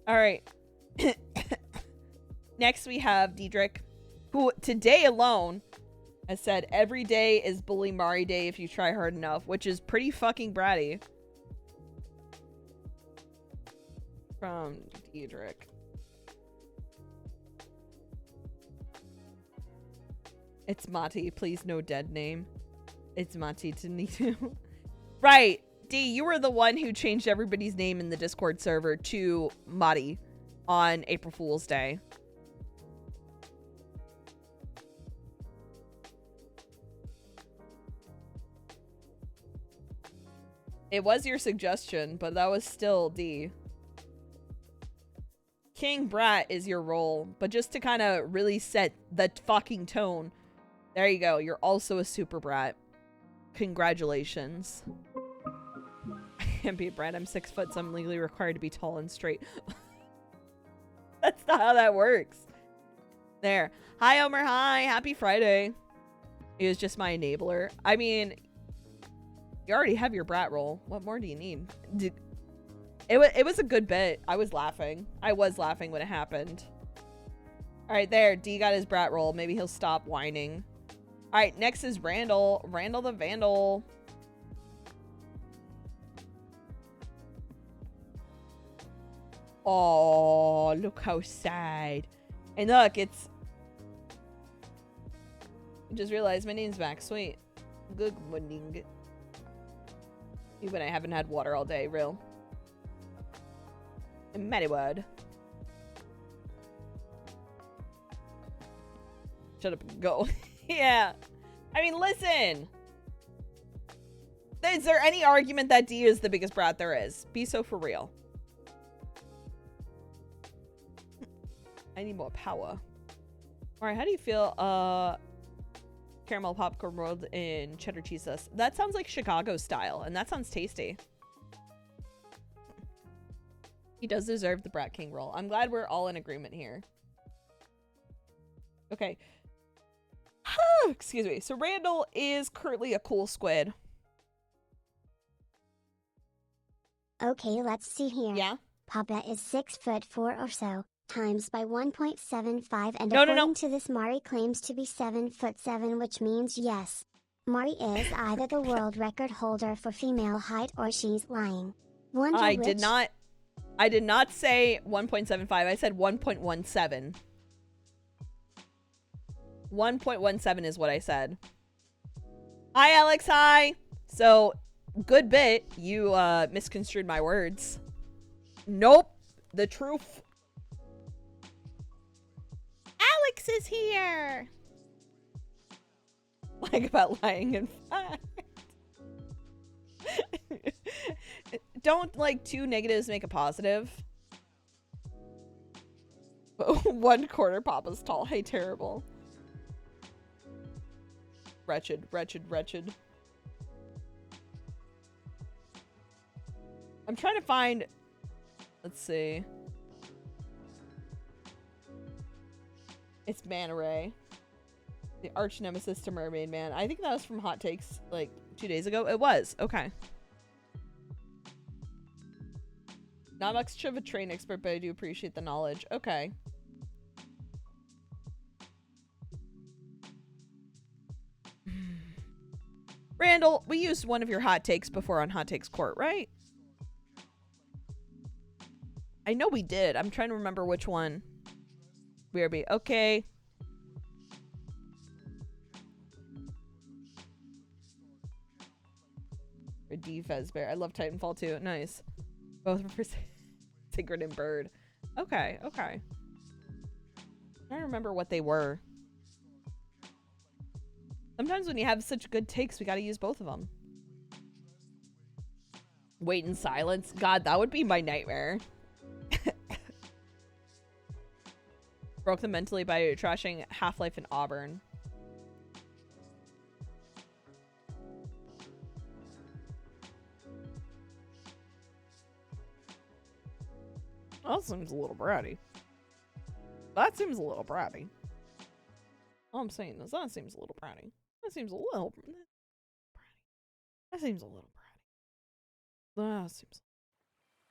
All right. Next we have Diedrich, who today alone has said every day is Bully Mari Day if you try hard enough, which is pretty fucking bratty. From Diedrich. It's Mati, please no dead name. It's Mati Tanitu. Right. D, you were the one who changed everybody's name in the Discord server to Mati on April Fool's Day. It was your suggestion, but that was still D. King Brat is your role, but just to kind of really set the fucking tone. There you go. You're also a super brat. Congratulations. I can't be a brat. I'm 6 foot, so I'm legally required to be tall and straight. That's not how that works. There. Hi, Omer. Hi. Happy Friday. It was just my enabler. I mean, you already have your brat role. What more do you need? It was a good bit. I was laughing. I was laughing when it happened. All right, there. D got his brat role. Maybe he'll stop whining. All right, next is Randall. Randall the Vandal. Oh, look how sad. And look, it's... I just realized my name's back. Sweet. Good morning. Even I haven't had water all day, real. Mediwood. Shut up and go. Yeah. I mean, listen. Is there any argument that D is the biggest brat there is? Be so for real. I need more power. Alright, how do you feel? Caramel popcorn rolled in cheddar cheese sauce. That sounds like Chicago style, and that sounds tasty. He does deserve the Brat King role. I'm glad we're all in agreement here. Okay. Excuse me. So Randall is currently a cool squid. Okay, let's see here. Yeah? Papa is 6'4" or so, times by 1.75, and No. according to this, Mari claims to be 7'7", which means yes. Mari is either the world record holder for female height or she's lying. Wonder I which... did not say 1.75. I said 1.17. 1.17 is what I said. Hi, Alex. Hi. So, good bit. You misconstrued my words. Nope. the truth. Alex is here. Like about lying in fact. Don't like two negatives make a positive. 1/4 Papa's tall. Hey, terrible. Wretched, wretched, wretched. I'm trying to find... Let's see. It's Manta Ray. The arch nemesis to Mermaid Man. I think that was from Hot Takes like 2 days ago. It was. Okay. Not much of a train expert, but I do appreciate the knowledge. Okay. Randall, we used one of your hot takes before on Hot Takes Court, right? I know we did. I'm trying to remember which one. BRB. Okay. Or D Fezbear. I love Titanfall too. Nice. Both for Sigrid and Bird. Okay, okay. I don't remember what they were. Sometimes when you have such good takes, we gotta use both of them. Wait in silence. God, that would be my nightmare. Broke them mentally by trashing Half-Life in Auburn. That seems a little bratty. That seems a little bratty. All I'm saying is that seems a little bratty. That seems a little bratty. That seems a little bratty.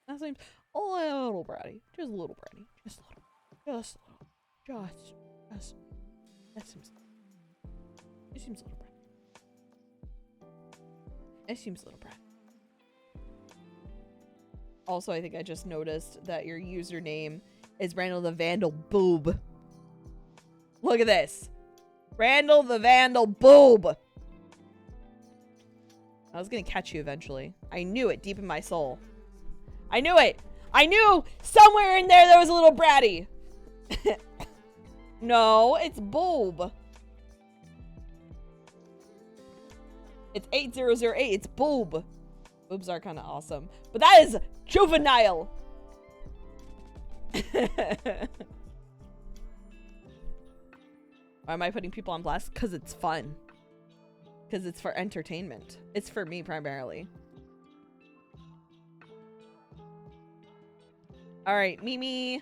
That seems a little bratty. Just a little bratty. Just a little. Just a little. Just. That seems. It seems a little bratty. It seems a little bratty. Also, I think I just noticed that your username is Randall the Vandal Boob. Look at this. Randall the Vandal Boob. I was gonna catch you eventually. I knew it deep in my soul. I knew it. I knew somewhere in there was a little bratty. No, it's Boob. It's 8008. It's Boob. Boobs are kind of awesome. But that is juvenile. Why am I putting people on blast? Because it's fun. Because it's for entertainment. It's for me primarily. Alright, Mimi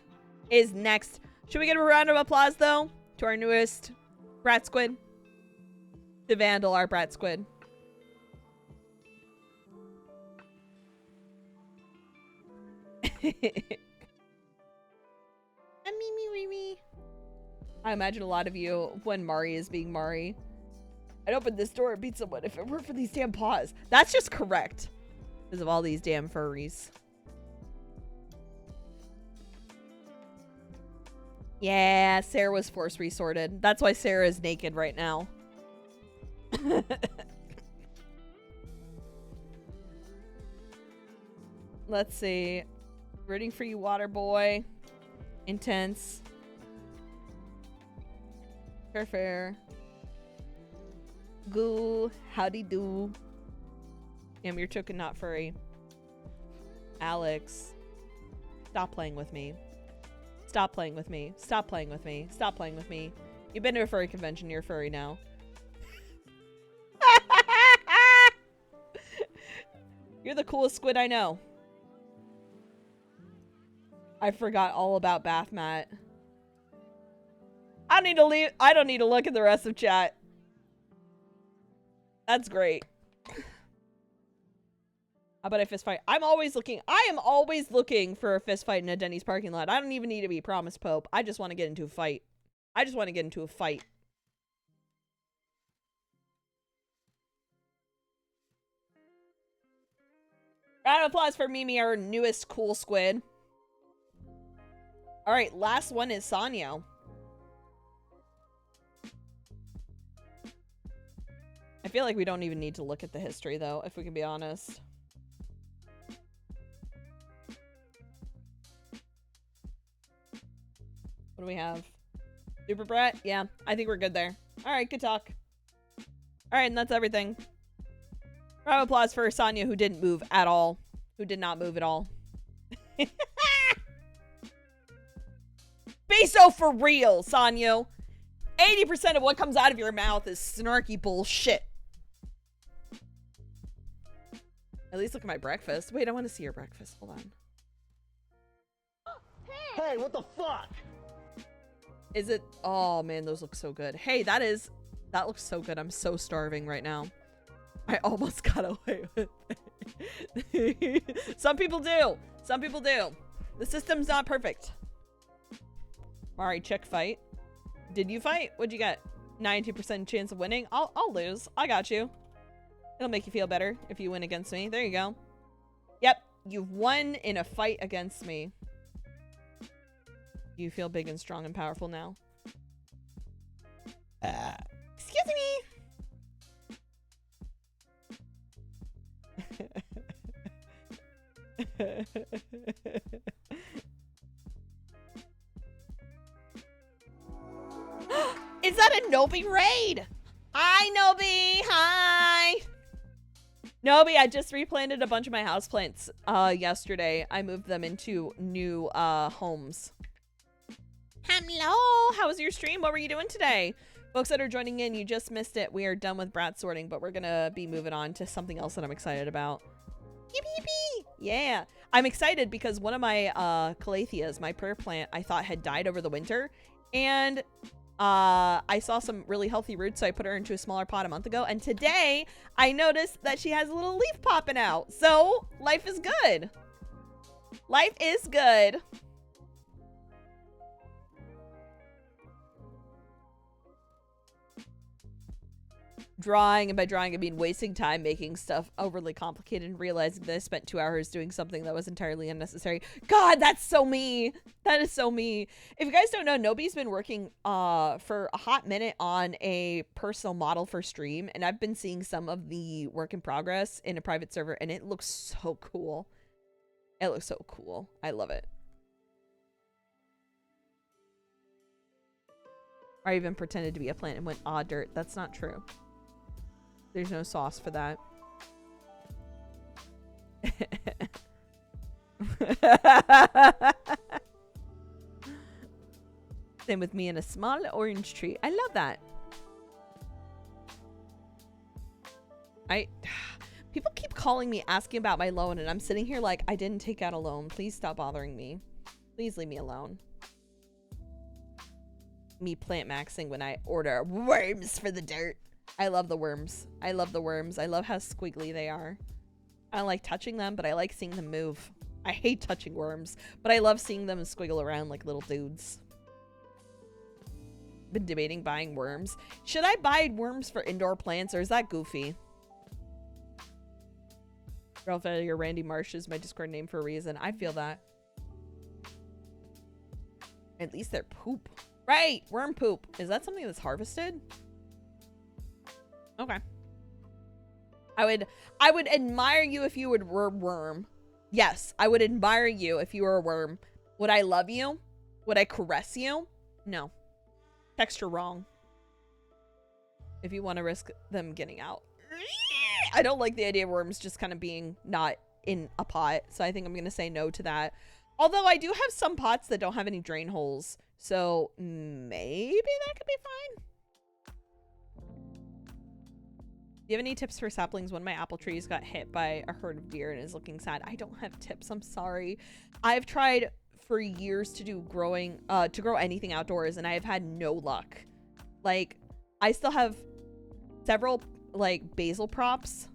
is next. Should we get a round of applause though? To our newest Brat Squid? To Vandal, our Brat Squid. I imagine a lot of you, when Mari is being Mari, I'd open this door and beat someone if it weren't for these damn paws. That's just correct. Because of all these damn furries. Yeah, Sarah was force resorted. That's why Sarah is naked right now. Let's see. Rooting for you, water boy. Intense. Fair. Goo. Howdy do. You're token not furry. Alex. Stop playing with me. Stop playing with me. Stop playing with me. Stop playing with me. You've been to a furry convention. You're furry now. You're the coolest squid I know. I forgot all about Bath Mat. I don't need to leave. I don't need to look at the rest of chat. That's great. How about a fist fight? I'm always looking. I am always looking for a fist fight in a Denny's parking lot. I don't even need to be promised Pope. I just want to get into a fight. I just want to get into a fight. Round of applause for Mimi, our newest cool squid. All right, last one is Sanyo. I feel like we don't even need to look at the history, though, if we can be honest. What do we have? Super Brat? Yeah, I think we're good there. All right, good talk. All right, and that's everything. Round of applause for Sonya, who didn't move at all. Who did not move at all. Be so for real, Sonya. 80% of what comes out of your mouth is snarky bullshit. At least look at my breakfast. Wait, I want to see your breakfast. Hold on. Hey, what the fuck? Is it? Oh man, those look so good. Hey, that looks so good. I'm so starving right now. I almost got away with it. Some people do. Some people do. The system's not perfect. Mari, check fight. Did you fight? What'd you get? 92% chance of winning. I'll lose. I got you. It'll make you feel better if you win against me. There you go. Yep, you've won in a fight against me. You feel big and strong and powerful now. Excuse me. Is that a Nobi raid? Hi, Nobi. Hi. Nobi, I just replanted a bunch of my houseplants yesterday. I moved them into new homes. Hello. How was your stream? What were you doing today? Folks that are joining in, you just missed it. We are done with brat sorting, but we're going to be moving on to something else that I'm excited about. Yippee, yippee. Yeah. I'm excited because one of my calatheas, my prayer plant, I thought had died over the winter. And I saw some really healthy roots, so I put her into a smaller pot a month ago. And today, I noticed that she has a little leaf popping out. So, life is good. Life is good. Drawing, and by drawing I mean wasting time making stuff overly complicated and realizing that I spent 2 hours doing something that was entirely unnecessary. God, that's so me. That is so me. If you guys don't know, Nobi's been working for a hot minute on a personal model for stream, and I've been seeing some of the work in progress in a private server, and it looks so cool. It looks so cool. I love it. I even pretended to be a plant and went, ah, dirt. That's not true. There's no sauce for that. Same with me and a small orange tree. I love that. People keep calling me asking about my loan, and I'm sitting here like, I didn't take out a loan. Please stop bothering me. Please leave me alone. Me plant maxing when I order worms for the dirt. I love the worms. I love the worms. I love how squiggly they are. I don't like touching them, but I like seeing them move. I hate touching worms, but I love seeing them squiggle around like little dudes. Been debating buying worms. Should I buy worms for indoor plants, or is that goofy? Ralph Elliott, Randy Marsh is my Discord name for a reason. I feel that. At least they're poop. Right, worm poop. Is that something that's harvested? Okay. I would admire you if you were a worm. Yes, I would admire you if you were a worm. Would I love you? Would I caress you? No. Texture wrong. If you want to risk them getting out. I don't like the idea of worms just kind of being not in a pot, so I think I'm going to say no to that. Although I do have some pots that don't have any drain holes, so maybe that could be fine. Do you have any tips for saplings? One of my apple trees got hit by a herd of deer and is looking sad. I don't have tips. I'm sorry. I've tried for years to do grow anything outdoors, and I have had no luck. Like, I still have several like basil props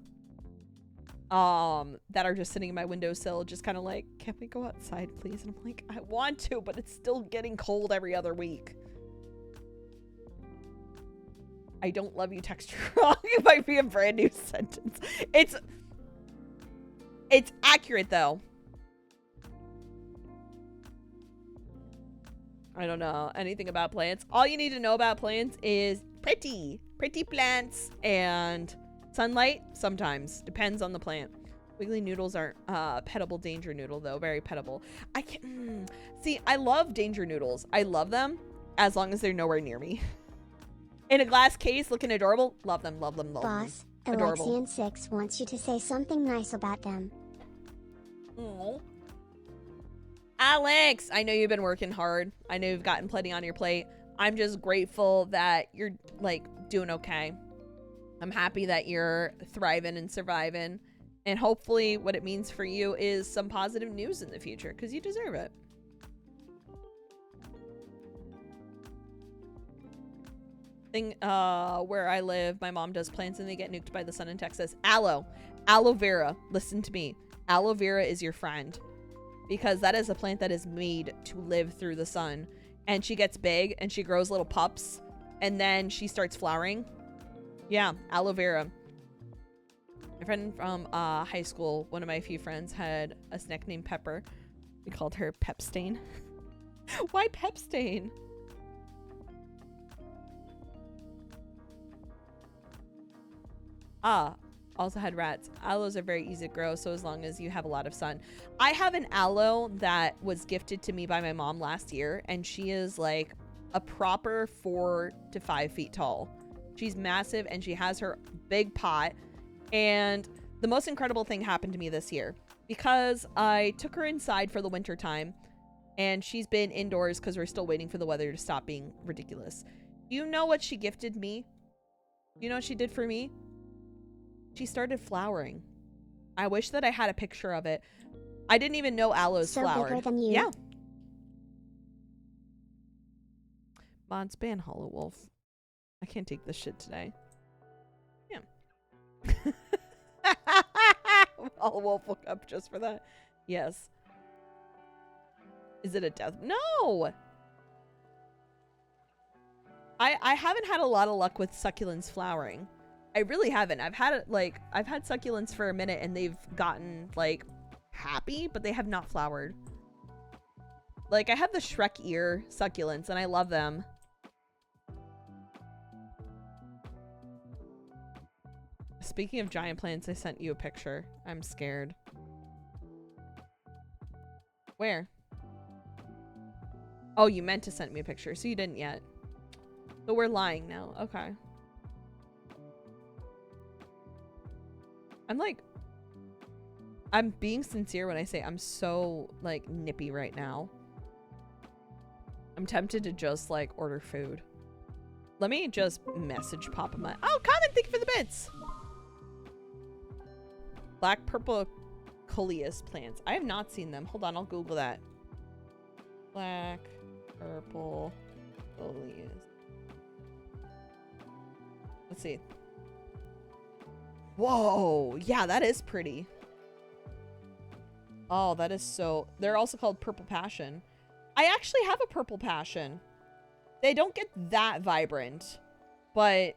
that are just sitting in my windowsill, just kind of like, can we go outside, please? And I'm like, I want to, but it's still getting cold every other week. I don't love you texture wrong. It might be a brand new sentence. It's accurate though. I don't know anything about plants. All you need to know about plants is pretty plants and sunlight sometimes. Depends on the plant. Wiggly noodles are petable danger noodle though. Very petable. I can't see, I love danger noodles. I love them as long as they're nowhere near me. In a glass case looking adorable. Love them, love them, love Boss, them. Adorable. Alexian6 wants you to say something nice about them. Aww. Alex, I know you've been working hard. I know you've gotten plenty on your plate. I'm just grateful that you're like doing okay. I'm happy that you're thriving and surviving. And hopefully what it means for you is some positive news in the future, because you deserve it. Where I live, my mom does plants and they get nuked by the sun in Texas. Aloe vera, listen to me. Aloe vera is your friend, because that is a plant that is made to live through the sun. And she gets big and she grows little pups and then she starts flowering. Yeah, aloe vera. My friend from high school, one of my few friends, had a snack named Pepper. We called her Pepstain. Why Pepstain? Also had rats. Aloes are very easy to grow, so as long as you have a lot of sun. I have an aloe that was gifted to me by my mom last year, and she is like a proper 4 to 5 feet tall. She's massive, and she has her big pot. And the most incredible thing happened to me this year, because I took her inside for the winter time, and she's been indoors because we're still waiting for the weather to stop being ridiculous. You know what she gifted me? You know what she did for me? She started flowering. I wish that I had a picture of it. I didn't even know aloes flowered. Bigger than you. Yeah. Mods ban Hollow Wolf. I can't take this shit today. Yeah. Hollow Wolf woke up just for that. Yes. Is it a death? No. I haven't had a lot of luck with succulents flowering. I really haven't. I've had succulents for a minute and they've gotten like happy, but they have not flowered. Like I have the Shrek ear succulents and I love them. Speaking of giant plants, I sent you a picture. I'm scared. Where? Oh, you meant to send me a picture, so you didn't yet. But we're lying now. Okay. I'm being sincere when I say I'm so like nippy right now. I'm tempted to just like order food. Let me just message Papa Mutt. Oh, comment, thank you for the bits. Black purple coleus plants. I have not seen them. Hold on, I'll Google that. Black purple coleus. Let's see. Whoa, yeah, that is pretty. Oh, that is so... They're also called purple passion. I actually have a purple passion. They don't get that vibrant, but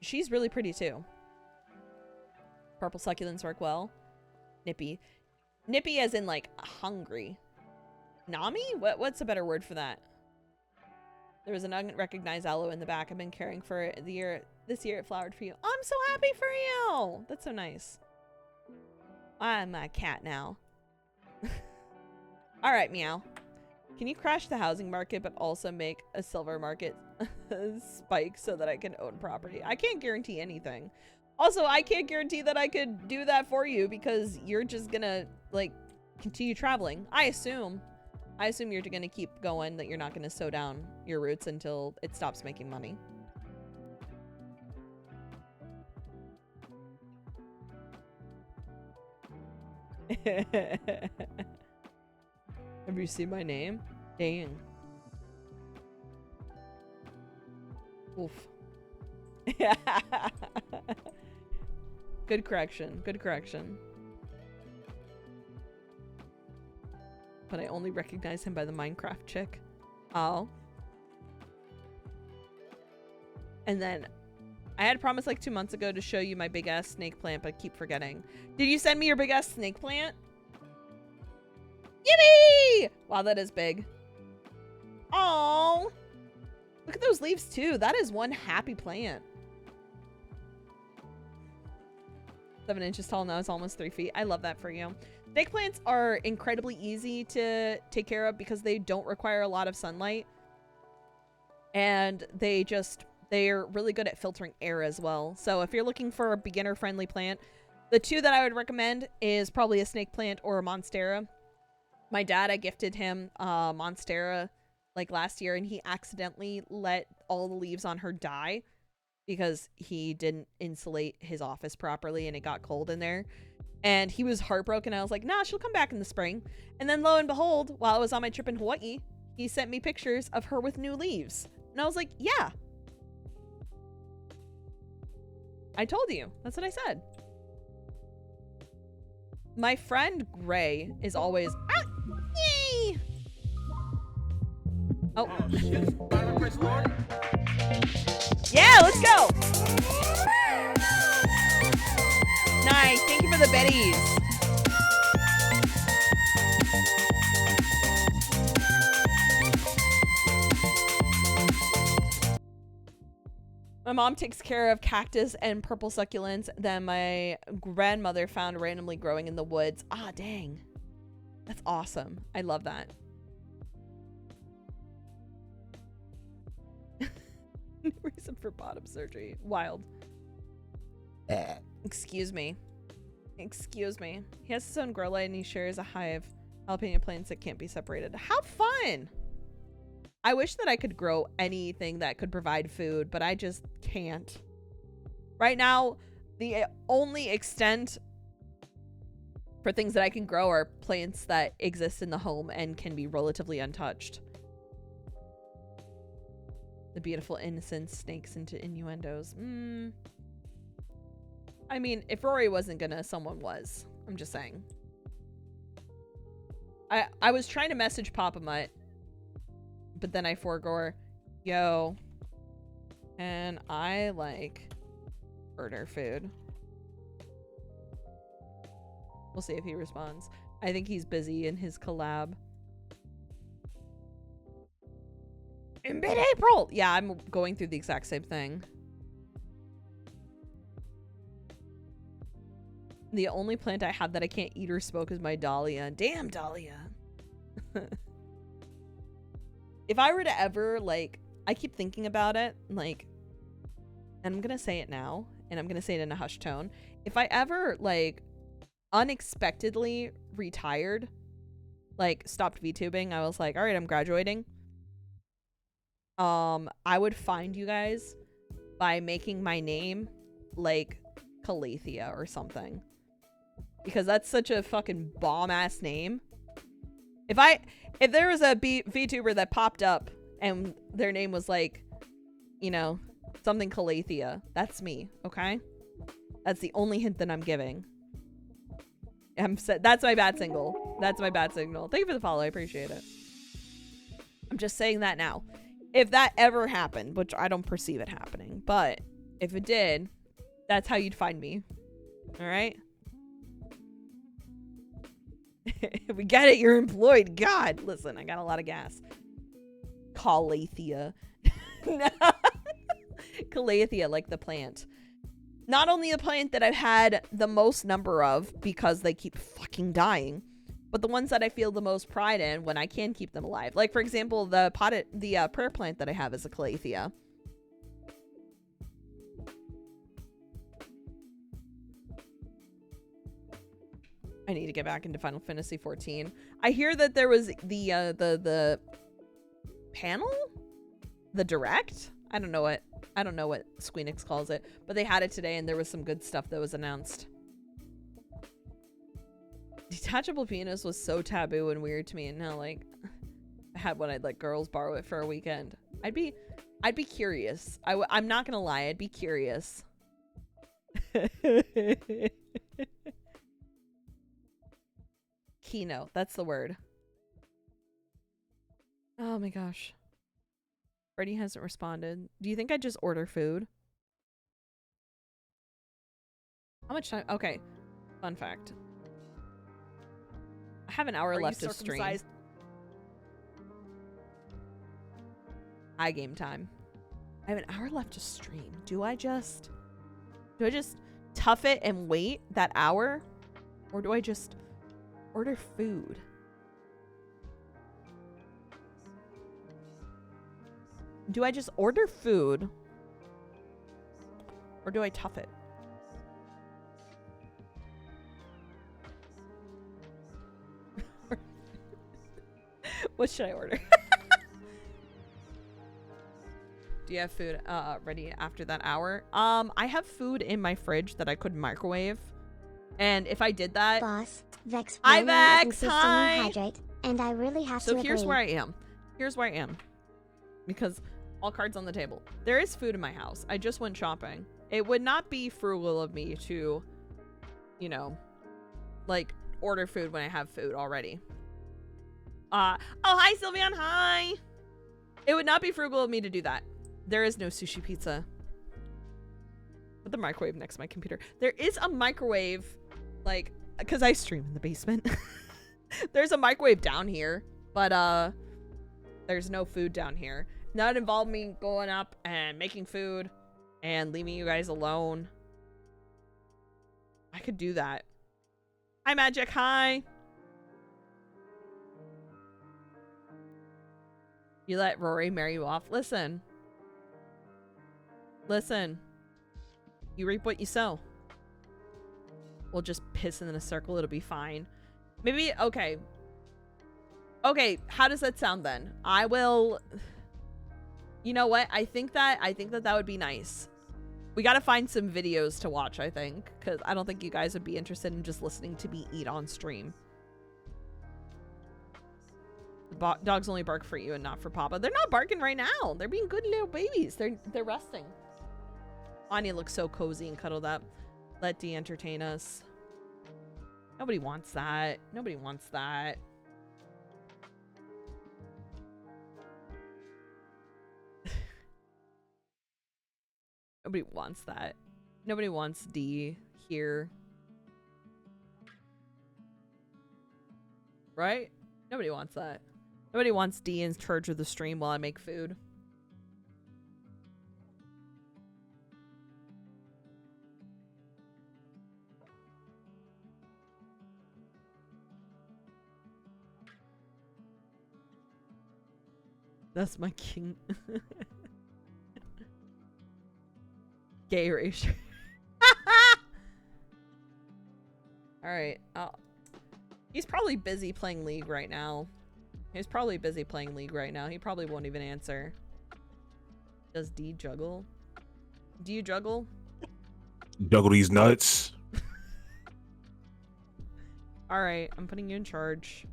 she's really pretty too. Purple succulents work well. Nippy. Nippy as in like hungry. Nami? What's a better word for that? There was an unrecognized aloe in the back. I've been caring for it this year it flowered for you. I'm so happy for you. That's so nice. I'm a cat now. All right, meow. Can you crash the housing market but also make a silver market spike so that I can own property? I can't guarantee anything. Also, I can't guarantee that I could do that for you because you're just gonna like continue traveling. I assume you're gonna keep going, that you're not gonna sow down your roots until it stops making money. Have you seen my name? Dang. Oof. Good correction. Good correction. But I only recognize him by the Minecraft chick. Oh. And then I had promised like 2 months ago to show you my big ass snake plant, but I keep forgetting. Did you send me your big ass snake plant? Yippee! Wow, that is big. Oh, look at those leaves too. That is one happy plant. 7 inches tall, now it's almost 3 feet. I love that for you. Snake plants are incredibly easy to take care of because they don't require a lot of sunlight. And they're really good at filtering air as well. So if you're looking for a beginner-friendly plant, the two that I would recommend is probably a snake plant or a monstera. My dad, I gifted him monstera like last year, and he accidentally let all the leaves on her die because he didn't insulate his office properly and it got cold in there. And he was heartbroken. I was like, nah, she'll come back in the spring. And then lo and behold, while I was on my trip in Hawaii, he sent me pictures of her with new leaves. And I was like, yeah. I told you. That's what I said. My friend Gray is always... Ah! Yay! Oh. Yeah, let's go! Nice. Thank you for the betties. My mom takes care of cactus and purple succulents that my grandmother found randomly growing in the woods. Ah, dang. That's awesome. I love that. No reason for bottom surgery. Wild. Excuse me. Excuse me. He has his own grow light and he shares a hive jalapeno plants that can't be separated. How fun! I wish that I could grow anything that could provide food, but I just can't. Right now, the only extent for things that I can grow are plants that exist in the home and can be relatively untouched. The beautiful innocence snakes into innuendos. I mean, if Rory wasn't gonna, someone was. I'm just saying. I was trying to message Papa Mutt, but then I forego. Yo, and I like order food. We'll see if he responds. I think he's busy in his collab. In mid-April! Yeah, I'm going through the exact same thing. The only plant I have that I can't eat or smoke is my dahlia. Damn, dahlia. If I were to ever, like, I keep thinking about it, like, and I'm gonna say it now, and I'm gonna say it in a hushed tone. If I ever, like, unexpectedly retired, like, stopped VTubing, I was like, all right, I'm graduating. I would find you guys by making my name, like, Calathea or something. Because that's such a fucking bomb-ass name. If there was a VTuber that popped up and their name was like, you know, something Calathea, that's me, okay? That's the only hint that I'm giving. That's my bad signal. That's my bad signal. Thank you for the follow. I appreciate it. I'm just saying that now. If that ever happened, which I don't perceive it happening, but if it did, that's how you'd find me. All right? We got it. You're employed. God, listen, I got a lot of gas. Calathea. Calathea, like the plant. Not only the plant that I've had the most number of because they keep fucking dying, but the ones that I feel the most pride in when I can keep them alive. Like, for example, the prayer plant that I have is a Calathea. I need to get back into Final Fantasy 14. I hear that there was the panel, the direct. I don't know what Squeenix calls it, but they had it today, and there was some good stuff that was announced. Detachable penis was so taboo and weird to me, and now like I had one I'd let girls borrow it for a weekend. I'd be curious. I'm not gonna lie, I'd be curious. Keynote, that's the word. Oh my gosh. Freddie hasn't responded. Do you think I'd just order food? How much time? Okay. Fun fact. I have an hour left to stream. Game time. I have an hour left to stream. Do I just tough it and wait that hour? Or do I just order food? Do I just order food? Or do I tough it? What should I order? Do you have food ready after that hour? I have food in my fridge that I could microwave. And if I did that... Boss, Vex, hi Vex, hi! Hydrate, and I really have to So here's agree. where I am. Here's where I am. Because all cards on the table. There is food in my house. I just went shopping. It would not be frugal of me to, you know, like, order food when I have food already. Oh, hi, Sylvian. Hi. It would not be frugal of me to do that. There is no sushi pizza. Put the microwave next to my computer. There is a microwave, like, because I stream in the basement. There's a microwave down here, but there's no food down here. That involved me going up and making food and leaving you guys alone. I could do that. Hi, Magic. Hi. You let Rory marry you off. Listen. Listen. You reap what you sow. We'll just piss in a circle. It'll be fine. Maybe, okay. Okay, how does that sound then? I will... You know what? I think that would be nice. We gotta find some videos to watch, I think. Because I don't think you guys would be interested in just listening to me eat on stream. The dogs only bark for you and not for Papa. They're not barking right now. They're being good little babies. They're resting. Anya looks so cozy and cuddled up. Let D entertain us. Nobody wants that. Nobody wants that. Nobody wants that. Nobody wants D here. Right? Nobody wants that. Nobody wants D in charge of the stream while I make food. That's my king. Gay erasure. Alright. He's probably busy playing League right now. He probably won't even answer. Does D juggle? Do you juggle? Juggle these nuts. Alright, I'm putting you in charge.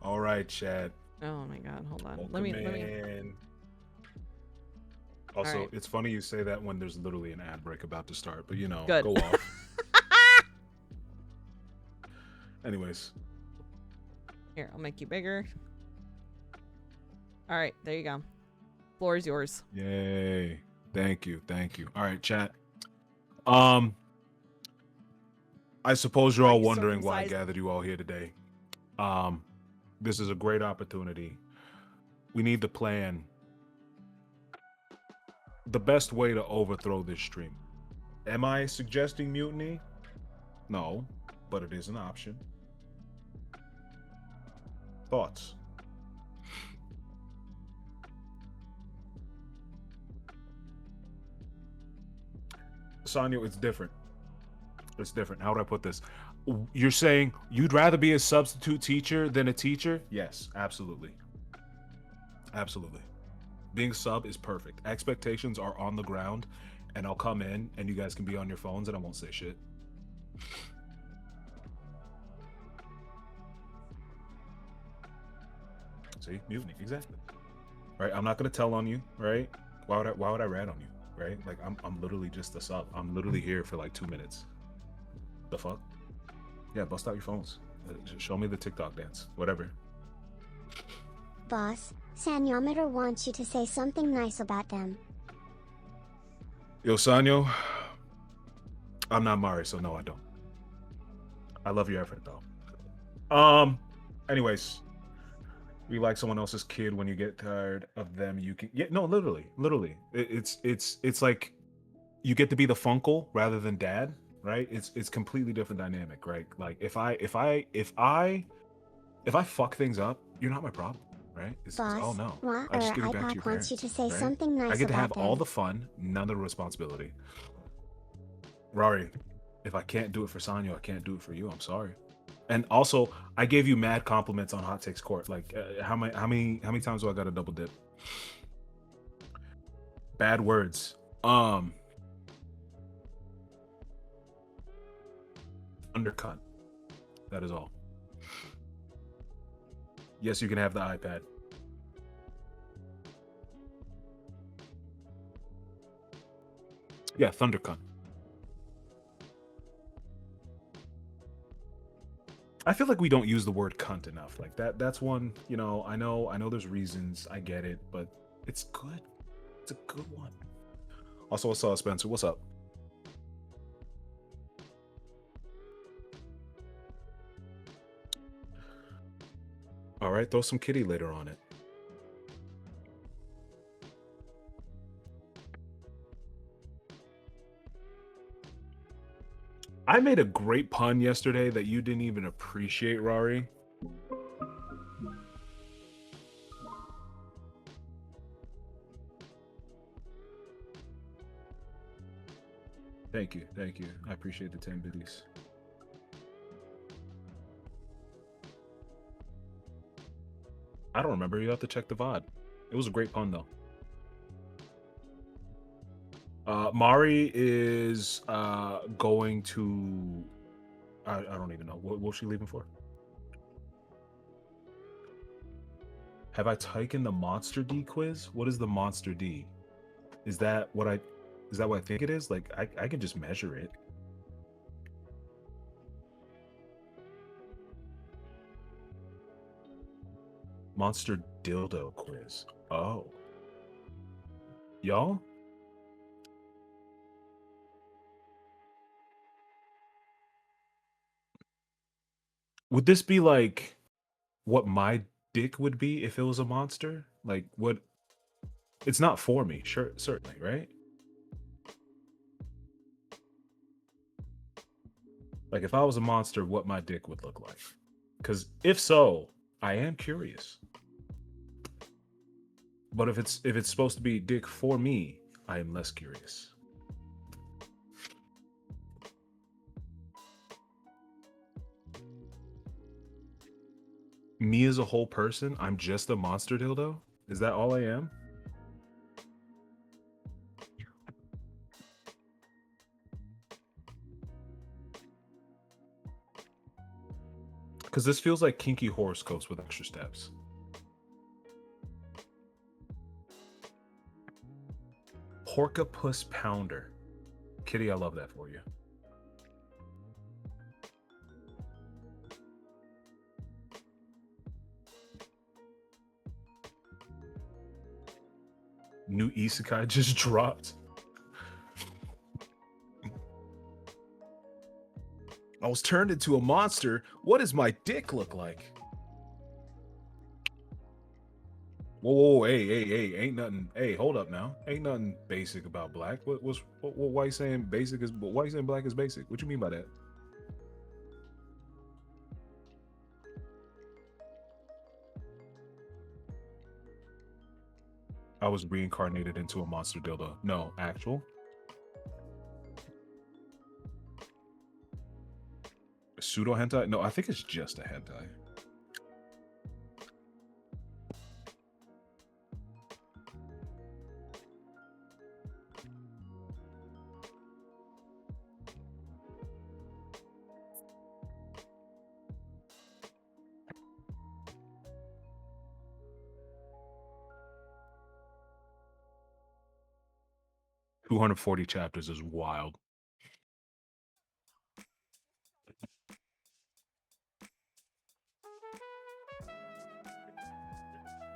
Alright, Chad. Oh my god, hold on. Welcome Let me in. Also, right. It's funny you say that when there's literally an ad break about to start, but you know, Good. go off. Anyways. Here, I'll make you bigger. Alright, there you go. Floor is yours. Yay. Thank you. All right, chat. I suppose you're all wondering why I gathered you all here today. This is a great opportunity. We need to plan the best way to overthrow this stream. Am I suggesting mutiny? No, but it is an option. Thoughts? Sanyo, it's different. It's different. How would I put this? You're saying you'd rather be a substitute teacher than a teacher? Yes, absolutely. Absolutely. Being sub is perfect. Expectations are on the ground, and I'll come in, and you guys can be on your phones, and I won't say shit. See? Mutiny. Exactly. Right? I'm not going to tell on you, right? Why would I rat on you, right? Like, I'm literally just a sub. I'm literally here for like 2 minutes. The fuck? Yeah, bust out your phones. Show me the TikTok dance. Whatever. Boss, Sanyometer wants you to say something nice about them. Yo, Sanyo. I'm not Mari, so no, I don't. I love your effort, though. Anyways. Be like someone else's kid when you get tired of them. You can... Yeah, no, literally. It's like... you get to be the funkle rather than dad, right? It's completely different dynamic, right? Like if I fuck things up, you're not my problem, right? Boss, no. Ra I just or give you back to your iPop wants you parents, to say right? something nice I get to have about all them. the fun, none of the responsibility. Rory, if I can't do it for Sanyo, I can't do it for you. I'm sorry. And also, I gave you mad compliments on Hot Takes Court. Like, how many times do I got to double dip? Bad words. Undercut. That is all. Yes, you can have the iPad. Yeah, Thundercut. I feel like we don't use the word cunt enough. Like that's one, you know, I know there's reasons, I get it, but it's good. It's a good one. Also, what's up, Spencer? What's up? All right, throw some kitty later on it. I made a great pun yesterday that you didn't even appreciate, Rory. Thank you. I appreciate the 10 biddies. I don't remember. You have to check the VOD. It was a great pun, though. Mari is going to... I don't even know. What was she leaving for? Have I taken the Monster D quiz? What is the Monster D? Is that what I think it is? Like, I can just measure it. Monster dildo quiz. Oh. Y'all? Would this be like what my dick would be if it was a monster? Like what? It's not for me, sure, certainly, right? Like if I was a monster, what my dick would look like? Because if so, I am curious. But if it's supposed to be dick for me, I am less curious. Me as a whole person, I'm just a monster dildo? Is that all I am? Because this feels like kinky horoscopes with extra steps. Porcupus pounder. Kitty, I love that for you. New isekai just dropped. I was turned into a monster. What does my dick look like? Whoa, hey, ain't nothing. Hey, hold up now. Ain't nothing basic about black. Why you saying basic is? Why you saying black is basic? What you mean by that? I was reincarnated into a monster dildo. No, actual. Pseudo hentai? No, I think it's just a hentai. $240 chapters is wild.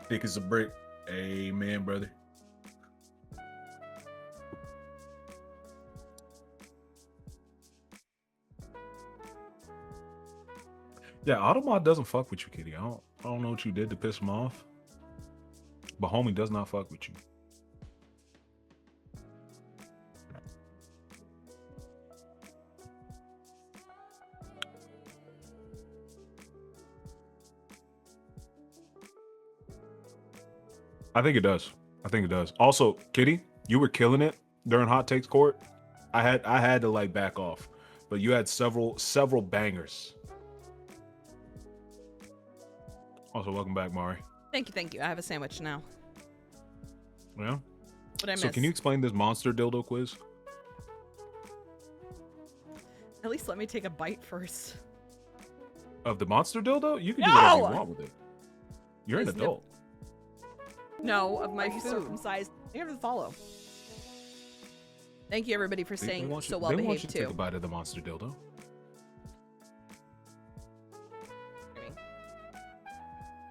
Thick as a brick. Amen, brother. Yeah, Automod doesn't fuck with you, kitty. I don't know what you did to piss him off. But homie does not fuck with you. I think it does. Also, Kitty, you were killing it during Hot Takes Court. I had to like back off, but you had several bangers. Also, welcome back, Mari. Thank you. I have a sandwich now. Yeah. What I miss? So can you explain this monster dildo quiz? At least let me take a bite first. Of the monster dildo? You can do whatever you want with it. You're an Please, adult. No, of my circumcised. You have to follow. Thank you, everybody, for staying so well behaved too. Take a bite of the monster dildo.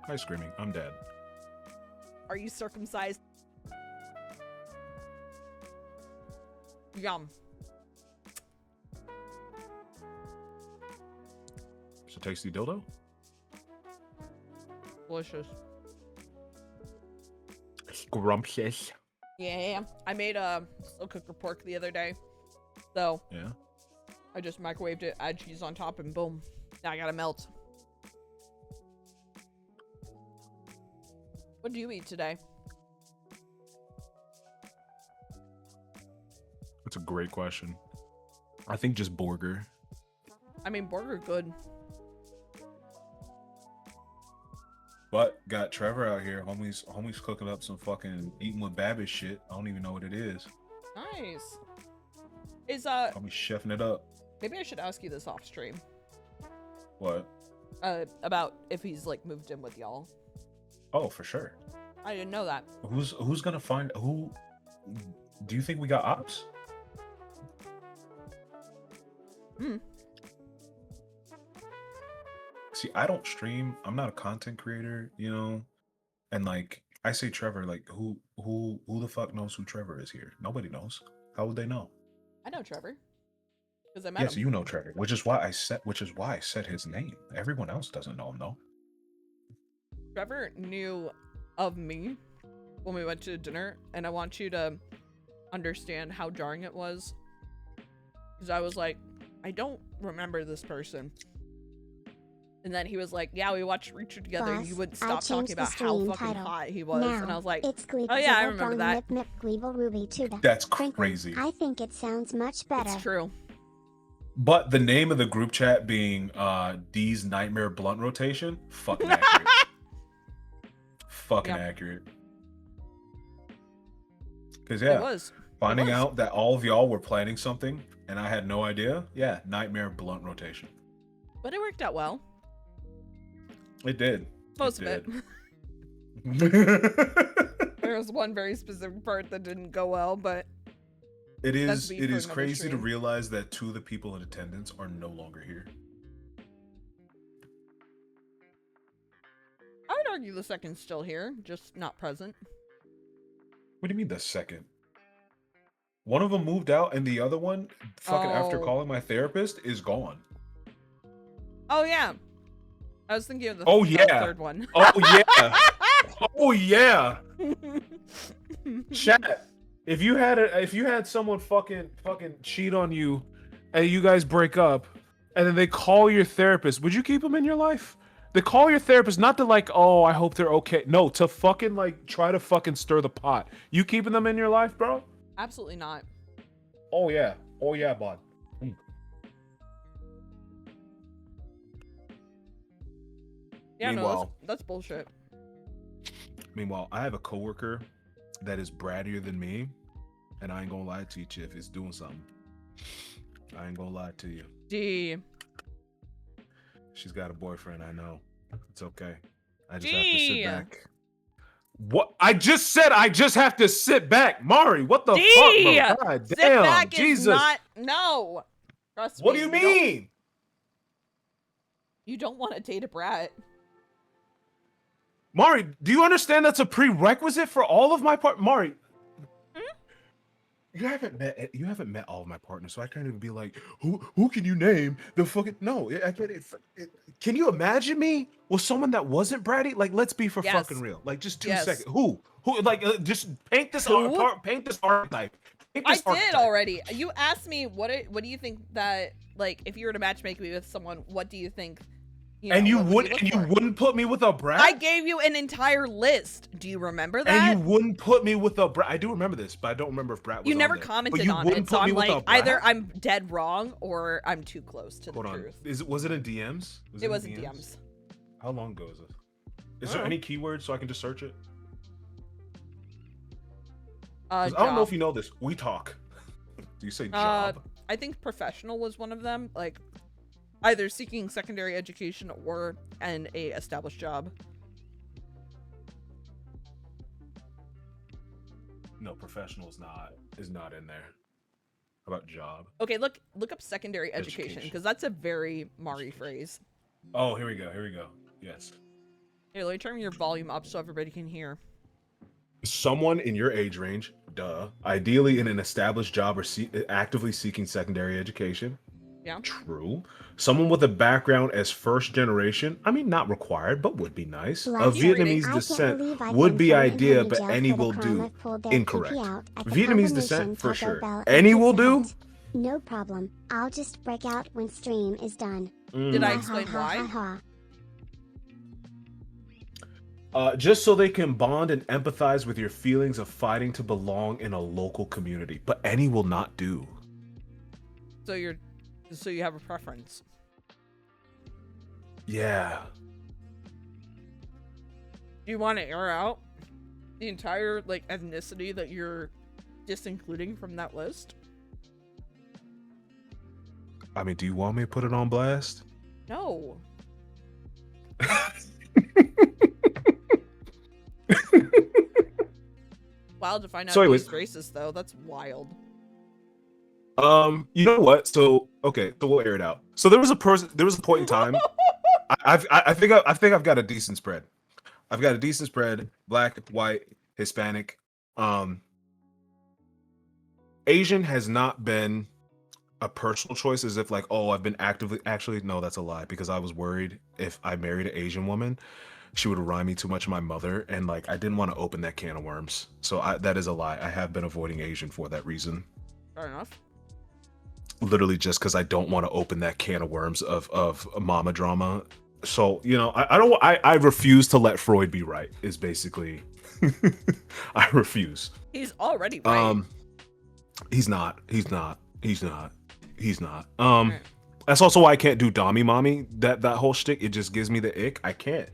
Hi, screaming. I'm dead. Are you circumcised? Yum. It's a tasty dildo. Delicious. Scrumptious. Yeah, I made a slow cooker pork the other day, so Yeah. I just microwaved it, add cheese on top, and boom. Now I gotta melt. What do you eat today? That's a great question. I think just burger. I mean, burger good. But got Trevor out here. Homie's cooking up some fucking eating with Babbage shit. I don't even know what it is. Nice. Is Homie's chefing it up. maybe I should ask you this off stream. What? About if he's like moved in with y'all. Oh, for sure. I didn't know that. Who's gonna find who? Do you think we got ops? See, I don't stream. I'm not a content creator, you know. And like I say Trevor, like who the fuck knows who Trevor is here? Nobody knows. How would they know? I know Trevor. Because I met Yes, him. you know Trevor, which is why I said his name. Everyone else doesn't know him though. Trevor knew of me when we went to dinner, and I want you to understand how jarring it was. Because I was like, I don't remember this person. And then he was like, yeah, we watched Reacher together, and you wouldn't stop talking about how fucking hot he was. Now, and I was like, it's oh yeah, I remember that. Ruby too. That's Frankly, crazy. I think it sounds much better. It's true. But the name of the group chat being D's Nightmare Blunt Rotation, fucking accurate. Fucking accurate. Because It was. finding out that all of y'all were planning something and I had no idea. Yeah, Nightmare Blunt Rotation. But it worked out well. It did. Most of it. There was one very specific part that didn't go well, but It is beef for another crazy to stream. realize that two of the people in attendance are no longer here. I would argue the second's still here, just not present. What do you mean the second? One of them moved out and the other one, fucking after Oh. calling my therapist, is gone. Oh yeah, I was thinking of the Oh, yeah. third one. Oh yeah. Oh yeah. Chat. If you had someone fucking cheat on you and you guys break up and then they call your therapist, would you keep them in your life? They call your therapist not to like, oh, I hope they're okay. No, to fucking like try to fucking stir the pot. You keeping them in your life, bro? Absolutely not. Oh yeah. Oh yeah, bud. Yeah, no, Meanwhile- that's bullshit. Meanwhile, I have a coworker that is brattier than me, and I ain't gonna lie to you, Chief. It's doing something. I ain't gonna lie to you. D. She's got a boyfriend. I know. It's okay. I just Gee. have to sit back. What? I just said I just have to sit back, Mari. What the D. fuck, bro? God Sit damn, back Jesus. is not. No. Trust What me, do you don't- mean? You don't want to date a brat. Mari, do you understand that's a prerequisite for all of my Mari, you haven't met all of my partners, so I can't even be like, who can you name the fucking no? I can't. Can you imagine me with someone that wasn't bratty? Like, let's be for Yes. fucking real. Like, just 2 Yes. seconds. Who? Like, just paint this Who? paint this archetype. Paint I this did archetype. already. You asked me what do you think that, like, if you were to matchmake me with someone, what do you think You wouldn't put me with a brat? I gave you an entire list. Do you remember that? And you wouldn't put me with a brat. I do remember this, but I don't remember if brat was You never on there. commented on it, so I'm like, either I'm dead wrong or I'm too close to the truth. Was it in DMs? It was in DMs. How long ago is it? Is there any keywords so I can just search it? I don't know if you know this. We talk. Do you say job? I think professional was one of them. Like, either seeking secondary education or a established job. No, professional is not in there. How about job? Okay, look up secondary education because that's a very Mari phrase. Oh, here we go. Yes. Here, let me turn your volume up so everybody can hear. Someone in your age range, ideally in an established job or actively seeking secondary education. Yeah. True. Someone with a background as first generation, I mean, not required, but would be nice. Of Vietnamese descent would be ideal, but any will do. Incorrect. Vietnamese descent, for sure. Any will do? No problem. I'll just break out when stream is done. Did I explain why? Just so they can bond and empathize with your feelings of fighting to belong in a local community. But any will not do. So you have a preference. Yeah. Do you want to air out the entire ethnicity that you're disincluding from that list? I mean, do you want me to put it on blast? No. Wild to find out he's racist, though. That's wild. You know what? So we'll air it out. So there was a point in time. I think I've got a decent spread. I've got a decent spread: black, white, Hispanic. Asian has not been a personal choice, as if I've been actively. Actually, no, that's a lie, because I was worried if I married an Asian woman, she would remind me too much of my mother, and I didn't want to open that can of worms. So that is a lie. I have been avoiding Asian for that reason. Fair enough. Literally just because I don't want to open that can of worms of mama drama. So, I refuse to let Freud be right, is basically I refuse. He's already right. He's not. That's also why I can't do Dommy Mommy. That whole shtick, it just gives me the ick. I can't.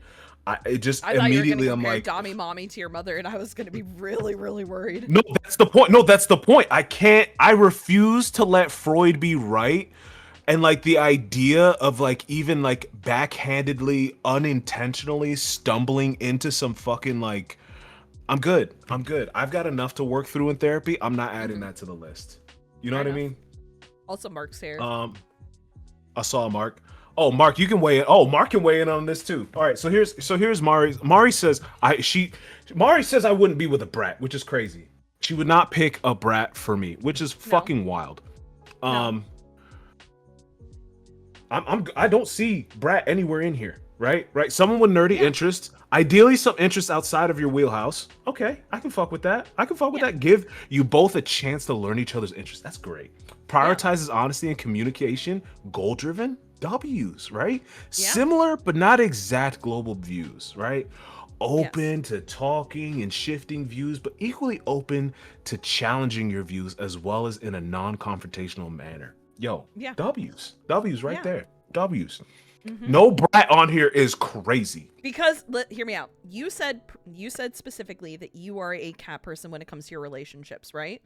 I immediately I'm like Dommy Mommy to your mother, and I was gonna be really, really worried. No, that's the point. I refuse to let Freud be right. And the idea of even backhandedly, unintentionally stumbling into some fucking I'm good. I've got enough to work through in therapy. I'm not adding that to the list. You know what I mean? Also, Mark's here. I saw Mark. Oh, Mark, you can weigh in. Oh, Mark can weigh in on this too. All right, so here's Mari. Mari says I wouldn't be with a brat, which is crazy. She would not pick a brat for me, which is fucking wild. No. I don't see brat anywhere in here, right? Someone with nerdy interests, ideally some interest outside of your wheelhouse. Okay, I can fuck with that. That. Give you both a chance to learn each other's interests. That's great. Prioritizes honesty and communication. Goal-driven. W's, right? Yeah. Similar but not exact global views, right? Open to talking and shifting views, but equally open to challenging your views as well as in a non-confrontational manner. W's right there. W's. Mm-hmm. No brat on here is crazy. Because hear me out. You said specifically that you are a cat person when it comes to your relationships, right?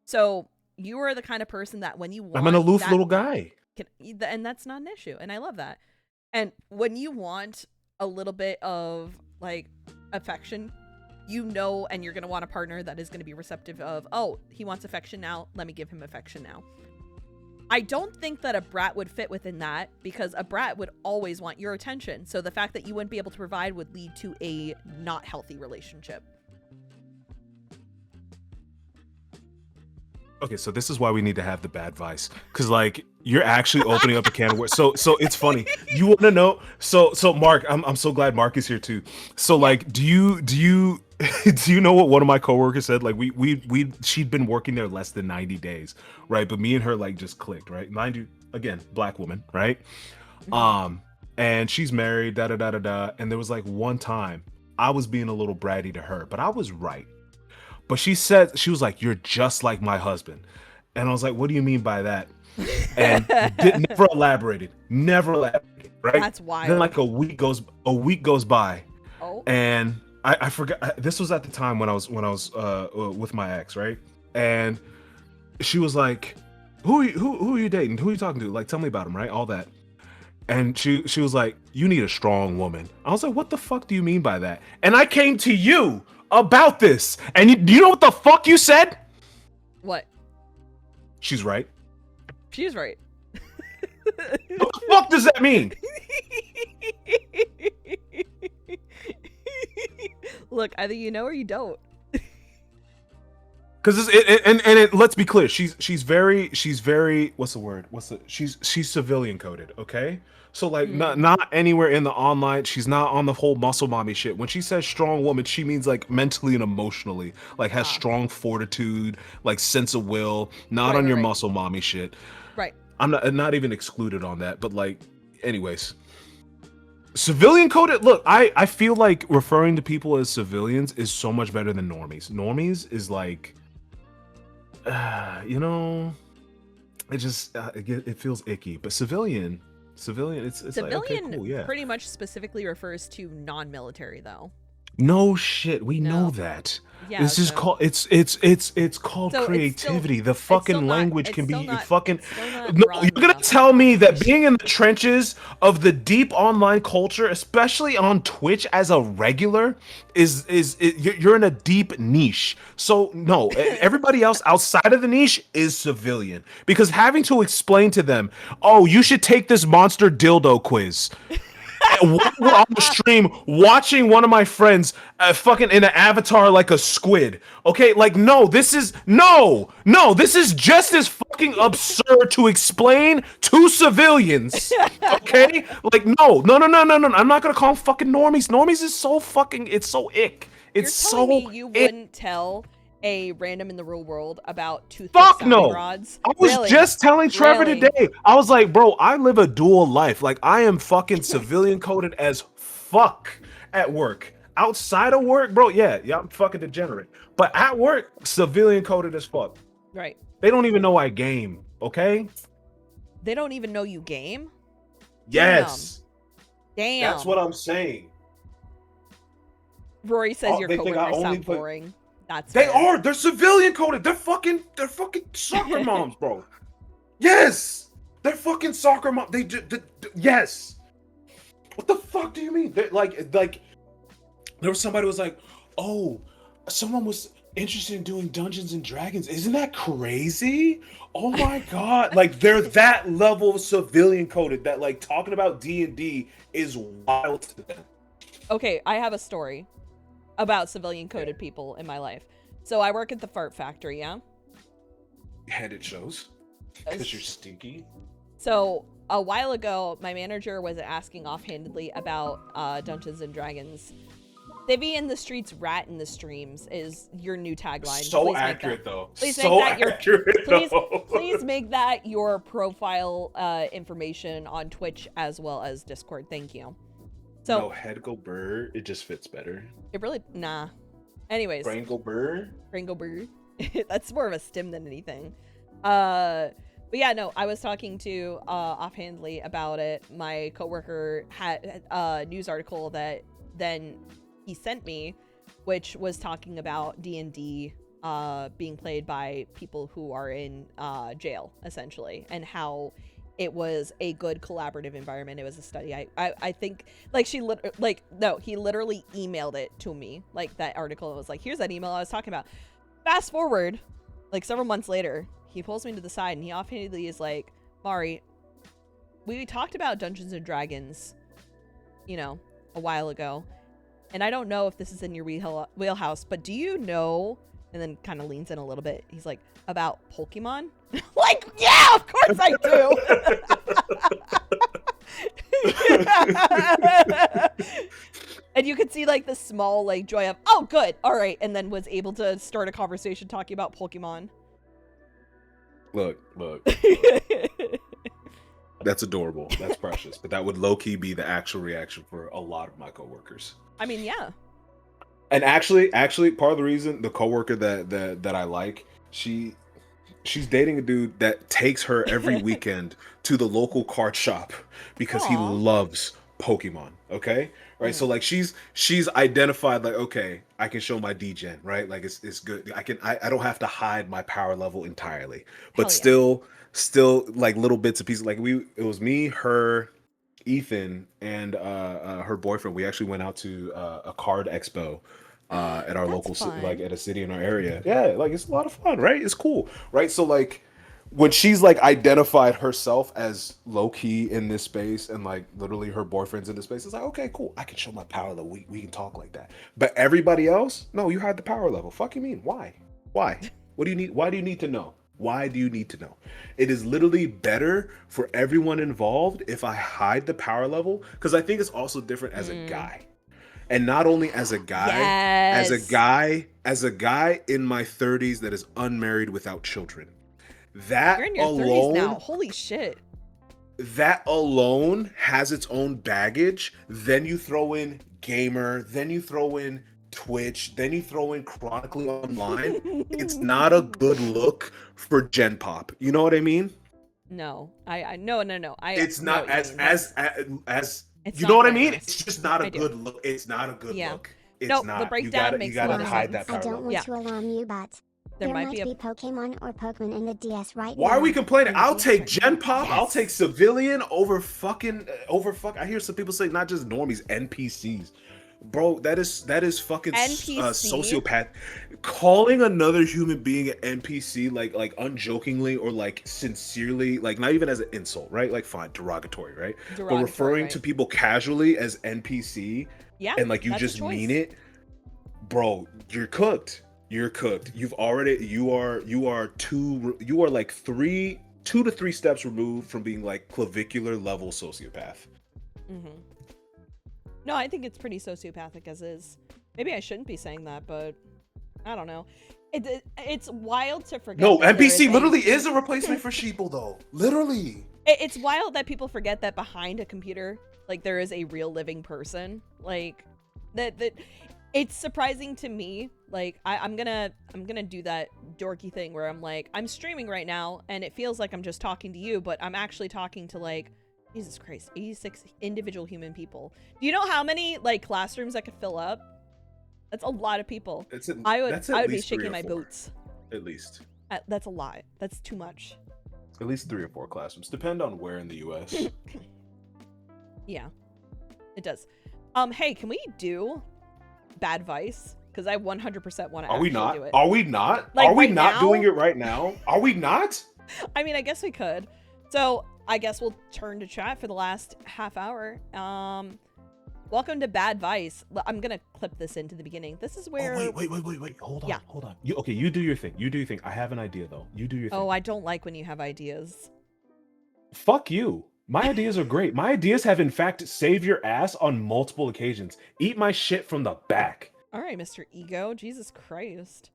So you are the kind of person that when you want, I'm an aloof little guy. And that's not an issue, and I love that. And when you want a little bit of affection, and you're gonna want a partner that is gonna be receptive of, oh, he wants affection now, let me give him affection now. I don't think that a brat would fit within that, because a brat would always want your attention. So the fact that you wouldn't be able to provide would lead to a not healthy relationship. Okay, so this is why we need to have the BADVICE, because you're actually opening up a can of worms. So it's funny. You want to know? So Mark, I'm so glad Mark is here too. So do you do you know what one of my coworkers said? She'd been working there less than 90 days, right? But me and her just clicked, right? Mind you, again, black woman, right? and she's married, da da da da da. And there was like one time I was being a little bratty to her, but I was right. But she was like, "You're just like my husband," and I was like, "What do you mean by that?" And never elaborated, right? That's wild. Then like a week goes by, Oh. and I forgot. This was at the time when I was with my ex, right? And she was like, who are you dating? Who are you talking to? Like, tell me about him, right? All that. And she was like, "You need a strong woman." I was like, "What the fuck do you mean by that?" And I came to you about this, and do you know what the fuck you said? What? She's right. She's right. What the fuck does that mean? Look, either you know or you don't. Because let's be clear, she's very what's the word? She's civilian coded, okay? So like not anywhere in the online, she's not on the whole muscle mommy shit. When she says strong woman, she means like mentally and emotionally, like has strong fortitude, like sense of will, not on your muscle mommy shit. Right. I'm not even excluded on that, but like, anyways. Civilian coded, look, I feel like referring to people as civilians is so much better than normies. Normies is like, you know, it just it feels icky. But civilian, it's civilian, like, okay, cool, yeah. Pretty much specifically refers to non-military though. No shit, we know that. Yeah, this is called it's called so creativity. The fucking language can be fucking. No, you're gonna tell me that being in the trenches of the deep online culture, especially on Twitch as a regular, you're in a deep niche. So no, everybody else outside of the niche is civilian, because having to explain to them, "Oh, you should take this monster dildo quiz." While we're on the stream watching one of my friends fucking in an avatar like a squid, okay? Like, no, this is just as fucking absurd to explain to civilians, okay? Like, no, I'm not gonna call them fucking normies. Normies is so fucking, it's so ick. It's You're telling so me you wouldn't tell a random in the real world about toothpick fuck sounding no rods? I was Really? just telling Trevor Really? today, I was like, bro, I live a dual life. Like, I am fucking civilian coded as fuck at work. Outside of work, bro, yeah, I'm fucking degenerate, but at work, civilian coded as fuck. Right. They don't even know I game, okay? They don't even know you game? Yes. Damn. That's what I'm saying. Rory says your they think I coworkers only sound put- boring. That's They fair. are. They're civilian coded. They're fucking soccer moms, bro. Yes. They're fucking soccer moms. Yes. What the fuck do you mean? They're like there was somebody who was like, "Oh, someone was interested in doing Dungeons and Dragons. Isn't that crazy? Oh my god." Like, they're that level of civilian coded that like talking about D&D is wild to them. Okay, I have a story about civilian coded people in my life. So I work at the fart factory, yeah? And it shows. Because you're stinky. So a while ago, my manager was asking offhandedly about Dungeons and Dragons. Civvy in the streets, rat in the streams is your new tagline. So accurate, though. Please so make that accurate, though. Please make that your profile information on Twitch as well as Discord. Thank you. So no, head go burr. It just fits better. It really Anyways. Brain go burr. Brain go burr. That's more of a stim than anything. But yeah, no, I was talking to offhandedly about it. My coworker had a news article that then he sent me, which was talking about D&D being played by people who are in jail, essentially, and how it was a good collaborative environment. It was a study. I think like he literally emailed it to me, like that article. It was like, here's that email I was talking about. Fast forward, like several months later, he pulls me to the side and he offhandedly is like, "Mari, we talked about Dungeons and Dragons, a while ago, and I don't know if this is in your wheelhouse, but do you know," and then kind of leans in a little bit. He's like, "About Pokemon?" Like, yeah, of course I do. And you could see like the small like joy of, "Oh, good, all right," and then was able to start a conversation talking about Pokemon. Look. That's adorable. That's precious. But that would low-key be the actual reaction for a lot of my coworkers. I mean, yeah. And actually, part of the reason the coworker that I like, she's dating a dude that takes her every weekend to the local card shop because he loves Pokemon. Okay, right. So like she's identified like, okay, I can show my degen, right? Like it's good. I don't have to hide my power level entirely, but still like little bits and pieces. Like it was me, her, Ethan, and her boyfriend. We actually went out to a card expo at our local like at a city in our area. Yeah, like it's a lot of fun, right? It's cool, right? So like when she's like identified herself as low key in this space and like literally her boyfriend's in this space, it's like, okay, cool, I can show my power level. We can talk like that. But everybody else, no, you hide the power level. Fuck you mean? Why? What do you need? Why do you need to know? Why do you need to know? It is literally better for everyone involved if I hide the power level, because I think it's also different as a guy. And not only as a guy, as a guy in my 30s that is unmarried without children. That You're in your alone 30s now. Holy shit. That alone has its own baggage. Then you throw in gamer, then you throw in Twitch, then you throw in chronically online. It's not a good look for Gen Pop. You know what I mean? No. No. It's not as it's you not know what I glamorous. mean? It's just not a good look. It's not a good look. It's no, not. The breakdown makes you gotta a lot of hide sense. that power I don't level. want to alarm you, but there might be Pokemon or Pokemon in the DS right now. Why are we complaining? I'll take Gen Pop. Yes. I'll take civilian over fuck. I hear some people say not just normies, NPCs. Bro, that is fucking sociopath. Calling another human being an NPC like unjokingly or like sincerely, like not even as an insult, right? Like fine, derogatory, right? But referring to people casually as NPC, and like you just mean it, bro, you're cooked. You're cooked. You are like 2 to 3 steps removed from being like clavicular level sociopath. No, I think it's pretty sociopathic as is. Maybe I shouldn't be saying that, but I don't know. It's wild to forget. No, NPC literally is a replacement for sheeple, though. Literally. It's wild that people forget that behind a computer, like there is a real living person. Like that. It's surprising to me. Like I'm gonna do that dorky thing where I'm like, I'm streaming right now, and it feels like I'm just talking to you, but I'm actually talking to like, Jesus Christ, 86 individual human people. Do you know how many like classrooms I could fill up? That's a lot of people. I would be shaking my boots. At least. That's a lot. That's too much. At least 3 or 4 classrooms. Depend on where in the US. Yeah, it does. Hey, can we do BADVICE? Because I 100% want to. Are we not? Do it. Are we not? Like, are we right not now? doing it right now? Are we not? I mean, I guess we could. So I guess we'll turn to chat for the last half hour. Welcome to BADVICE. I'm gonna clip this into the beginning. This is where. Oh, wait. Hold on. You do your thing. I have an idea though. You do your thing. Oh, I don't like when you have ideas. Fuck you. My ideas are great. My ideas have in fact saved your ass on multiple occasions. Eat my shit from the back. All right, Mr. Ego. Jesus Christ.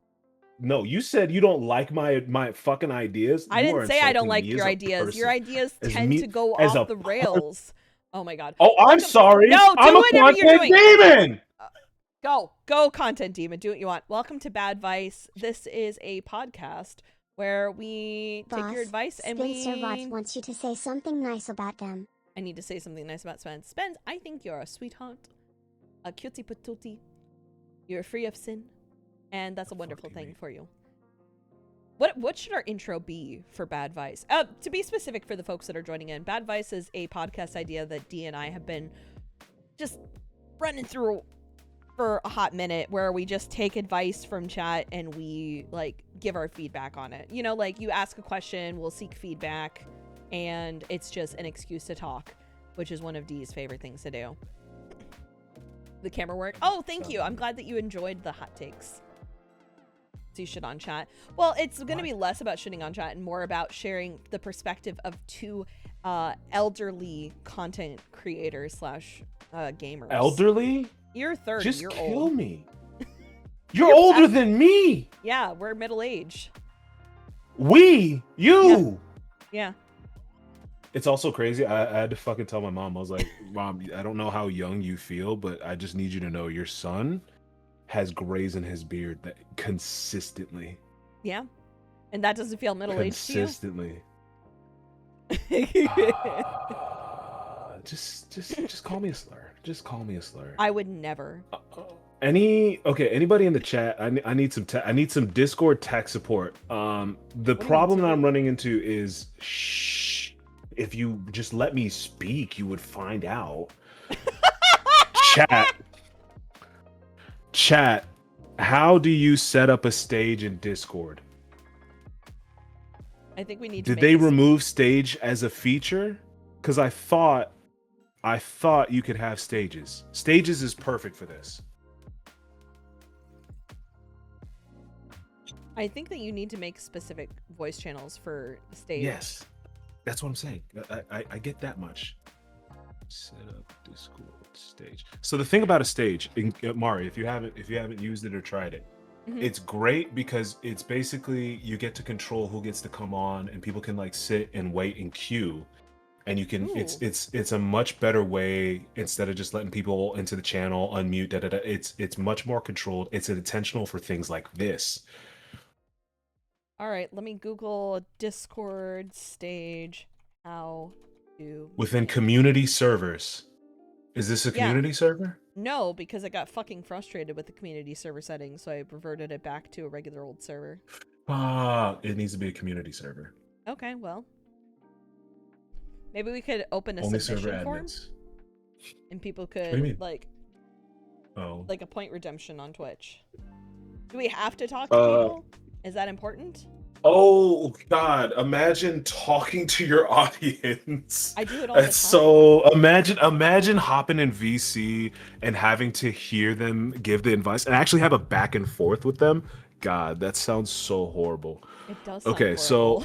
No, you said you don't like my fucking ideas. I didn't say I don't like your ideas. Your ideas tend to go off the rails. Oh my god. Oh, I'm sorry. No, do I'm a whatever you're content doing. demon. Go, content demon. Do what you want. Welcome to BADVICE. This is a podcast where we take your advice and Spencer VODS wants you to say something nice about them. I need to say something nice about Spence. Spence, I think you're a sweetheart, a cutie patootie. You're free of sin, and that's a wonderful thing for you. What should our intro be for BADVICE? To be specific for the folks that are joining in, BADVICE is a podcast idea that Dee and I have been just running through for a hot minute, where we just take advice from chat and we like give our feedback on it. You know, like you ask a question, we'll seek feedback, and it's just an excuse to talk, which is one of Dee's favorite things to do. The camera work. Oh, thank you. I'm glad that you enjoyed the hot takes. So you shit on chat. Well, it's going to be less about shitting on chat and more about sharing the perspective of 2 elderly content creators slash gamers. Elderly? You're 30. Just you're kill old. me. You're older than me. Yeah, we're middle age. You. Yeah. It's also crazy. I had to fucking tell my mom. I was like, Mom, I don't know how young you feel, but I just need you to know your son has grays in his beard that consistently. Yeah. And that doesn't feel middle-aged to you? Consistently. Just call me a slur. Just call me a slur. I would never. Anybody in the chat? I need some Discord tech support. The problem that I'm running into is if you just let me speak, you would find out. Chat, how do you set up a stage in Discord? I think we need to Did they remove stage as a feature? Because I thought you could have stages. Stages is perfect for this. I think that you need to make specific voice channels for the stage. Yes. That's what I'm saying. I get that much. Set up Discord stage. So the thing about a stage, Mari, if you haven't used it or tried it, it's great because it's basically you get to control who gets to come on, and people can like sit and wait in queue, and you can. It's a much better way instead of just letting people into the channel unmute. It's much more controlled. It's intentional for things like this. All right, let me Google Discord stage how to within community servers. Is this a community server? No, because I got fucking frustrated with the community server settings, so I reverted it back to a regular old server. It needs to be a community server. Okay, well. Maybe we could open a Only submission server form. admins. And people What do you mean? could, like a point redemption on Twitch. Do we have to talk to people? Is that important? Oh God! Imagine talking to your audience. I do it all the time. So imagine hopping in VC and having to hear them give the advice and actually have a back and forth with them. God, that sounds so horrible. It does. Sound okay, horrible. so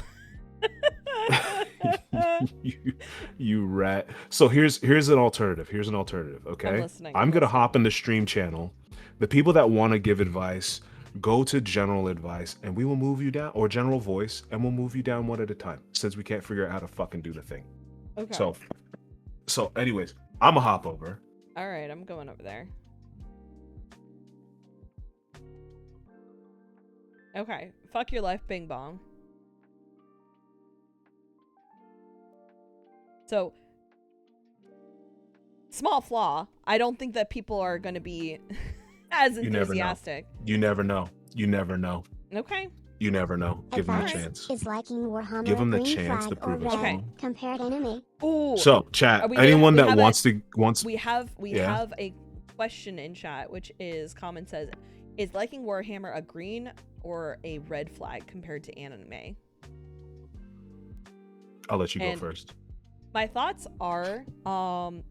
you rat. So here's an alternative. Okay, I'm gonna hop in the stream channel. The people that want to give advice, go to general advice and we will move you down, or general voice, and we'll move you down one at a time since we can't figure out how to fucking do the thing. Okay. So anyways, I'm a hop over. All right, I'm going over there. Okay, fuck your life, Bing Bong. So, small flaw. I don't think that people are going to be as enthusiastic. You never know. Okay. You never know. Give them a chance. Is liking Warhammer Give them the green chance flag to prove or us red wrong. compared enemy. Ooh. So, chat. Anyone that wants. We have a question in chat, which is says, is liking Warhammer a green or a red flag compared to anime? I'll let you go first. My thoughts are,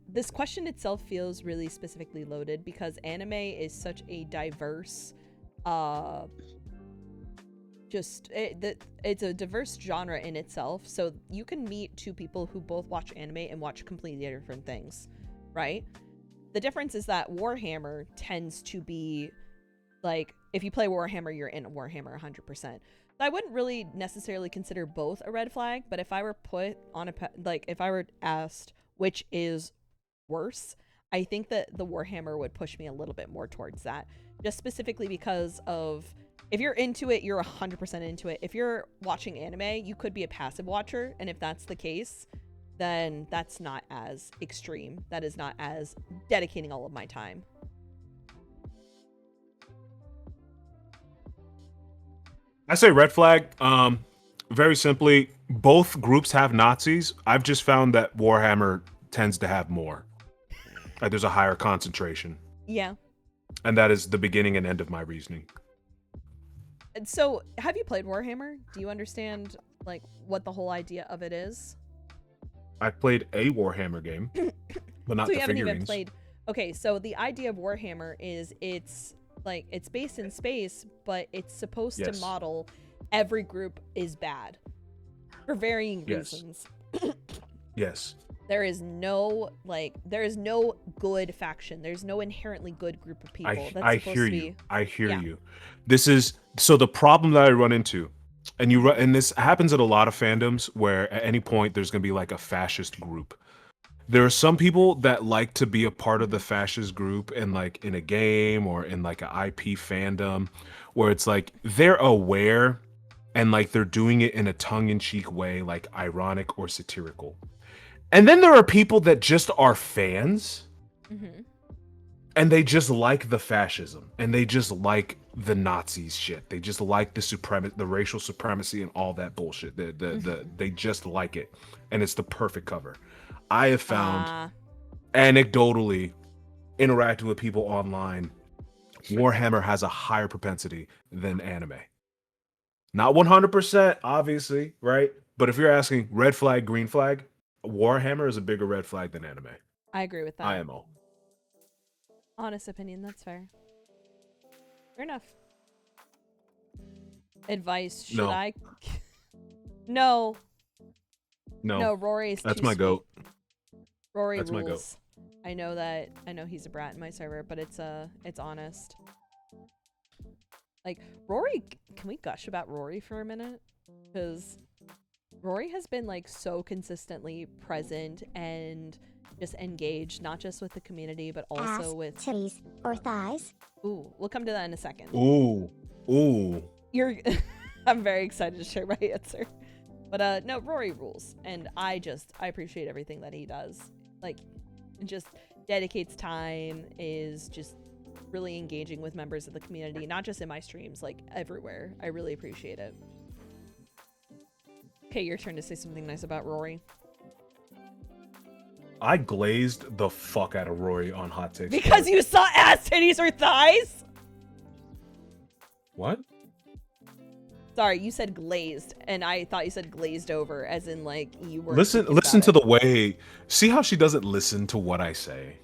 this question itself feels really specifically loaded because anime is such a diverse, it's a diverse genre in itself. So you can meet two people who both watch anime and watch completely different things, right? The difference is that Warhammer tends to be like, if you play Warhammer, you're in Warhammer 100%. I wouldn't really necessarily consider both a red flag, but if I were put on if I were asked which is worse, I think that the Warhammer would push me a little bit more towards that. Just specifically because of, if you're into it, you're 100% into it. If you're watching anime, you could be a passive watcher, and if that's the case, then that's not as extreme. That is not as dedicating all of my time. I say red flag. Very simply, both groups have Nazis. I've just found that Warhammer tends to have more. Like there's a higher concentration. Yeah. And that is the beginning and end of my reasoning. And so, have you played Warhammer? Do you understand like what the whole idea of it is? I've played a Warhammer game, but not so the you haven't figurines. even played. Okay, so the idea of Warhammer is it's based in space, but it's supposed to model every group is bad for varying reasons. Yes. There is no good faction. There's no inherently good group of people. I hear you. This is so the problem that I run into. and this happens in a lot of fandoms where at any point there's going to be like a fascist group. There are some people that like to be a part of the fascist group in like in a game or in like an IP fandom where it's like they're aware and like they're doing it in a tongue-in-cheek way, like ironic or satirical. And then there are people that just are fans and they just like the fascism and they just like the Nazis shit. They just like the racial supremacy and all that bullshit. They just like it. And it's the perfect cover. I have found anecdotally interacting with people online, Warhammer has a higher propensity than anime. Not 100%, obviously, right? But if you're asking red flag, green flag, Warhammer is a bigger red flag than anime. I agree with that. IMO. Honest opinion, that's fair. Fair enough. Advice, should I? No. No, Rory's That's too my sweet. goat. Rory That's my rules. I know he's a brat in my server, but it's honest. Like, Rory, can we gush about Rory for a minute? Because Rory has been like so consistently present and just engaged, not just with the community, but also with titties or thighs. Ooh, we'll come to that in a second. Ooh. I'm very excited to share my answer. But no, Rory rules, and I appreciate everything that he does. Like, just dedicates time, is just really engaging with members of the community, not just in my streams, like everywhere. I really appreciate it. Okay, your turn to say something nice about Rory. I glazed the fuck out of Rory on Hot Takes. Because you saw ass, titties, or thighs? What? Sorry, you said glazed, and I thought you said glazed over, as in like you were. Listen to the way. See how she doesn't listen to what I say.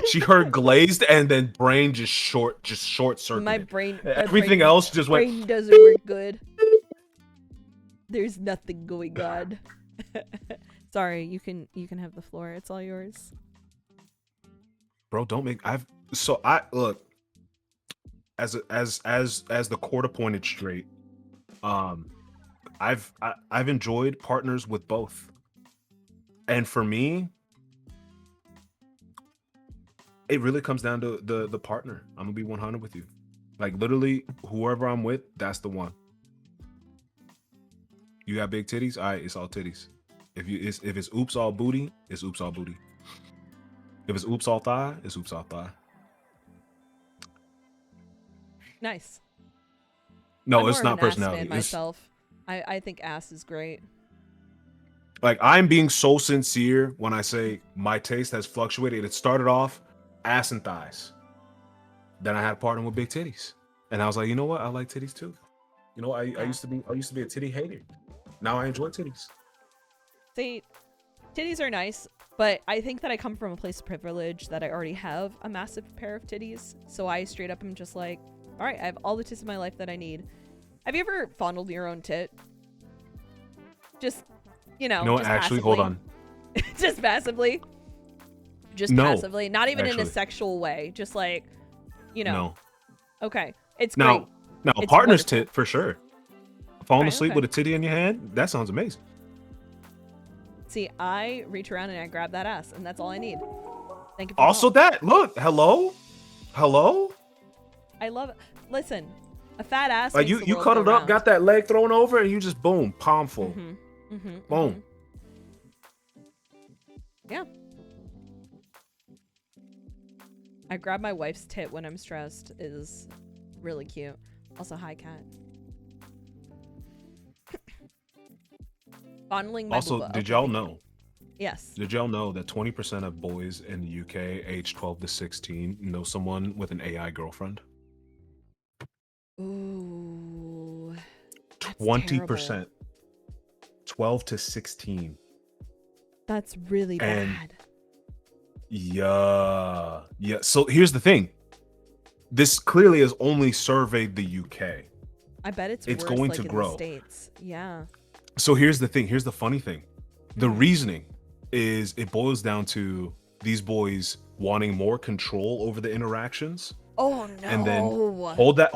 She heard glazed, and then brain just short circuited. My brain. Everything else just went. Brain doesn't work good. There's nothing going on. Sorry, you can have the floor. It's all yours. Bro, don't make. Look. As the court appointed straight, I've enjoyed partners with both, and for me, it really comes down to the partner. I'm gonna be 100 with you, like literally whoever I'm with, that's the one. You got big titties, all right, it's all titties. If it's oops all booty, it's oops all booty. If it's oops all thigh, it's oops all thigh. Nice. No, I'm it's more not of an ass personality. fan myself. I think ass is great. Like, I'm being so sincere when I say my taste has fluctuated. It started off ass and thighs. Then I had a partner with big titties, and I was like, you know what? I like titties too. You know, I used to be a titty hater. Now I enjoy titties. See, titties are nice, but I think that I come from a place of privilege that I already have a massive pair of titties. So I straight up am just like, all right, I have all the tits in my life that I need. Have you ever fondled your own tit? Just, No, just actually, passively. hold on. Just passively. Just No, passively. Not even in actually. a sexual way. Just like, No. Okay. It's No. great. No, It's partner's wonderful. tit for sure. Falling Right, asleep okay. with a titty in your hand, that sounds amazing. See, I reach around and I grab that ass, and that's all I need. Thank you for Also, the help. that look, hello. I love it. Listen, a fat ass. Like makes the you world cuddled go up, round. got that leg thrown over, and you just boom, palm full. Boom. Yeah. I grab my wife's tit when I'm stressed is really cute. Also, hi, cat. Fondling my Also, booba. did Okay, y'all thank you. know? Yes. Did y'all know that 20% of boys in the UK, age 12 to 16, know someone with an AI girlfriend? Ooh. That's 20%. terrible. 12 to 16. That's really And- bad. Yeah. So here's the thing. This clearly has only surveyed the UK. I bet it's It's worse, going like, to in grow. the States. Yeah. So here's the thing. Here's the funny thing. The reasoning is it boils down to these boys wanting more control over the interactions Oh no. And then hold that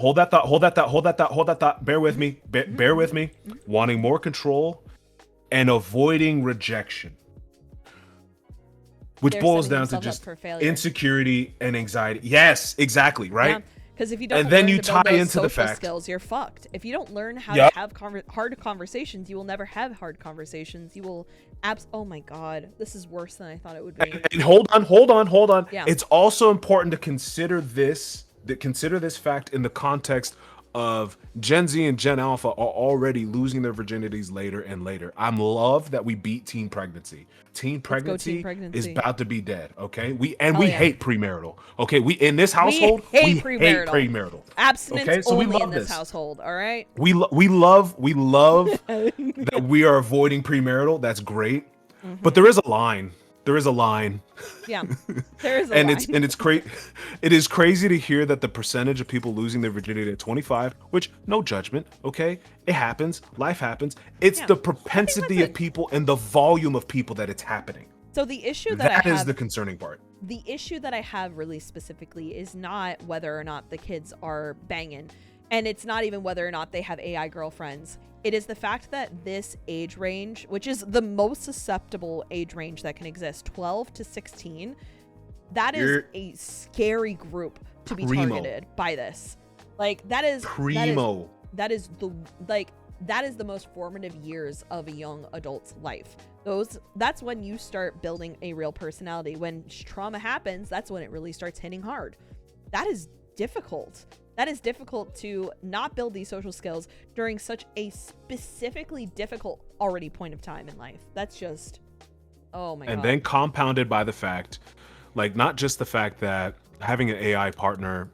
thought. Bear with me. Bear with me. Wanting more control and avoiding rejection. Which boils down to just insecurity and anxiety. Yes, exactly, right? Because if you don't and then learn you to build tie those into social the fact skills, you're fucked. If you don't learn how to have hard conversations, you will never have hard conversations. You will oh my god, this is worse than I thought it would be. And hold on. Yeah. It's also important to consider this fact in the context of Gen Z and Gen Alpha are already losing their virginities later and later. I'm love that we beat teen pregnancy. Teen pregnancy is about to be dead. Okay, we hate premarital. Okay, we in this household we hate premarital. Abstinence okay? So only we love in this household. All right. We love that we are avoiding premarital. That's great, but there is a line. There is a line. Yeah, there is a and line. It's crazy. It is crazy to hear that the percentage of people losing their virginity at 25, which no judgment, okay, it happens. Life happens. It's the propensity of people and the volume of people that it's happening. So the issue that is the concerning part. The issue that I have really specifically is not whether or not the kids are banging, and it's not even whether or not they have AI girlfriends. It is the fact that this age range, which is the most susceptible age range that can exist, 12 to 16, that is a scary group to be targeted by this. Like that is primo. That is the most formative years of a young adult's life. That's when you start building a real personality. When trauma happens, that's when it really starts hitting hard. That is difficult. That is difficult to not build these social skills during such a specifically difficult already point of time in life. That's just, oh my God. And then compounded by the fact, like not just the fact that having an AI partner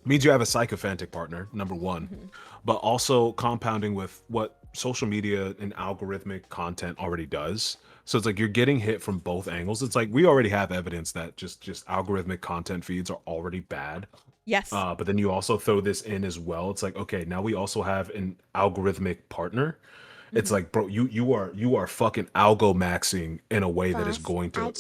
means you have a sycophantic partner, number one, but also compounding with what social media and algorithmic content already does. So it's like you're getting hit from both angles. It's like we already have evidence that just algorithmic content feeds are already bad. Yes. But then you also throw this in as well. It's like, okay, now we also have an algorithmic partner. It's like, bro, you are fucking algo maxing in a way that is going to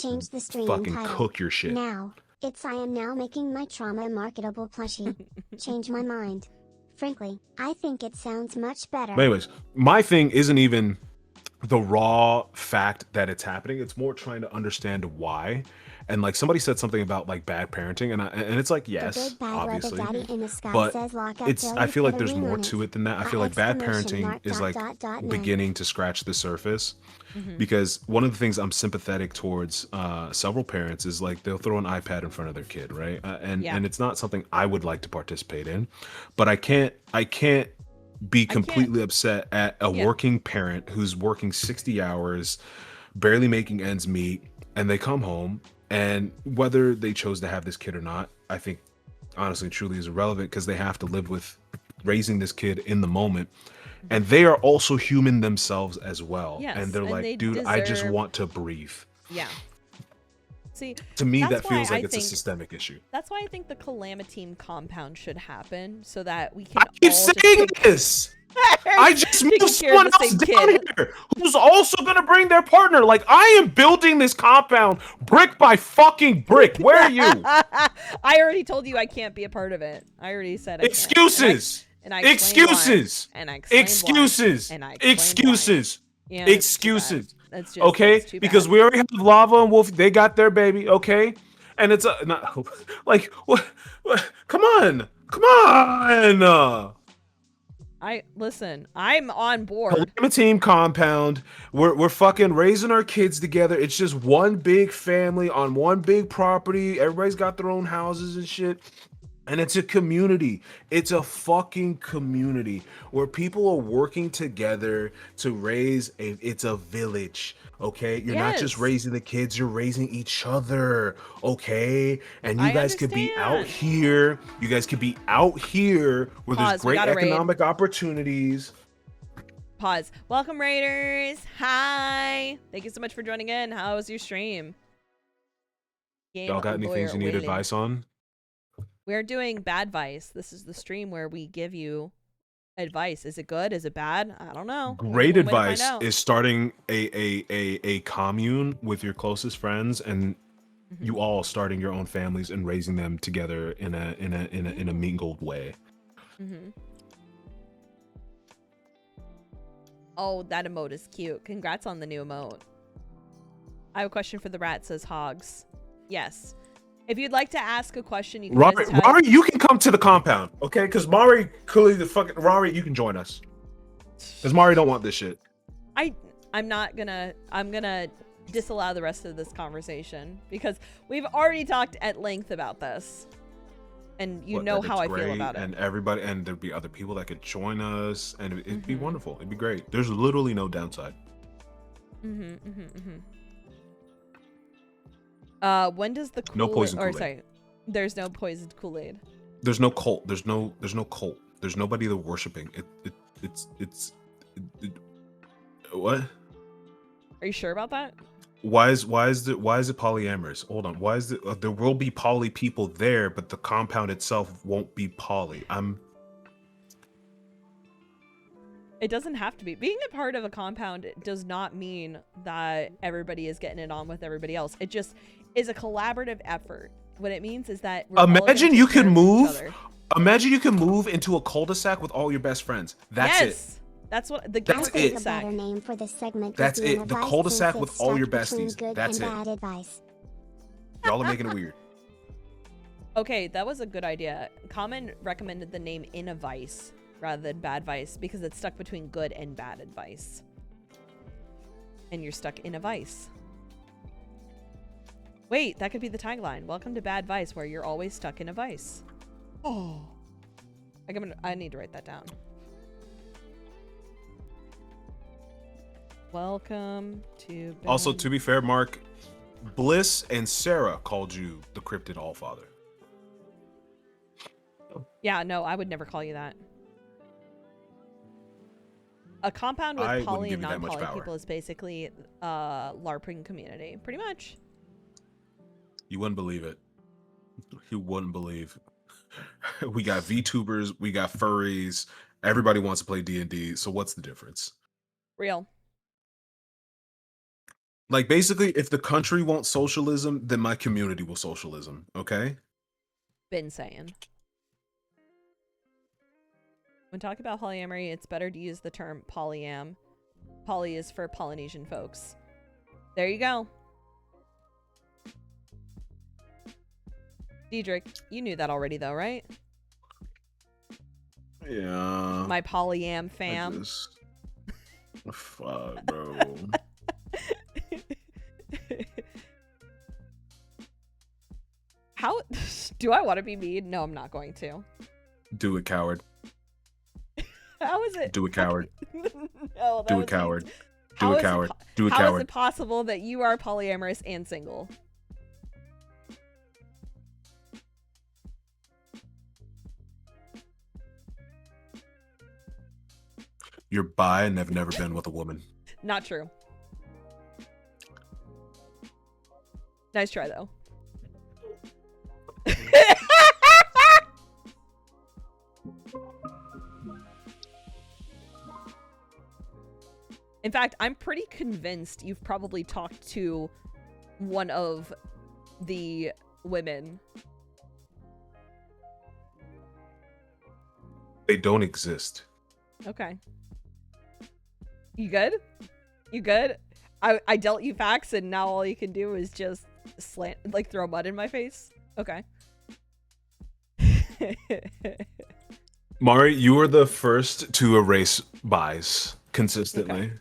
fucking cook your shit. Now, I am now making my trauma a marketable plushie. Change my mind. Frankly, I think it sounds much better. But anyways, my thing isn't even the raw fact that it's happening. It's more trying to understand why. And like somebody said something about like bad parenting, and it's like, yes, obviously, but I feel like there's more to it than that. I feel like bad parenting is like beginning to scratch the surface, because one of the things I'm sympathetic towards several parents is like they'll throw an iPad in front of their kid, right? And it's not something I would like to participate in, but I can't be completely upset at a working parent who's working 60 hours, barely making ends meet, and they come home. And whether they chose to have this kid or not, I think honestly, truly is irrelevant, because they have to live with raising this kid in the moment. And they are also human themselves as well. Yes, and they're like, dude, I just want to breathe. Yeah. See, to me, that feels like it's a systemic issue. That's why I think the Calamity compound should happen, so that we can. I keep saying this. I just moved someone else down here who's also gonna bring their partner. Like, I am building this compound brick by fucking brick. Where are you? I already told you I can't be a part of it. I already said excuses. Excuses. That's okay, because we already have Lava and Wolf. They got their baby. Okay, and it's not like what? Come on. I'm on board. Team compound. We're fucking raising our kids together. It's just one big family on one big property. Everybody's got their own houses and shit. And it's a community. It's a fucking community where people are working together to raise it's a village. Okay, you're not just raising the kids, you're raising each other. Okay, and you guys could be out here. You guys could be out here where there's great economic opportunities. Pause. Welcome, Raiders. Hi. Thank you so much for joining in. How was your stream? Y'all got any things you need advice on? We're doing BADVICE. This is the stream where we give you advice. Is it good? Is it bad? I don't know. Great advice is starting a commune with your closest friends and you all starting your own families and raising them together in a mingled way. Oh, that emote is cute. Congrats on the new emote. I have a question for the rat, says Hogs. Yes. If you'd like to ask a question, you can Rari, you can come to the compound, okay? Because Mari, clearly Rari, you can join us. Because Mari don't want this shit. I'm gonna disallow the rest of this conversation because we've already talked at length about this. And you know how I feel about it. And everybody, and there'd be other people that could join us, and it'd be wonderful. It'd be great. There's literally no downside. When does the no poison Kool-Aid. sorry, there's no poisoned Kool-Aid. There's no cult. There's no cult. There's nobody they're worshiping. What? Are you sure about that? Why is it polyamorous? Hold on. Why is it there will be poly people there, but the compound itself won't be poly? It doesn't have to be. Being a part of a compound does not mean that everybody is getting it on with everybody else. It just is a collaborative effort. What it means is that imagine you can move into a cul-de-sac with all your best friends. That's it. That's what the That's it. A better name for this segment. That's it. The cul-de-sac with all your besties. Good That's and it. bad advice. Y'all are making it weird. Okay, that was a good idea. Common recommended the name In a Vice rather than Bad Vice because it's stuck between good and bad advice. And you're stuck in a vice. Wait, that could be the tagline. Welcome to Bad Vice, where you're always stuck in a vice. Oh. I need to write that down. Welcome to Bad... Also, to be fair, Mark, Bliss and Sarah called you the Cryptid Allfather. Yeah, no, I would never call you that. A compound with poly and non-poly people is basically a LARPing community, pretty much. You wouldn't believe it. You wouldn't believe. We got VTubers, we got furries. Everybody wants to play D&D. So what's the difference? Real. Like, basically, if the country wants socialism, then my community will socialism. Okay. Been saying. When talking about polyamory, it's better to use the term polyam. Poly is for Polynesian folks. There you go. Diedrich, you knew that already though, right? Yeah. My polyam fam. Fuck, bro. How do I want to be mean? No, I'm not going to. Do it, coward. How is it? Do it, coward. No, do it, coward. Do it, coward. Do it, coward. How is it possible that you are polyamorous and single? You're bi and have never been with a woman. Not true. Nice try, though. In fact, I'm pretty convinced you've probably talked to one of the women. They don't exist. Okay. You good? You good? I dealt you facts and now all you can do is just throw mud in my face? Okay. Mari, you were the first to erase bias consistently. Okay.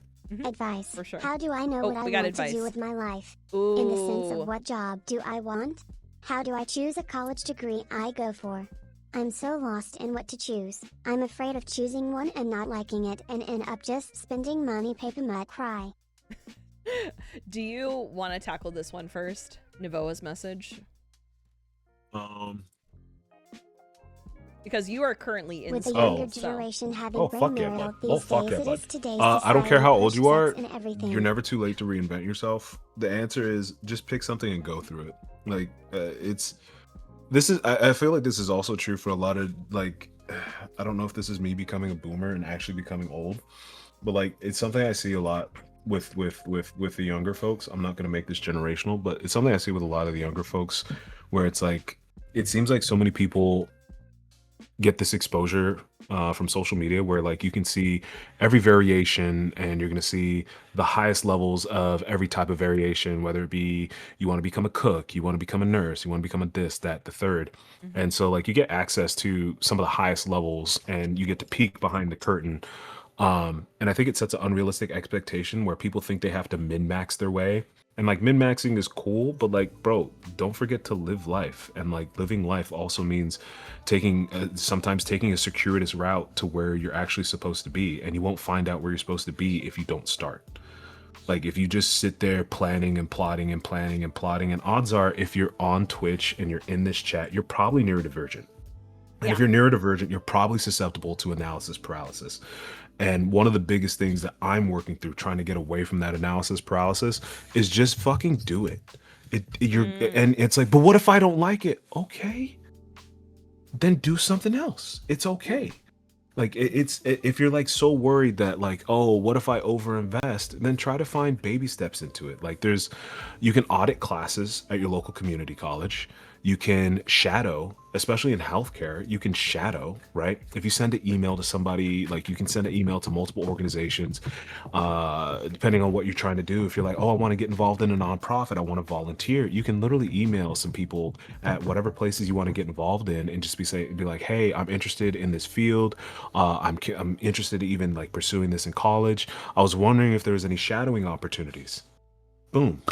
Advice. For sure. How do I know what I want to do with my life? Ooh. In the sense of what job do I want? How do I choose a college degree I go for? I'm so lost in what to choose. I'm afraid of choosing one and not liking it and end up just spending money paper mud cry. Do you want to tackle this one first? Nivoa's message? Because you are currently in with the school, younger generation having yeah, these days, it is today's I don't care how old you are, you're never too late to reinvent yourself. The answer is just pick something and go through it. Like, I feel like this is also true for a lot of, like, I don't know if this is me becoming a boomer and actually becoming old, but like, it's something I see a lot with the younger folks. I'm not going to make this generational, but it's something I see with a lot of the younger folks, where it's like, it seems like so many people get this exposure from social media, where like you can see every variation, and you're going to see the highest levels of every type of variation, whether it be you want to become a cook, you want to become a nurse, you want to become a this, that, the third. And so like you get access to some of the highest levels, and you get to peek behind the curtain. And I think it sets an unrealistic expectation where people think they have to min-max their way. And like min-maxing is cool, but like, bro, don't forget to live life. And like living life also means sometimes taking a circuitous route to where you're actually supposed to be. And you won't find out where you're supposed to be if you don't start. Like if you just sit there planning and plotting and planning and plotting, and odds are if you're on Twitch and you're in this chat, you're probably neurodivergent. And if you're neurodivergent, you're probably susceptible to analysis paralysis. And one of the biggest things that I'm working through, trying to get away from that analysis paralysis, is just fucking do it. And it's like, but what if I don't like it? Okay, then do something else. It's okay. Like if you're like so worried that like, oh, what if I overinvest? Then try to find baby steps into it. Like you can audit classes at your local community college. You can shadow, especially in healthcare, you can shadow, right? If you send an email to somebody, like you can send an email to multiple organizations, depending on what you're trying to do. If you're like, oh, I want to get involved in a nonprofit, I want to volunteer, you can literally email some people at whatever places you want to get involved in, and just be like, hey, I'm interested in this field. I'm interested in even like pursuing this in college. I was wondering if there was any shadowing opportunities. Boom.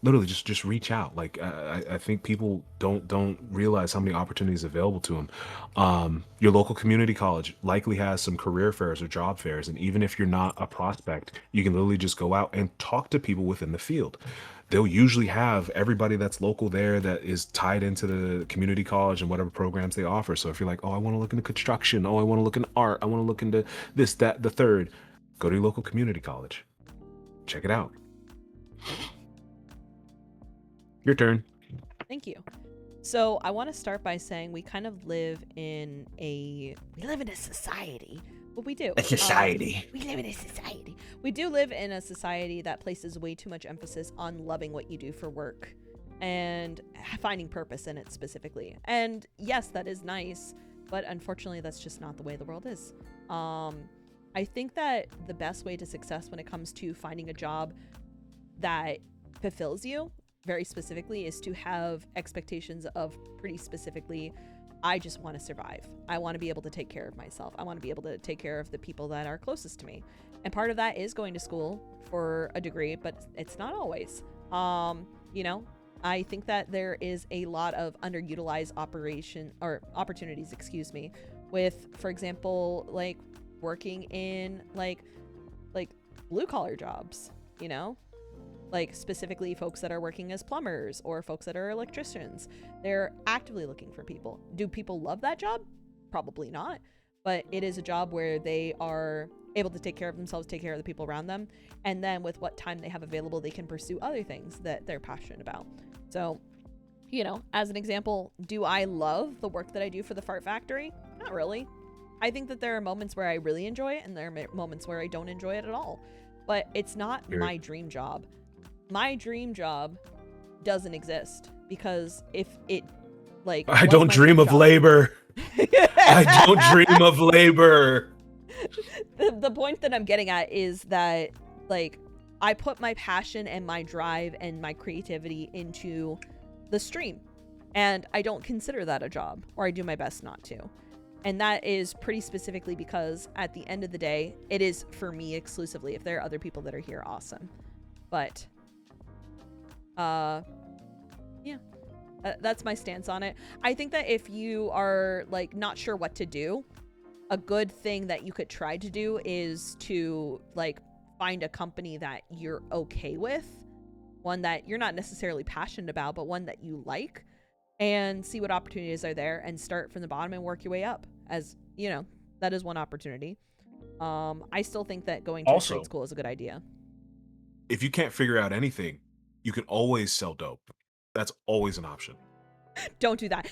Literally just reach out. Like I think people don't realize how many opportunities available to them. Your local community college likely has some career fairs or job fairs, and even if you're not a prospect, you can literally just go out and talk to people within the field. They'll usually have everybody that's local there that is tied into the community college and whatever programs they offer. So if you're like, oh, I want to look into construction, oh, I want to look into art, I want to look into this, that, the third, go to your local community college. Check it out. Your turn. Thank you. So I want to start by saying we kind of live in a society. Well, we do. A society. We live in a society. We do live in a society that places way too much emphasis on loving what you do for work and finding purpose in it specifically. And yes, that is nice, but unfortunately, that's just not the way the world is. I think that the best way to success when it comes to finding a job that fulfills you very specifically is to have expectations of pretty specifically, I just want to survive. I want to be able to take care of myself. I want to be able to take care of the people that are closest to me. And part of that is going to school for a degree, but it's not always. I think that there is a lot of underutilized opportunities, with, for example, like working in like blue collar jobs, like specifically folks that are working as plumbers or folks that are electricians. They're actively looking for people. Do people love that job? Probably not, but it is a job where they are able to take care of themselves, take care of the people around them, and then with what time they have available, they can pursue other things that they're passionate about. So, as an example, do I love the work that I do for the Fart Factory? Not really. I think that there are moments where I really enjoy it and there are moments where I don't enjoy it at all, but it's not my dream job. My dream job doesn't exist because if it I don't dream of labor. I don't dream of labor. The point that I'm getting at is that I put my passion and my drive and my creativity into the stream, and I don't consider that a job, or I do my best not to. And that is pretty specifically because at the end of the day, it is for me exclusively. If there are other people that are here, awesome. But that's my stance on it. I think that if you are not sure what to do, a good thing that you could try to do is to find a company that you're okay with, one that you're not necessarily passionate about, but one that you like, and see what opportunities are there and start from the bottom and work your way up. As that is one opportunity. I still think that going to trade school is a good idea. If you can't figure out anything, you can always sell dope. That's always an option. Don't do that.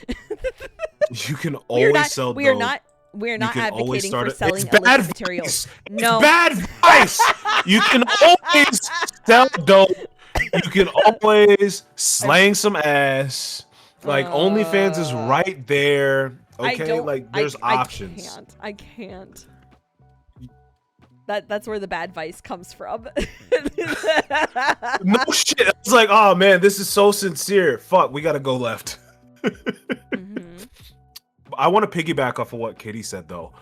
You can always sell dope. we're not can always advocating start for selling it's bad illicit materials. Vice. No. It's bad advice. You can always sell dope. You can always slang some ass. Like OnlyFans is right there. Okay, like there's options. I can't. That's where the bad vice comes from. No shit. It's like, oh man, this is so sincere. Fuck, we gotta go left. I want to piggyback off of what Kitty said though.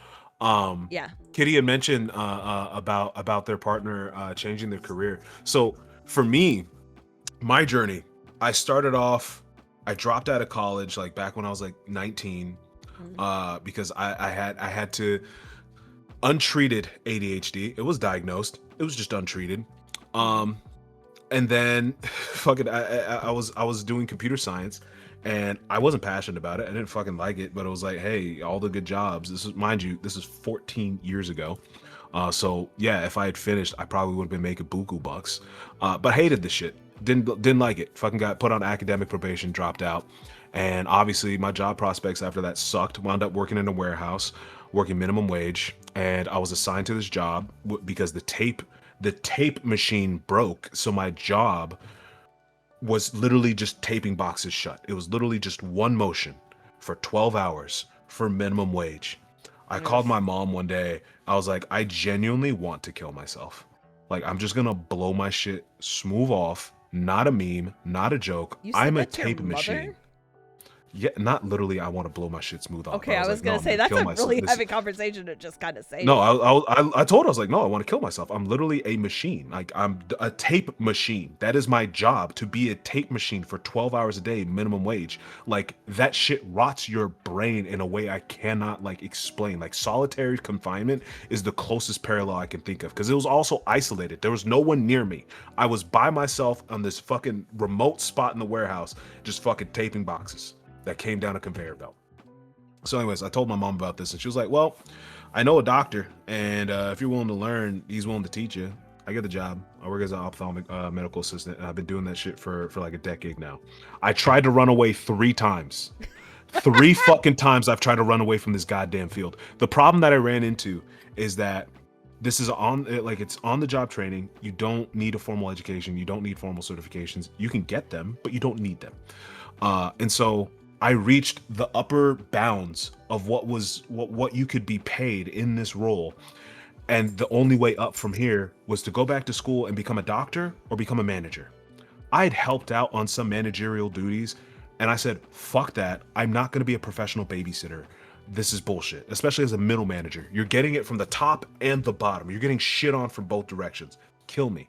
Yeah. Kitty had mentioned about their partner changing their career. So for me, my journey, I started off, I dropped out of college like back when I was like 19, because I had to untreated ADHD. It was diagnosed. It was just untreated. And then fucking I was doing computer science and I wasn't passionate about it. I didn't fucking like it, but it was like, hey, all the good jobs. This is, mind you, this is 14 years ago. So yeah, if I had finished, I probably would have been making buku bucks. But hated the shit. Didn't like it. Fucking got put on academic probation, dropped out. And obviously my job prospects after that sucked. Wound up working in a warehouse, working minimum wage. And I was assigned to this job because the tape machine broke. So my job was literally just taping boxes shut. It was literally just one motion for 12 hours for minimum wage. I called my mom one day. I was like, I genuinely want to kill myself. Like, I'm just gonna blow my shit smooth off. Not a meme, not a joke. I'm a tape machine. Yeah, not literally. I want to blow my shit smooth off. Okay, I was gonna say that's a really heavy conversation to just kind of say. No, I told her, I was like, no, I want to kill myself. I'm literally a machine. Like I'm a tape machine. That is my job, to be a tape machine for 12 hours a day, minimum wage. Like that shit rots your brain in a way I cannot like explain. Like solitary confinement is the closest parallel I can think of, because it was also isolated. There was no one near me. I was by myself on this fucking remote spot in the warehouse, just fucking taping boxes that came down a conveyor belt. So anyways, I told my mom about this and she was like, well, I know a doctor, and if you're willing to learn, he's willing to teach you. I get the job. I work as an ophthalmic medical assistant, and I've been doing that shit for like a decade now. I tried to run away 3 times. 3 fucking times I've tried to run away from this goddamn field. The problem that I ran into is that this is it's on the job training. You don't need a formal education. You don't need formal certifications. You can get them, but you don't need them. And so I reached the upper bounds of what you could be paid in this role. And the only way up from here was to go back to school and become a doctor or become a manager. I'd helped out on some managerial duties and I said, fuck that. I'm not going to be a professional babysitter. This is bullshit, especially as a middle manager. You're getting it from the top and the bottom. You're getting shit on from both directions. Kill me.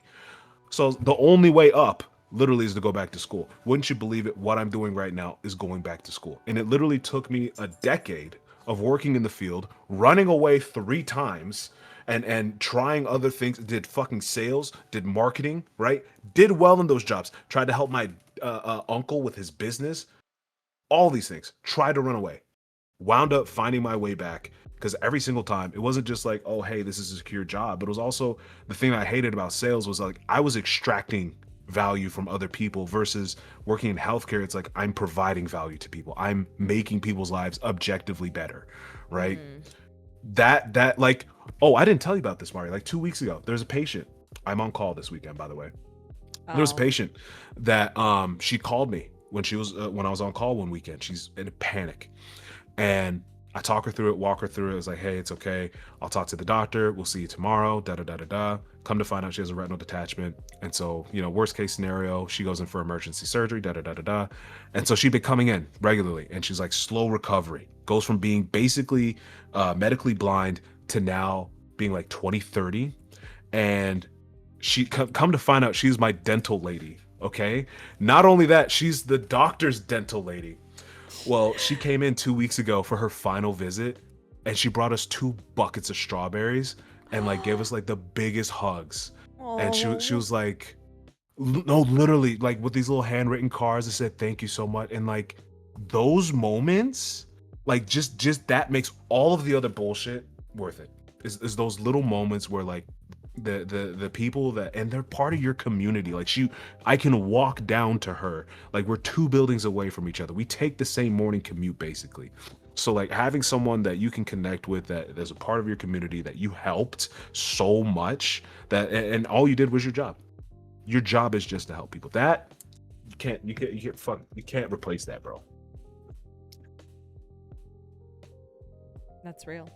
So the only way up literally is to go back to school. Wouldn't you believe it? What I'm doing right now is going back to school. And it literally took me a decade of working in the field, running away 3 times and trying other things. Did fucking sales, did marketing, right? Did well in those jobs. Tried to help my uncle with his business. All these things. Tried to run away. Wound up finding my way back, because every single time it wasn't just like, oh, hey, this is a secure job. But it was also the thing I hated about sales was like I was extracting value from other people versus working in healthcare. It's like I'm providing value to people. I'm making people's lives objectively better, right? That like, oh, I didn't tell you about this, Mari. Like 2 weeks ago, there's a patient. I'm on call this weekend, by the way. There was a patient that she called me when she was when I was on call one weekend. She's in a panic, and I talk her through it, walk her through it. I was like, hey, it's okay. I'll talk to the doctor. We'll see you tomorrow. Da da da da da. Come to find out she has a retinal detachment. And so, you know, worst case scenario, she goes in for emergency surgery, da da da da da. And so she'd been coming in regularly, and she's like slow recovery. Goes from being basically medically blind to now being like 20/30. And she come to find out she's my dental lady. Okay. Not only that, she's the doctor's dental lady. Well, she came in 2 weeks ago for her final visit, and she brought us 2 buckets of strawberries and like gave us like the biggest hugs. And she was like, no, literally, like with these little handwritten cards that said thank you so much. And like those moments, like just that makes all of the other bullshit worth it. Is those little moments where like the people that, and they're part of your community. Like I can walk down to her. Like we're 2 buildings away from each other. We take the same morning commute basically. So like having someone that you can connect with, that there's a part of your community that you helped so much, that and all you did was your job. Your job is just to help people. That you can't replace that, bro. That's real.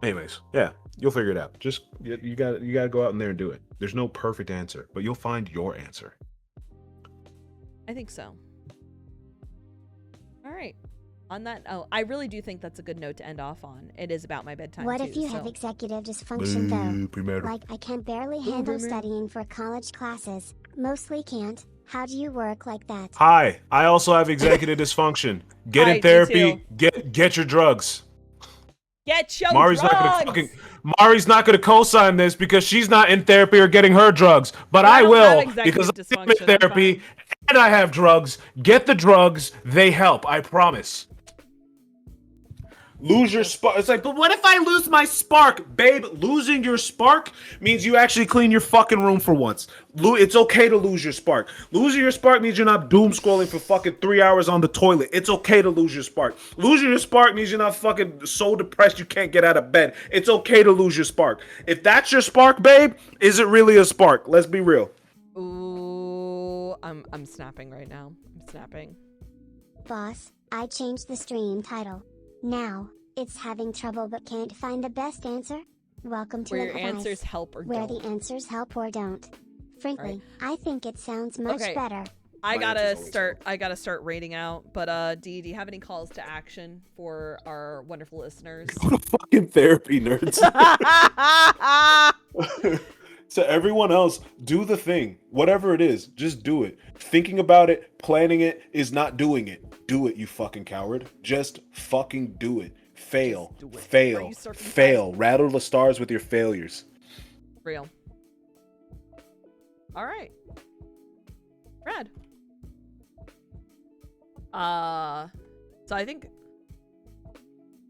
Anyways, yeah, you'll figure it out. Just you got to go out in there and do it. There's no perfect answer, but you'll find your answer. I think so. All right. On that, I really do think that's a good note to end off on. It is about my bedtime. What if you have executive dysfunction though? Like I can barely handle studying for college classes. Mostly can't. How do you work like that? Hi, I also have executive dysfunction. Get in therapy. Get your drugs. Get your Mari's drugs. Mari's not gonna co-sign this because she's not in therapy or getting her drugs, but I will because I'm in therapy and I have drugs. Get the drugs; they help. I promise. Lose your spark. It's like, but what if I lose my spark, babe? Losing your spark means you actually clean your fucking room for once. It's okay to lose your spark. Losing your spark means you're not doom scrolling for fucking 3 hours on the toilet. It's okay to lose your spark. Losing your spark means you're not fucking so depressed you can't get out of bed. It's okay to lose your spark. If that's your spark, babe, is it really a spark? Let's be real. Ooh, I'm snapping right now. I'm snapping. Boss, I changed the stream title. Now, it's having trouble but can't find the best answer? Welcome to Where your answers help or where don't. the answers help or don't. Frankly, I think it sounds much better. I gotta start rating out, but Dee, do you have any calls to action for our wonderful listeners? Go to fucking therapy, nerds. To everyone else, do the thing. Whatever it is, just do it. Thinking about it, planning it is not doing it. Do it, you fucking coward. Just fucking do it. Fail. Fail. Fail. Rattle the stars with your failures. Real. All right. Brad. So I think,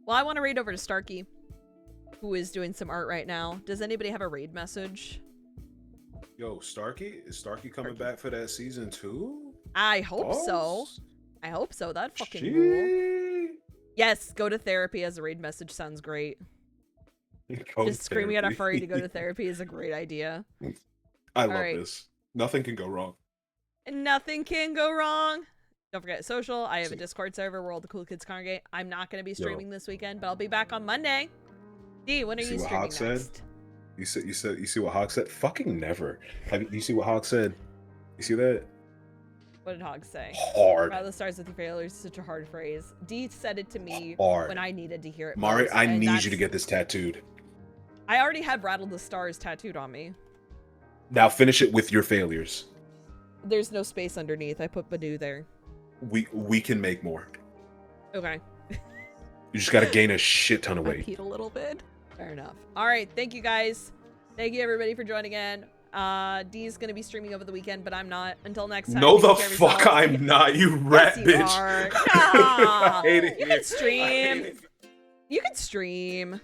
well, I want to read over to Starkey, who is doing some art right now. Does anybody have a raid message? Yo, Starkey? Is Starkey coming back for that season 2? I hope so. I hope so. That'd fucking rule. Yes, go to therapy as a raid message sounds great. Just screaming at a furry to go to therapy is a great idea. I love this. Nothing can go wrong. Nothing can go wrong. Don't forget social. I have a Discord server where all the cool kids congregate. I'm not going to be streaming this weekend, but I'll be back on Monday. D, when are you streaming next? You see what Hog said? Fucking never. You see what Hog said? You see that? What did Hog say? Hard. Rattle the stars with your failures is such a hard phrase. D said it to me when I needed to hear it. Mari, most, I need you to get this tattooed. I already have Rattle the Stars tattooed on me. Now finish it with your failures. There's no space underneath. I put Badu there. We can make more. Okay. You just got to gain a shit ton of weight. I peed a little bit. Fair enough. All right. Thank you, guys. Thank you, everybody, for joining in. D's going to be streaming over the weekend, but I'm not. Until next time. No, the fuck I'm not, you rat bitch. Are. Nah, you can stream. You can stream.